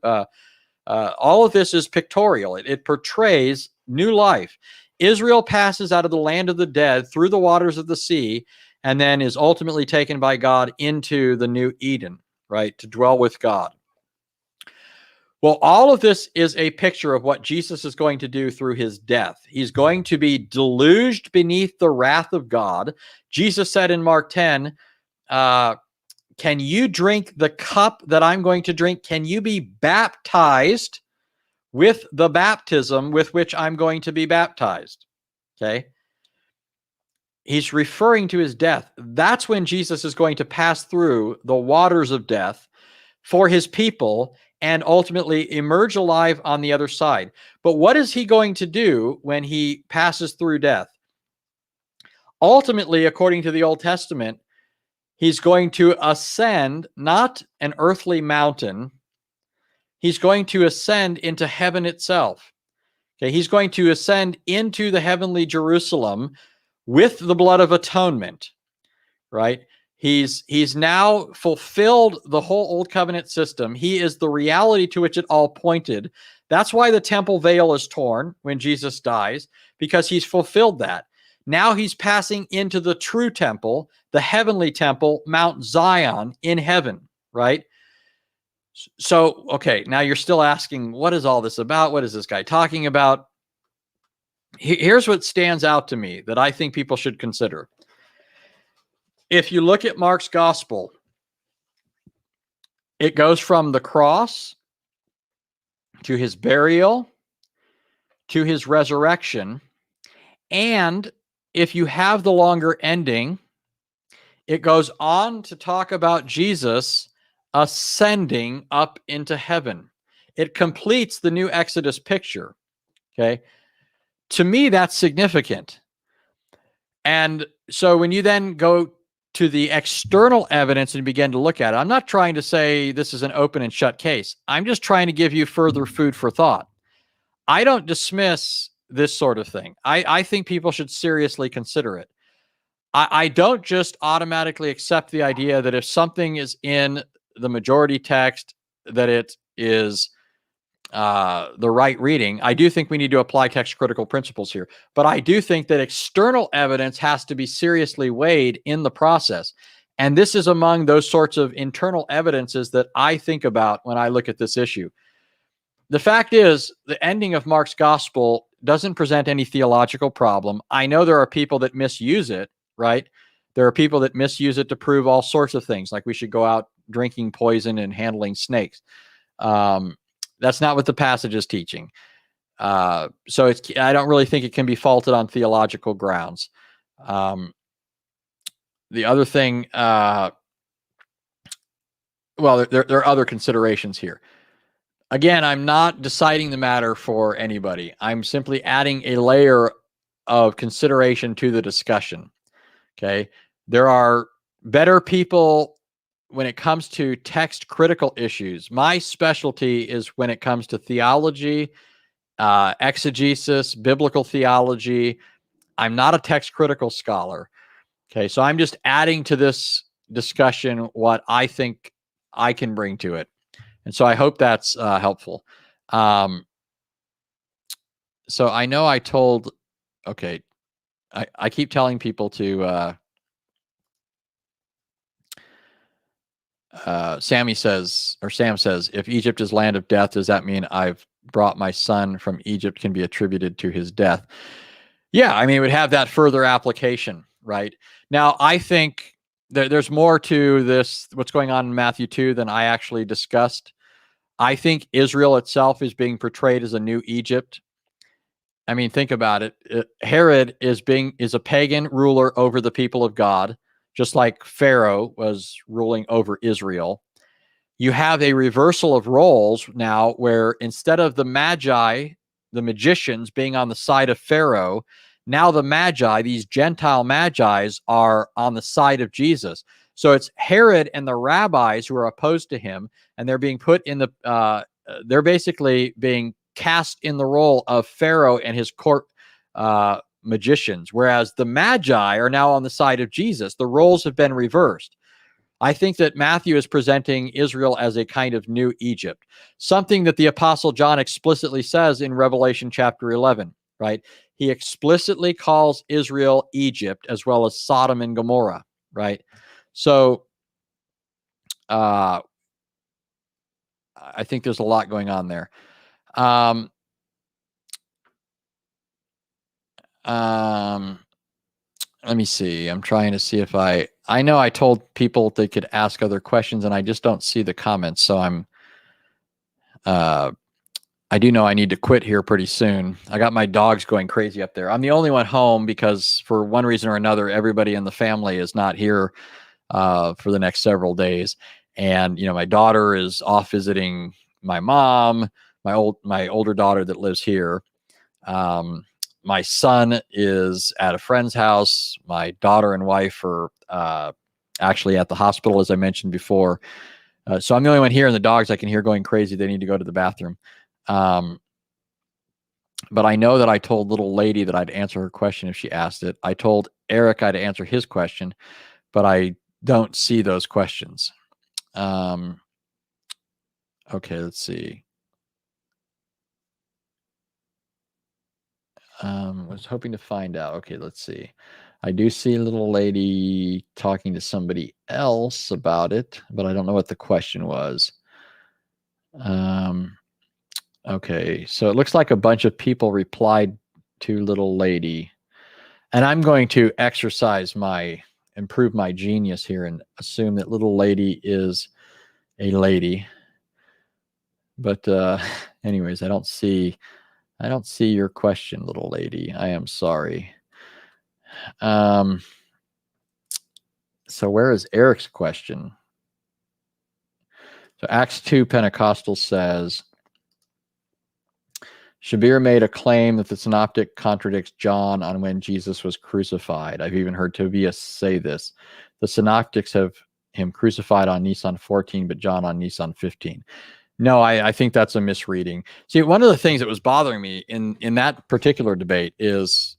all of this is pictorial. It portrays new life. Israel passes out of the land of the dead through the waters of the sea and then is ultimately taken by God into the new Eden, right, to dwell with God. Well, all of this is a picture of what Jesus is going to do through his death. He's going to be deluged beneath the wrath of God. Jesus said in Mark 10, can you drink the cup that I'm going to drink? Can you be baptized with the baptism with which I'm going to be baptized? Okay. He's referring to his death. That's when Jesus is going to pass through the waters of death for his people and ultimately emerge alive on the other side. But what is he going to do when he passes through death? Ultimately, according to the Old Testament, he's going to ascend, not an earthly mountain. He's going to ascend into heaven itself. Okay, he's going to ascend into the heavenly Jerusalem with the blood of atonement, right? He's now fulfilled the whole Old Covenant system. He is the reality to which it all pointed. That's why the temple veil is torn when Jesus dies, because he's fulfilled that. Now he's passing into the true temple, the heavenly temple, Mount Zion in heaven, right? So, okay, now you're still asking, what is all this about? What is this guy talking about? Here's what stands out to me that I think people should consider. if you look at Mark's gospel, it goes from the cross to his burial to his resurrection. And if you have the longer ending, it goes on to talk about Jesus ascending up into heaven. It completes the new Exodus picture. Okay. To me, that's significant. And so when you then go to the external evidence and begin to look at it, I'm not trying to say this is an open and shut case. I'm just trying to give you further food for thought. I don't dismiss this sort of thing. I think people should seriously consider it. I don't just automatically accept the idea that if something is in the majority text, that it is the right reading. I do think we need to apply text critical principles here, but I do think that external evidence has to be seriously weighed in the process. And this is among those sorts of internal evidences that I think about when I look at this issue. The fact is, the ending of Mark's gospel doesn't present any theological problem. I know there are people that misuse it, right? There are people that misuse it to prove all sorts of things, like we should go out drinking poison and handling snakes. That's not what the passage is teaching. So I don't really think it can be faulted on theological grounds. The other thing, well, there are other considerations here. Again, I'm not deciding the matter for anybody. I'm simply adding a layer of consideration to the discussion. Okay. There are better people when it comes to text critical issues. My specialty is when it comes to theology, exegesis, biblical theology. I'm not a text critical scholar. Okay. So I'm just adding to this discussion what I think I can bring to it. And so I hope that's helpful. So I know I told, okay, I keep telling people to, Sam says, if Egypt is land of death, does that mean I've brought my son from Egypt can be attributed to his death? Yeah, I mean, it would have that further application, right? Now, I think there's more to this, what's going on in Matthew 2 than I actually discussed. I think Israel itself is being portrayed as a new Egypt. I mean, think about it. Herod is a pagan ruler over the people of God, just like Pharaoh was ruling over Israel. You have a reversal of roles now where instead of the Magi, the magicians, being on the side of Pharaoh, now the Magi, these Gentile Magi's, are on the side of Jesus. So it's Herod and the rabbis who are opposed to him, and they're being put in the, they're basically being cast in the role of Pharaoh and his court magicians, whereas the Magi are now on the side of Jesus. The roles have been reversed. I think that Matthew is presenting Israel as a kind of new Egypt, something that the Apostle John explicitly says in Revelation chapter 11, right? He explicitly calls Israel Egypt as well as Sodom and Gomorrah, right? So I think there's a lot going on there. Let me see. I'm trying to see if I know I told people they could ask other questions and I just don't see the comments. So I do know I need to quit here pretty soon. I got my dogs going crazy up there. I'm the only one home because for one reason or another, everybody in the family is not here for the next several days. And, you know, my daughter is off visiting my mom, my older daughter that lives here. My son is at a friend's house. My daughter and wife are actually at the hospital, as I mentioned before. So I'm the only one here, and the dogs I can hear going crazy. They need to go to the bathroom. But I know that I told little lady that I'd answer her question if she asked it. I told Eric I'd answer his question, but I don't see those questions. Okay, let's see. Was hoping to find out. Okay, let's see. I do see a little lady talking to somebody else about it, but I don't know what the question was. Okay, so it looks like a bunch of people replied to little lady, and I'm going to exercise my improve my genius here and assume that little lady is a lady. But anyways, I don't see your question, little lady. I am sorry. So where is Eric's question? So Acts 2 Pentecostal says, Shabir made a claim that the synoptic contradicts John on when Jesus was crucified. I've even heard Tobias say this. The synoptics have him crucified on Nisan 14, but John on Nisan 15. No, I think that's a misreading. See, one of the things that was bothering me in that particular debate is,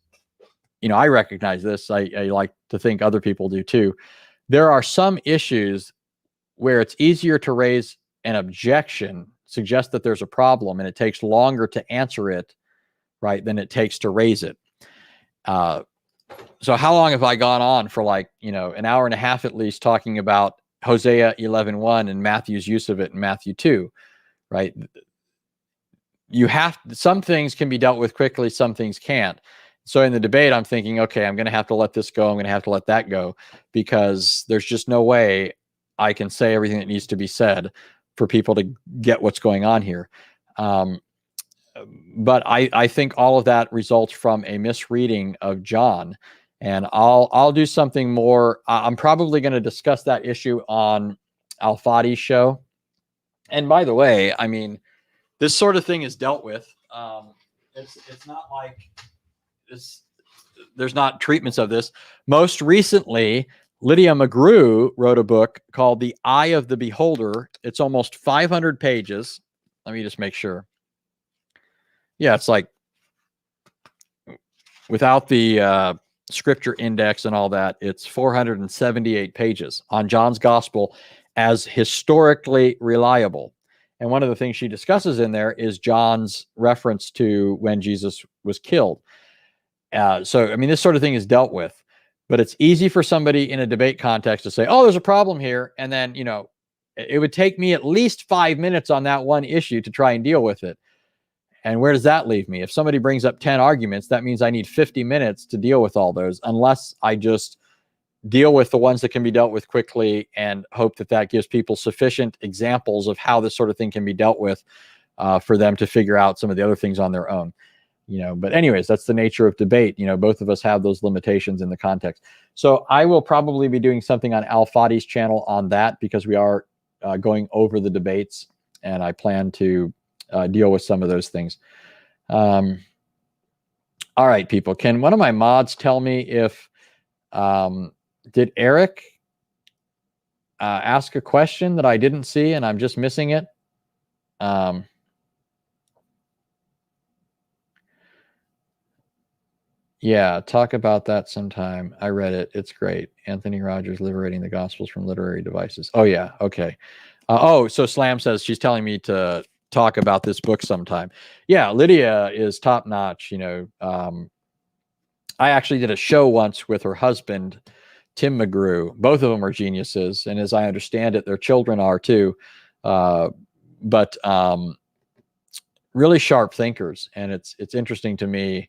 I recognize this. I like to think other people do too. There are some issues where it's easier to raise an objection, suggest that there's a problem, and it takes longer to answer it, right, than it takes to raise it. So how long have I gone on for, like, an hour and a half at least, talking about Hosea 11:1 and Matthew's use of it in Matthew 2, right? Some things can be dealt with quickly, some things can't. So in the debate, I'm thinking, okay, I'm going to have to let this go. I'm going to have to let that go, because there's just no way I can say everything that needs to be said for people to get what's going on here. But I think all of that results from a misreading of John, and I'll do something more. I'm probably going to discuss that issue on Al-Fadi's show. And by the way, I mean, this sort of thing is dealt with. It's not like there's not treatments of this. Most recently, Lydia McGrew wrote a book called The Eye of the Beholder. It's almost 500 pages. Let me just make sure. Yeah, it's like, without the scripture index and all that, it's 478 pages on John's gospel as historically reliable. And one of the things she discusses in there is John's reference to when Jesus was killed. So, I mean, this sort of thing is dealt with, but it's easy for somebody in a debate context to say, oh, there's a problem here. And then, it would take me at least 5 minutes on that one issue to try and deal with it. And where does that leave me? If somebody brings up 10 arguments, that means I need 50 minutes to deal with all those, unless I just deal with the ones that can be dealt with quickly and hope that that gives people sufficient examples of how this sort of thing can be dealt with for them to figure out some of the other things on their own. But anyways, that's the nature of debate. Both of us have those limitations in the context. So I will probably be doing something on Al-Fadi's channel on that, because we are going over the debates, and I plan to deal with some of those things. All right, people. Can one of my mods tell me if did Eric ask a question that I didn't see and I'm just missing it? Yeah, talk about that sometime. I read it. It's great. Anthony Rogers, Liberating the Gospels from Literary Devices. Oh, yeah. Okay. So Slam says she's telling me to talk about this book sometime. Yeah, Lydia is top notch. I actually did a show once with her husband, Tim McGrew. Both of them are geniuses, and as I understand it, their children are too. But really sharp thinkers, and it's interesting to me,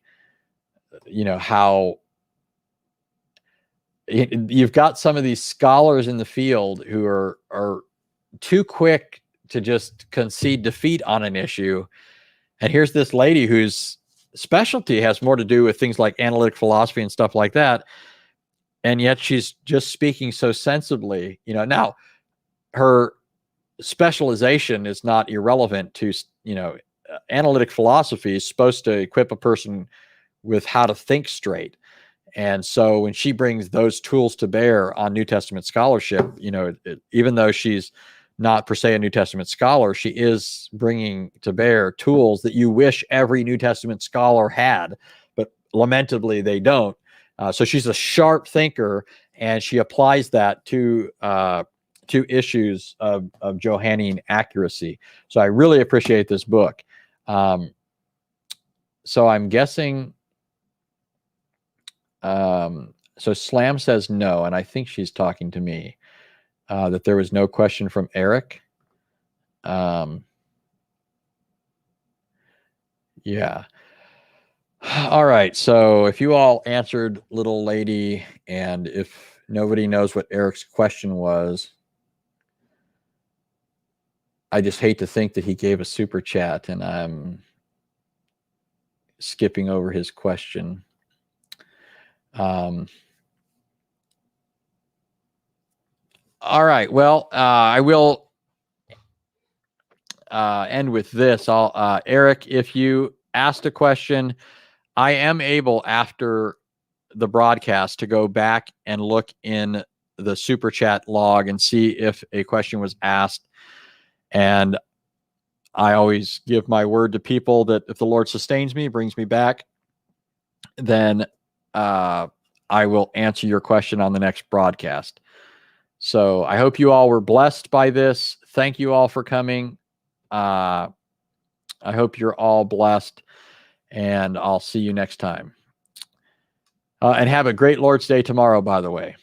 how you've got some of these scholars in the field who are too quick to just concede defeat on an issue. And here's this lady whose specialty has more to do with things like analytic philosophy and stuff like that. And yet she's just speaking so sensibly. Now her specialization is not irrelevant to, analytic philosophy is supposed to equip a person with how to think straight. And so when she brings those tools to bear on New Testament scholarship, even though she's not per se a New Testament scholar, she is bringing to bear tools that you wish every New Testament scholar had, but lamentably they don't. So she's a sharp thinker, and she applies that to issues of Johannine accuracy. So I really appreciate this book. So I'm guessing. So Slam says no, and I think she's talking to me, that there was no question from Eric. Yeah. All right. So if you all answered little lady, and if Nobody knows what Eric's question was. I just hate to think that he gave a super chat and I'm skipping over his question. All right. Well, I will end with this. Eric, if you asked a question, I am able after the broadcast to go back and look in the super chat log and see if a question was asked. And I always give my word to people that if the Lord sustains me, brings me back, then I will answer your question on the next broadcast. So I hope you all were blessed by this. Thank you all for coming. I hope you're all blessed, and I'll see you next time. And have a great Lord's Day tomorrow, by the way.